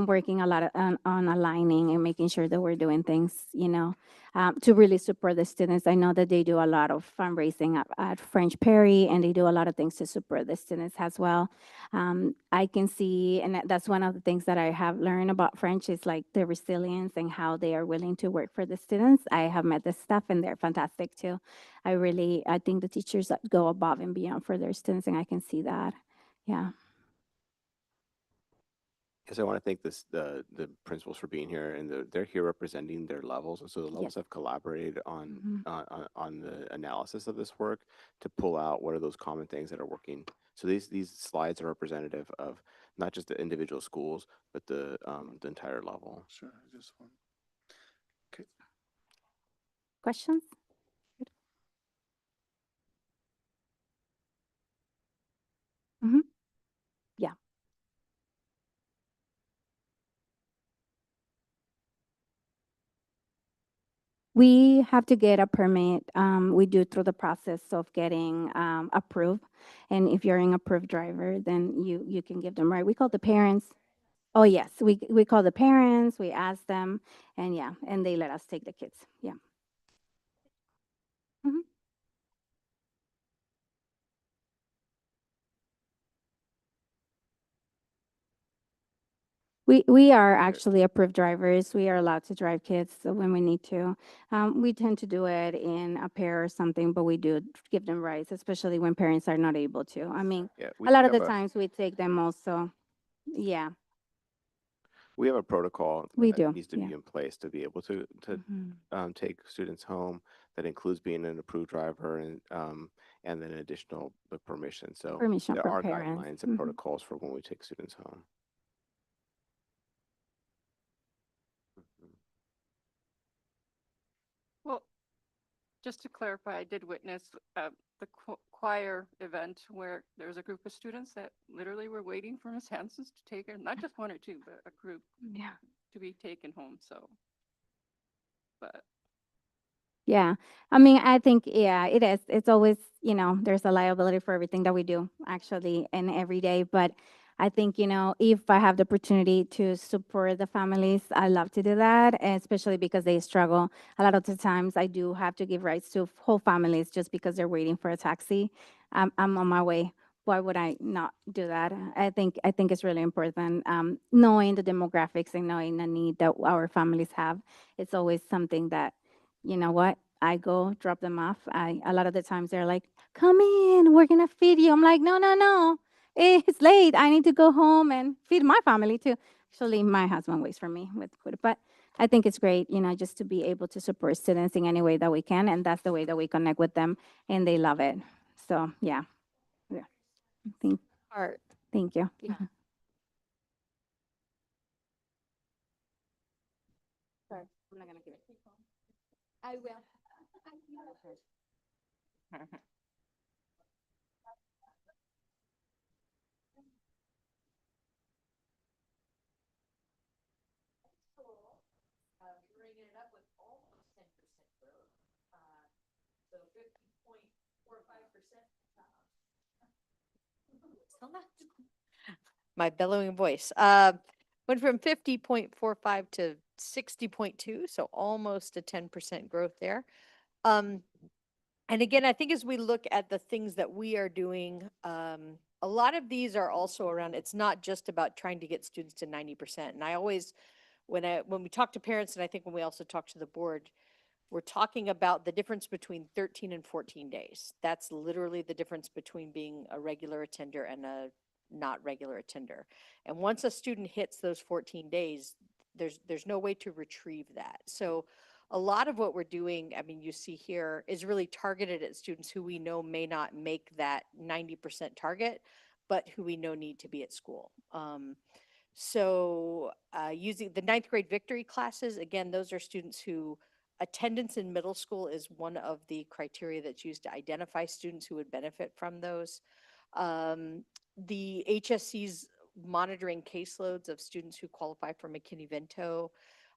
working a lot on aligning and making sure that we're doing things, to really support the students. I know that they do a lot of fundraising at French Prairie, and they do a lot of things to support the students as well. I can see, and that's one of the things that I have learned about French is like the resilience and how they are willing to work for the students. I have met the staff and they're fantastic too. I think the teachers that go above and beyond for their students, and I can see that. Yeah. Yes, I want to thank the principals for being here, and they're here representing their levels. And so the levels have collaborated on the analysis of this work to pull out what are those common things that are working. So these slides are representative of not just the individual schools, but the entire level. Sure, I just want. Okay. Questions? Yeah. We have to get a permit. We do through the process of getting approved. And if you're an approved driver, then you can give them, right? We call the parents. Oh, yes, we call the parents, we ask them, and yeah, and they let us take the kids. Yeah. Mhm. We are actually approved drivers. We are allowed to drive kids when we need to. We tend to do it in a pair or something, but we do give them rides, especially when parents are not able to. I mean, Yeah, a lot of have the times we take them also. Yeah, we have a protocol we that do. needs to Yeah. be in place to be able to Mhm. take students home. That includes being an approved driver and then additional permission. So Permission there for are parents. guidelines and Mhm. protocols for when we take students home. Well, just to clarify, I did witness the choir event where there was a group of students that literally were waiting for Miss Hanson's to take her, not just one or two, but a group Yeah. to be taken home. So, but Yeah. I mean, I think, yeah, it is. It's always, there's a liability for everything that we do actually and every day. But I think, if I have the opportunity to support the families, I love to do that, especially because they struggle. A lot of the times I do have to give rides to whole families just because they're waiting for a taxi. I'm on my way. Why would I not do that? I think it's really important. Knowing the demographics and knowing the need that our families have, it's always something that you know what? I go drop them off. A lot of the times they're like, "Come in, we're gonna feed you." I'm like, "No, no, no, it's late. I need to go home and feed my family too." Actually, my husband waits for me with food, but I think it's great, just to be able to support students in any way that we can, and that's the way that we connect with them, and they love it. So yeah, yeah. Thank, Art. thank you. Yeah. Sorry, I'm not gonna give it. I will. Bringing it up with almost 10% growth. So 50.45%. Still not. My bellowing voice. Went from 50.45 to 60.2, so almost a 10% growth there. And again, I think as we look at the things that we are doing, a lot of these are also around, it's not just about trying to get students to 90%. And I always, when we talk to parents, and I think when we also talk to the board, we're talking about the difference between 13 and 14 days. That's literally the difference between being a regular attender and a not regular attender. And once a student hits those 14 days, there's no way to retrieve that. So a lot of what we're doing, I mean, you see here, is really targeted at students who we know may not make that 90% target, but who we know need to be at school. So using the 9th grade victory classes, again, those are students who attendance in middle school is one of the criteria that's used to identify students who would benefit from those. The HSC's monitoring caseloads of students who qualify for McKinney-Vento.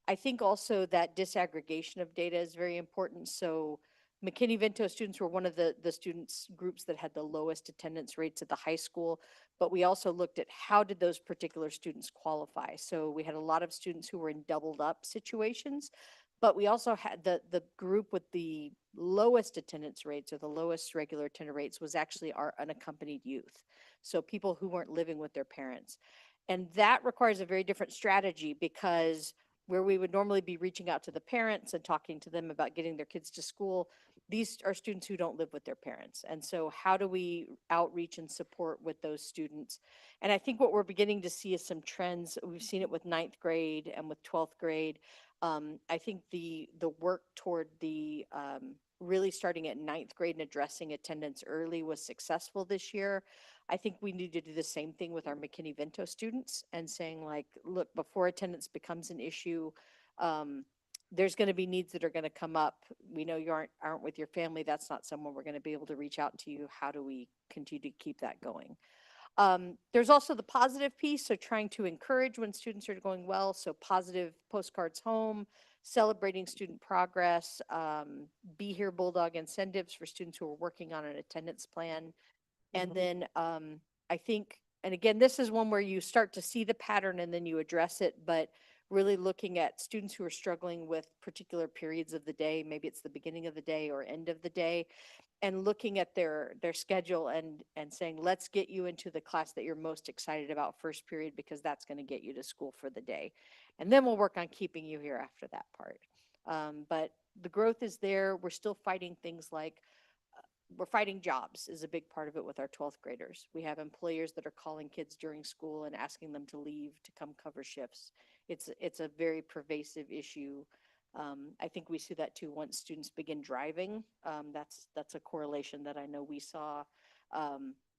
I think also that disaggregation of data is very important. So McKinney-Vento students were one of the students groups that had the lowest attendance rates at the high school, but we also looked at how did those particular students qualify. So we had a lot of students who were in doubled up situations, but we also had the group with the lowest attendance rates or the lowest regular attender rates was actually our unaccompanied youth. So people who weren't living with their parents. And that requires a very different strategy because where we would normally be reaching out to the parents and talking to them about getting their kids to school, these are students who don't live with their parents. And so how do we outreach and support with those students? And I think what we're beginning to see is some trends. We've seen it with 9th grade and with 12th grade. I think the work toward the really starting at 9th grade and addressing attendance early was successful this year. I think we need to do the same thing with our McKinney-Vento students and saying like, look, before attendance becomes an issue, there's going to be needs that are going to come up. We know you aren't with your family. That's not someone we're going to be able to reach out to you. How do we continue to keep that going? There's also the positive piece, so trying to encourage when students are going well, so positive postcards home, celebrating student progress, Be Here Bulldog incentives for students who are working on an attendance plan. And then I think, and again, this is one where you start to see the pattern and then you address it, but really looking at students who are struggling with particular periods of the day, maybe it's the beginning of the day or end of the day, and looking at their schedule and saying, let's get you into the class that you're most excited about first period, because that's going to get you to school for the day. And then we'll work on keeping you here after that part. But the growth is there. We're still fighting things like we're fighting jobs is a big part of it with our 12th graders. We have employers that are calling kids during school and asking them to leave to come cover shifts. It's a very pervasive issue. I think we see that too once students begin driving. That's a correlation that I know we saw.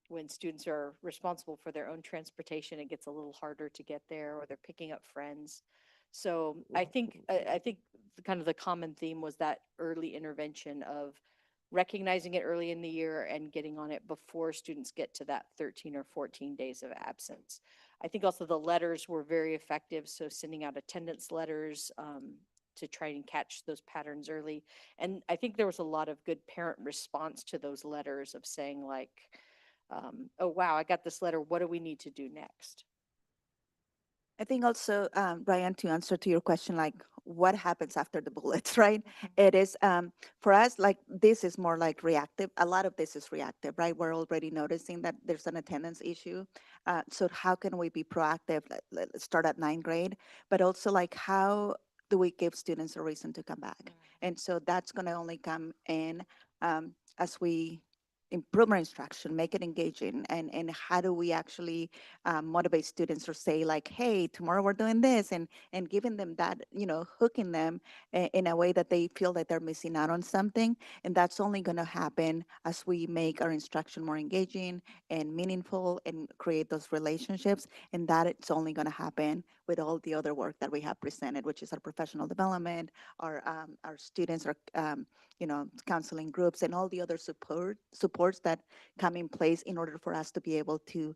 When students are responsible for their own transportation, it gets a little harder to get there, or they're picking up friends. So I think kind of the common theme was that early intervention of recognizing it early in the year and getting on it before students get to that 13 or 14 days of absence. I think also the letters were very effective. So sending out attendance letters to try and catch those patterns early. And I think there was a lot of good parent response to those letters of saying like, oh, wow, I got this letter. What do we need to do next? I think also, Brian, to answer to your question, like what happens after the bullets, right? It is, for us, like this is more like reactive. A lot of this is reactive, right? We're already noticing that there's an attendance issue. So how can we be proactive? Let's start at 9th grade, but also like how do we give students a reason to come back? And so that's going to only come in as we improve our instruction, make it engaging, and how do we actually motivate students or say like, hey, tomorrow we're doing this, and giving them that, hooking them in a way that they feel that they're missing out on something. And that's only going to happen as we make our instruction more engaging and meaningful and create those relationships. And that it's only going to happen with all the other work that we have presented, which is our professional development, our students, our counseling groups, and all the other supports that come in place in order for us to be able to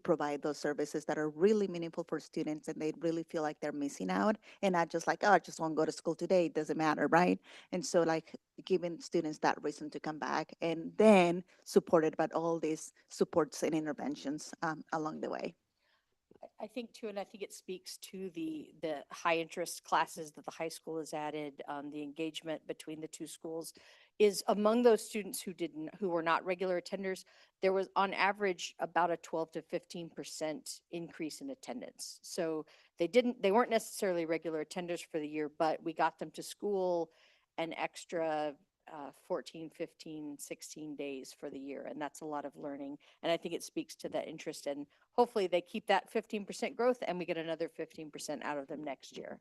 provide those services that are really meaningful for students, and they really feel like they're missing out, and not just like, oh, I just won't go to school today, it doesn't matter, right? And so like giving students that reason to come back, and then supported by all these supports and interventions along the way. I think too, and I think it speaks to the high interest classes that the high school has added, the engagement between the two schools is among those students who were not regular attenders, there was on average about a 12 to 15% increase in attendance. So they weren't necessarily regular attenders for the year, but we got them to school an extra 14, 15, 16 days for the year. And that's a lot of learning. And I think it speaks to that interest. And hopefully they keep that 15% growth and we get another 15% out of them next year.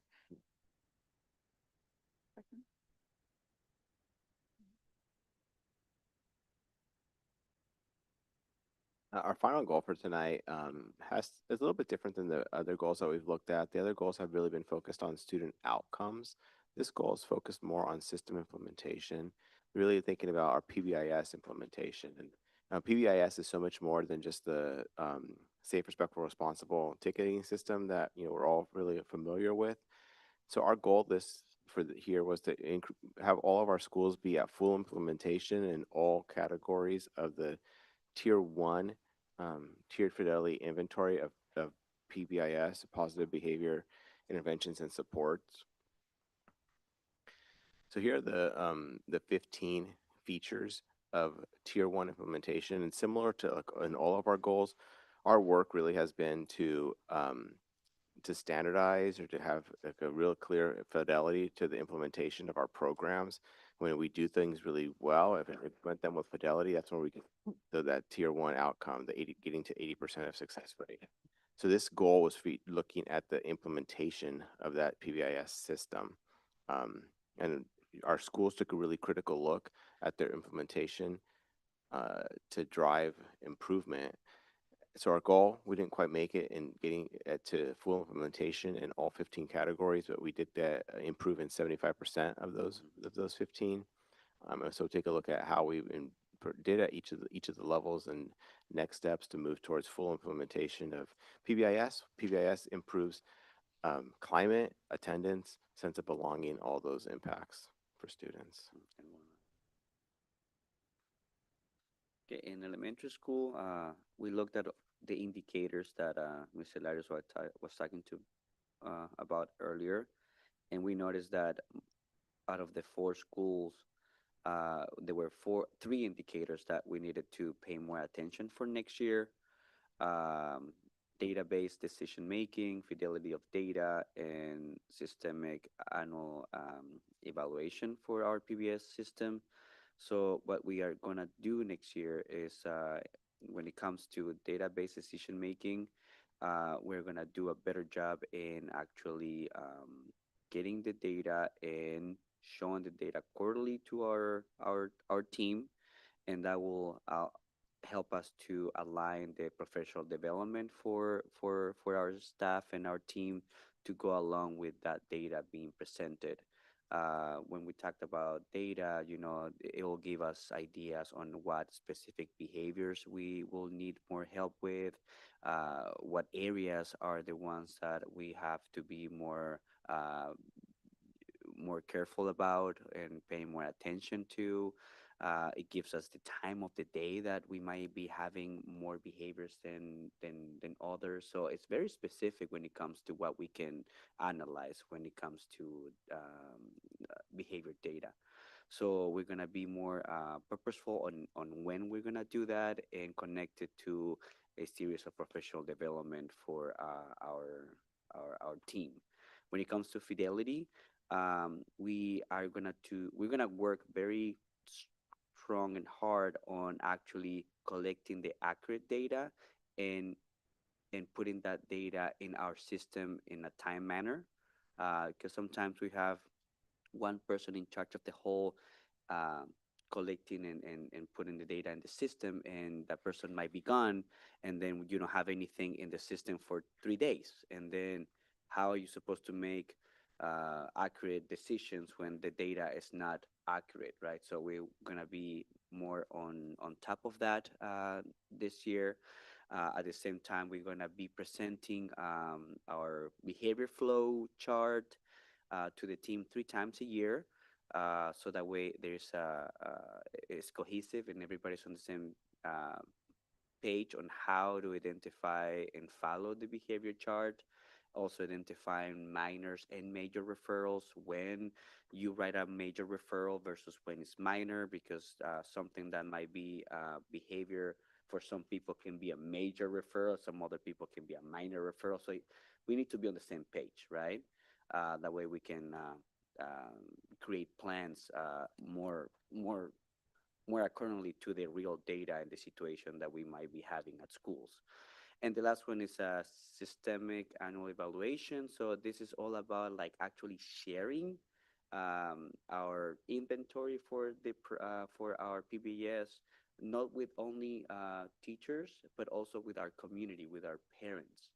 Our final goal for tonight is a little bit different than the other goals that we've looked at. The other goals have really been focused on student outcomes. This goal is focused more on system implementation, really thinking about our PBIS implementation. And PBIS is so much more than just the safe, respectful, responsible ticketing system that we're all really familiar with. So our goal here was to have all of our schools be at full implementation in all categories of the Tier 1 tiered fidelity inventory of PBIS, positive behavior interventions and supports. So here are the 15 features of Tier 1 implementation, and similar to in all of our goals, our work really has been to standardize or to have like a real clear fidelity to the implementation of our programs. When we do things really well, if we implement them with fidelity, that's when we get that Tier 1 outcome, getting to 80% of success rate. So this goal was looking at the implementation of that PBIS system. And our schools took a really critical look at their implementation to drive improvement. So our goal, we didn't quite make it in getting it to full implementation in all 15 categories, but we did improve in 75% of those 15. So take a look at how we did at each of the levels and next steps to move towards full implementation of PBIS. PBIS improves climate, attendance, sense of belonging, all those impacts for students. Okay, in elementary school, we looked at the indicators that Mr. Larios was talking to about earlier, and we noticed that out of the 4 schools, there were 3 indicators that we needed to pay more attention for next year. Database decision making, fidelity of data, and systemic annual evaluation for our PBS system. So what we are going to do next year is when it comes to database decision making, we're going to do a better job in actually getting the data and showing the data quarterly to our team, and that will help us to align the professional development for our staff and our team to go along with that data being presented. When we talked about data, it will give us ideas on what specific behaviors we will need more help with, what areas are the ones that we have to be more careful about and pay more attention to. It gives us the time of the day that we might be having more behaviors than others. So it's very specific when it comes to what we can analyze when it comes to behavior data. So we're gonna be more purposeful on when we're gonna do that and connect it to a series of professional development for our team. When it comes to fidelity, we're gonna work very strong and hard on actually collecting the accurate data and putting that data in our system in a time manner, because sometimes we have one person in charge of the whole collecting and putting the data in the system, and that person might be gone, and then you don't have anything in the system for 3 days, and then how are you supposed to make accurate decisions when the data is not accurate, right? So we're gonna be more on top of that this year. At the same time, we're gonna be presenting our behavior flow chart to the team 3 times a year, so that way it's cohesive and everybody's on the same page on how to identify and follow the behavior chart. Also identifying minors and major referrals, when you write a major referral versus when it's minor, because something that might be behavior for some people can be a major referral, some other people can be a minor referral. So we need to be on the same page, right? That way we can create plans more accordingly to the real data and the situation that we might be having at schools. And the last one is a systemic annual evaluation. So this is all about like actually sharing our inventory for our PBS, not with only teachers, but also with our community, with our parents.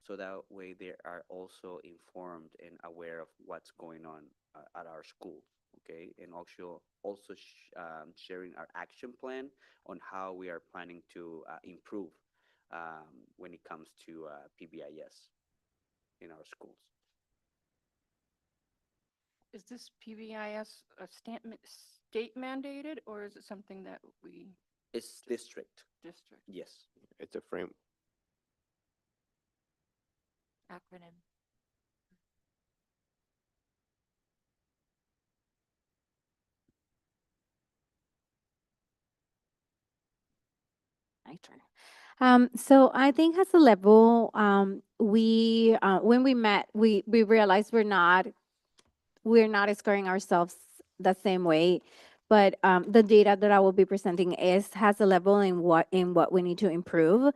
So that way they are also informed and aware of what's going on at our school. Okay, and also sharing our action plan on how we are planning to improve when it comes to PBIS in our schools. Is this PBIS a state mandated, or is it something that we? It's district. District. Yes. It's a frame. Acronym. My turn. So I think as a level, we when we met, we realized we're not scoring ourselves the same way, but the data that I will be presenting has a level in what we need to improve.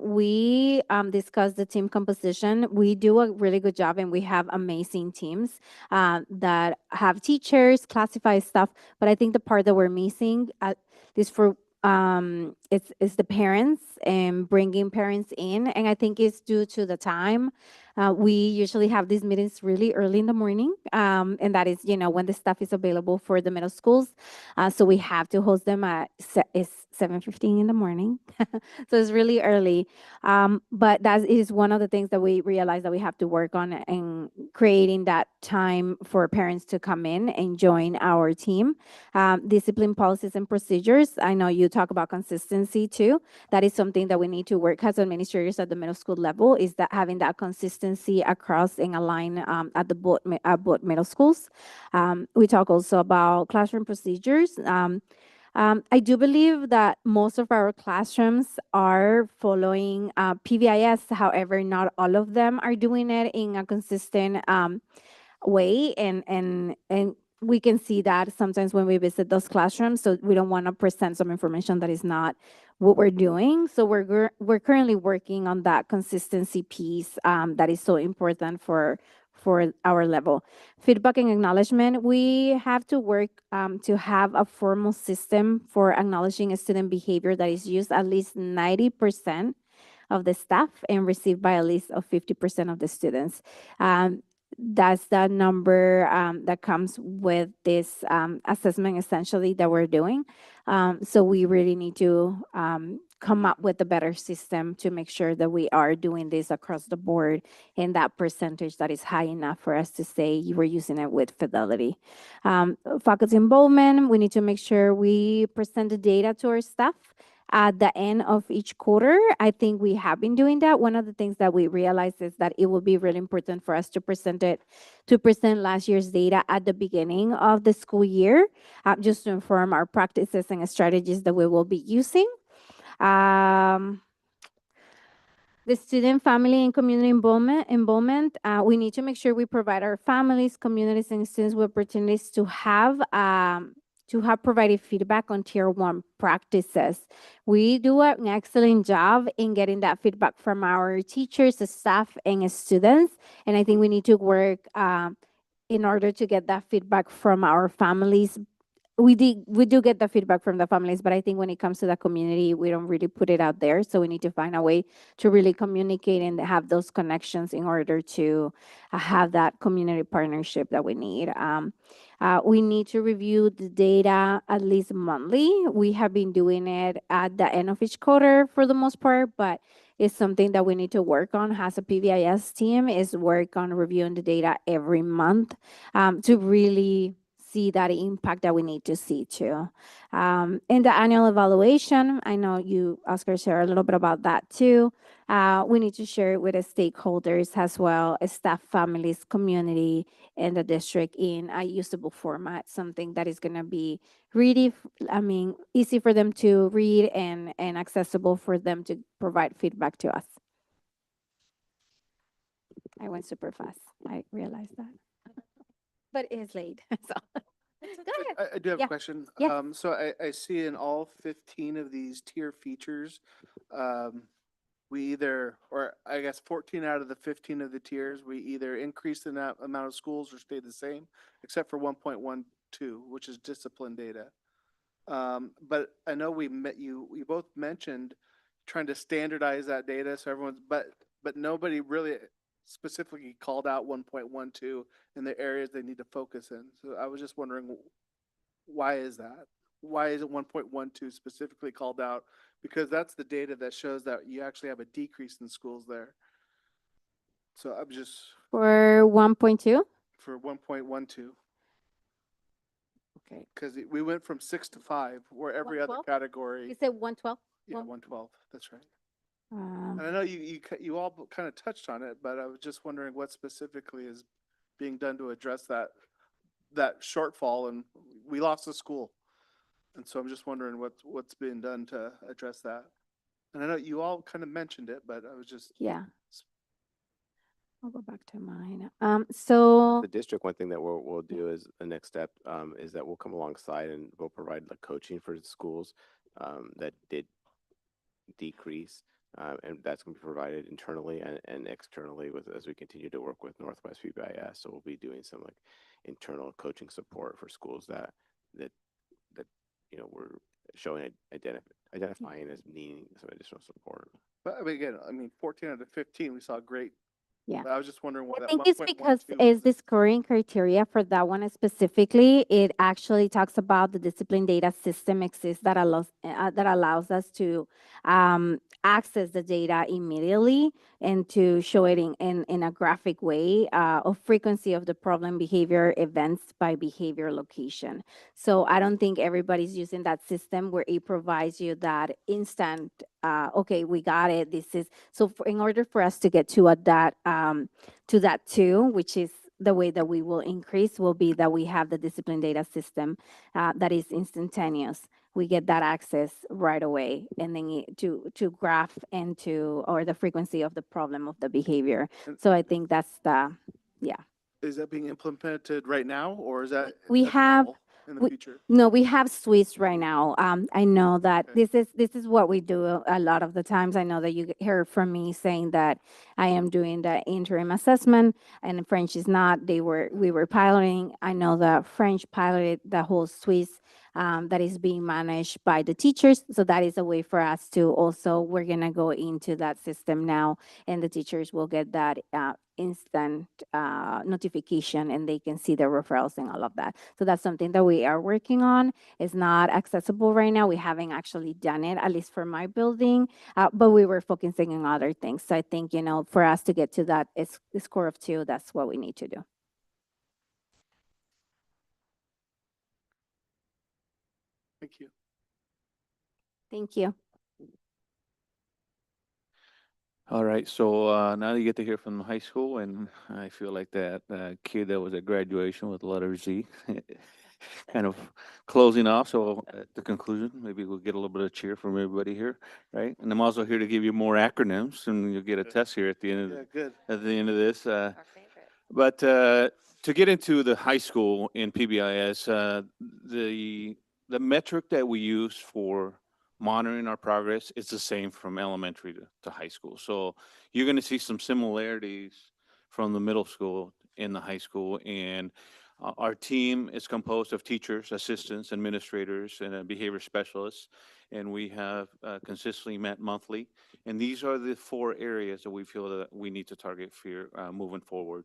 We discussed the team composition. We do a really good job, and we have amazing teams that have teachers, classified stuff. But I think the part that we're missing, at least for it's the parents and bringing parents in, and I think it's due to the time. We usually have these meetings really early in the morning, and that is, when the staff is available for the middle schools. So we have to host them at it's 7:15 in the morning, so it's really early. But that is one of the things that we realize that we have to work on, and creating that time for parents to come in and join our team. Discipline policies and procedures. I know you talk about consistency too. That is something that we need to work as administrators at the middle school level, is that having that consistency across and align at both middle schools. We talk also about classroom procedures. I do believe that most of our classrooms are following PBIS. However, not all of them are doing it in a consistent way, and we can see that sometimes when we visit those classrooms. So we don't want to present some information that is not what we're doing. So we're currently working on that consistency piece that is so important for our level. Feedback and acknowledgement. We have to work to have a formal system for acknowledging a student behavior that is used at least 90% of the staff and received by at least of 50% of the students. That's the number that comes with this assessment essentially that we're doing. So we really need to come up with a better system to make sure that we are doing this across the board in that percentage that is high enough for us to say you were using it with fidelity. Faculty involvement, we need to make sure we present the data to our staff at the end of each quarter. I think we have been doing that. One of the things that we realized is that it will be really important for us to present last year's data at the beginning of the school year, just to inform our practices and strategies that we will be using. The student, family, and community involvement. We need to make sure we provide our families, communities, and students with opportunities to have provided feedback on Tier 1 practices. We do an excellent job in getting that feedback from our teachers, the staff, and students. And I think we need to work in order to get that feedback from our families. We do get the feedback from the families, but I think when it comes to the community, we don't really put it out there. So we need to find a way to really communicate and have those connections in order to have that community partnership that we need. We need to review the data at least monthly. We have been doing it at the end of each quarter for the most part, but it's something that we need to work on. As a PBIS team, is work on reviewing the data every month to really see that impact that we need to see too. In the annual evaluation, I know you, Oscar, share a little bit about that too. We need to share it with the stakeholders as well, as staff, families, community, and the district in a usable format, something that is going to be really, easy for them to read and accessible for them to provide feedback to us. I went super fast. I realized that. But it is late, so. Go ahead. I do have Yeah. a question. Yeah. So I see in all 15 of these tier features, we either, or I guess 14 out of the 15 of the tiers, we either increase the amount of schools or stay the same, except for 1.12, which is discipline data. But I know we both mentioned trying to standardize that data so everyone's, but nobody really specifically called out 1.12 in the areas they need to focus in. So I was just wondering, why is that? Why is it 1.12 specifically called out? Because that's the data that shows that you actually have a decrease in schools there. So I'm just. For 1.2? For 1.12. Okay. Because we went from 6 to 5, where every other 112? category. You said 112? Yeah, 112. That's right. Um, And I know you all kind of touched on it, but I was just wondering what specifically is being done to address that shortfall, and we lost a school. And so I'm just wondering what's being done to address that. And I know you all kind of mentioned it, but I was just. Yeah. I'll go back to mine. So The district, one thing that we'll do is the next step is that we'll come alongside and we'll provide like coaching for the schools that did decrease. And that's going to be provided internally and externally as we continue to work with Northwest PBIS. So we'll be doing some like internal coaching support for schools that were showing identifying as needing some additional support. But I mean, again, I mean, 14 out of 15, we saw great. Yeah. I was just wondering why I that think it's 1.12 because is the scoring criteria for that one specifically, it actually talks about the discipline data system exists that allows us to access the data immediately and to show it in a graphic way of frequency of the problem behavior events by behavior location. So I don't think everybody's using that system where it provides you that instant, okay, we got it. This is, so in order for us to get to that too, which is the way that we will increase, will be that we have the discipline data system that is instantaneous. We get that access right away, and then to graph or the frequency of the problem of the behavior. So I think that's yeah. Is that being implemented right now, or is that We have in the future? No, we have Swiss right now. I know that this is what we do a lot of the times. I know that you hear from me saying that I am doing the interim assessment, and French is not. We were piloting. I know that French piloted the whole Swiss that is being managed by the teachers. So that is a way for us to also, we're gonna go into that system now, and the teachers will get that instant notification, and they can see the referrals and all of that. So that's something that we are working on. It's not accessible right now. We haven't actually done it, at least for my building, but we were focusing on other things. So I think, for us to get to that score of 2, that's what we need to do. Thank you. Thank you. All right, so now you get to hear from the high school, and I feel like that kid that was at graduation with letter Z, kind of closing off. So at the conclusion, maybe we'll get a little bit of cheer from everybody here, right? And I'm also here to give you more acronyms, and you'll get a test here at the end of at the end of this. But to get into the high school in PBIS, the metric that we use for monitoring our progress is the same from elementary to high school. So you're going to see some similarities from the middle school in the high school. And our team is composed of teachers, assistants, administrators, and behavior specialists. And we have consistently met monthly. And these are the 4 areas that we feel that we need to target for moving forward.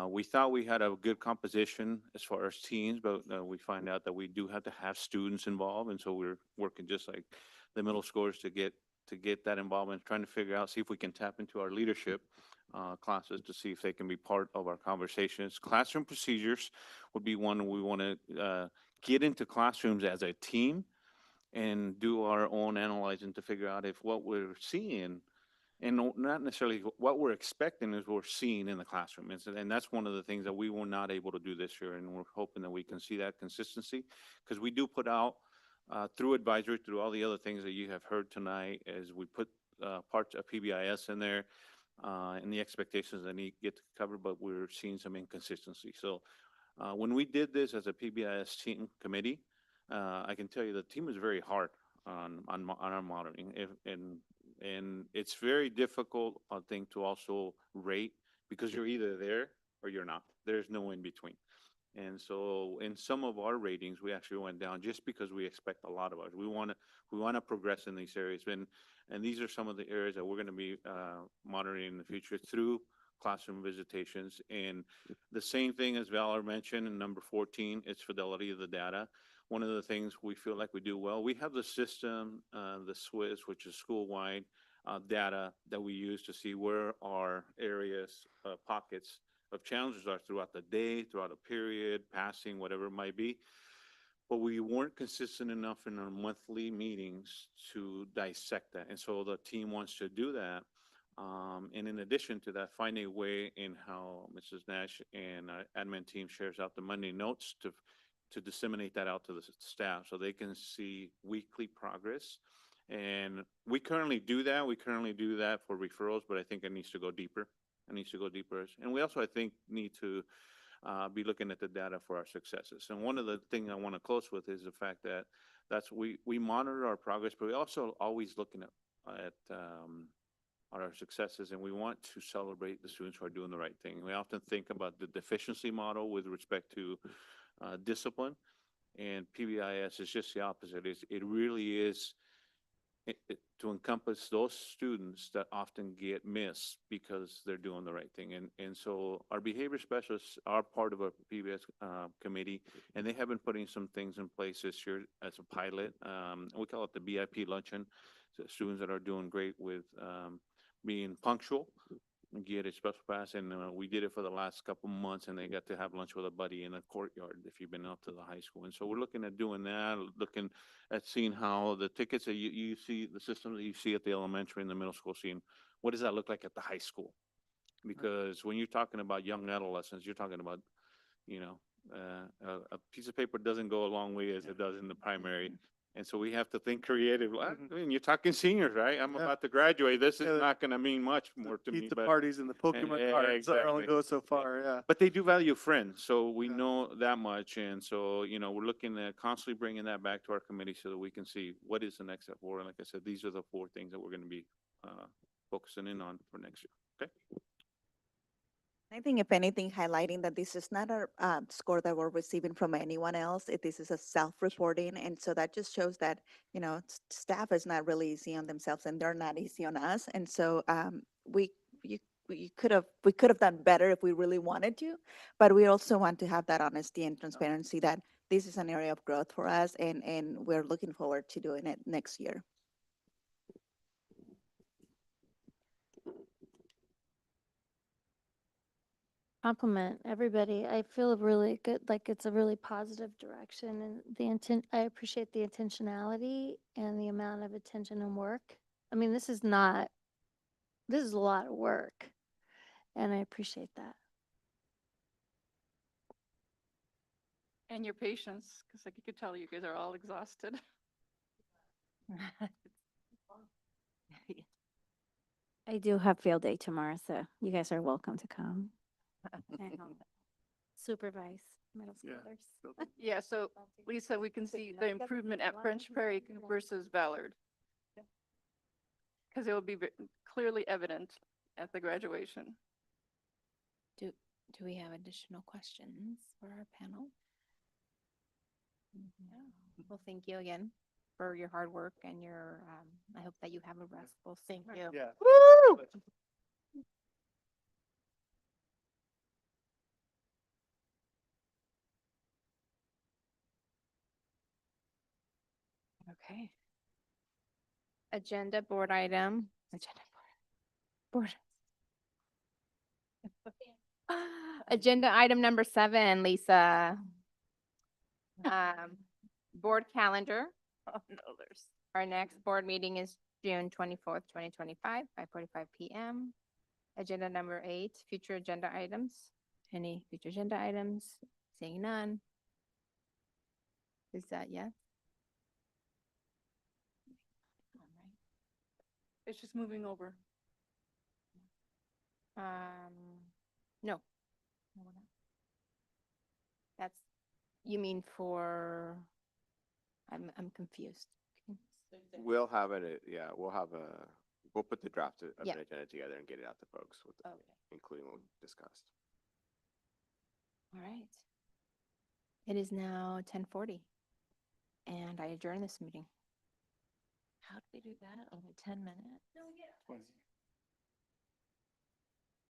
We thought we had a good composition as far as teams, but we find out that we do have to have students involved, and so we're working just like the middle schoolers to get that involvement, trying to figure out, see if we can tap into our leadership classes to see if they can be part of our conversations. Classroom procedures would be one we want to get into classrooms as a team and do our own analyzing to figure out if what we're seeing and not necessarily what we're expecting is what we're seeing in the classroom. And that's one of the things that we were not able to do this year. And we're hoping that we can see that consistency, because we do put out through advisory, through all the other things that you have heard tonight, as we put parts of PBIS in there and the expectations that need to get covered, but we're seeing some inconsistency. So when we did this as a PBIS team committee, I can tell you the team was very hard on our monitoring. And it's very difficult, I think, to also rate, because you're either there or you're not. There's no in between. And so in some of our ratings, we actually went down just because we expect a lot of us. We want to progress in these areas. And these are some of the areas that we're going to be monitoring in the future through classroom visitations. And the same thing as Valor mentioned in number 14, it's fidelity of the data. One of the things we feel like we do well, we have the system, the SWIS, which is school-wide data that we use to see where our areas, pockets of challenges are throughout the day, throughout a period, passing, whatever it might be. But we weren't consistent enough in our monthly meetings to dissect that. And so the team wants to do that. And in addition to that, find a way in how Mrs. Nash and our admin team shares out the Monday notes to disseminate that out to the staff so they can see weekly progress. And we currently do that. We currently do that for referrals, but I think it needs to go deeper. It needs to go deeper. And we also, I think, need to be looking at the data for our successes. And one of the things I want to close with is the fact that we monitor our progress, but we also always looking at our successes, and we want to celebrate the students who are doing the right thing. We often think about the deficiency model with respect to discipline, And PBIS is just the opposite. It really is to encompass those students that often get missed because they're doing the right thing. And so our behavior specialists are part of a PBS committee, and they have been putting some things in place this year as a pilot. We call it the BIP luncheon. So students that are doing great with being punctual, get a special pass, and we did it for the last couple months, and they got to have lunch with a buddy in a courtyard if you've been out to the high school. And so we're looking at doing that, looking at seeing how the tickets that you see, the system that you see at the elementary and the middle school, seeing what does that look like at the high school? Because when you're talking about young adolescents, you're talking about, you know, a piece of paper doesn't go a long way as it does in the primary. And so we have to think creative. I mean, you're talking seniors, right? I'm about to graduate. This is not going to mean much more to me. Pizza but- parties and the Pokemon cards are only exactly. go so far, yeah. But they do value friends, so we know that much. And so, you know, we're looking at constantly bringing that back to our committee so that we can see what is the next step forward. And like I said, these are the 4 things that we're going to be focusing in on for next year. Okay. I think if anything, highlighting that this is not a score that we're receiving from anyone else. This is a self-reporting. And so that just shows that, you know, staff is not really easy on themselves and they're not easy on us. And so we could have done better if we really wanted to, but we also want to have that honesty and transparency that this is an area of growth for us and we're looking forward to doing it next year. Compliment everybody. I feel really good, like it's a really positive direction and the intent, I appreciate the intentionality and the amount of attention and work. I mean, this is a lot of work and I appreciate that. And your patience, because like you could tell you guys are all exhausted. I do have field day tomorrow, so you guys are welcome to come. and help Supervise middle Yeah. schoolers. Yeah, so Lisa, we can see the improvement at French Prairie versus Ballard. Because it will be clearly evident at the graduation. Do we have additional questions for our panel? No. Well, thank you again for your hard work and your, I hope that you have a restful. Thank you. Yeah. Woo! Okay. Agenda board item, board. Agenda item number 7, Lisa. Board calendar. Our next board meeting is June 24th, 2025, 5:45 PM. Agenda number 8, future agenda items. Any future agenda items? Seeing none. Is that yes? It's just moving over. No. No, we're not. That's, you mean for, I'm confused. We'll have it, we'll put the draft of Yeah. an agenda together and get it out to folks, Okay. including what we discussed. All right. It is now 10:40 and I adjourn this meeting. How did we do that? Only 10 minutes?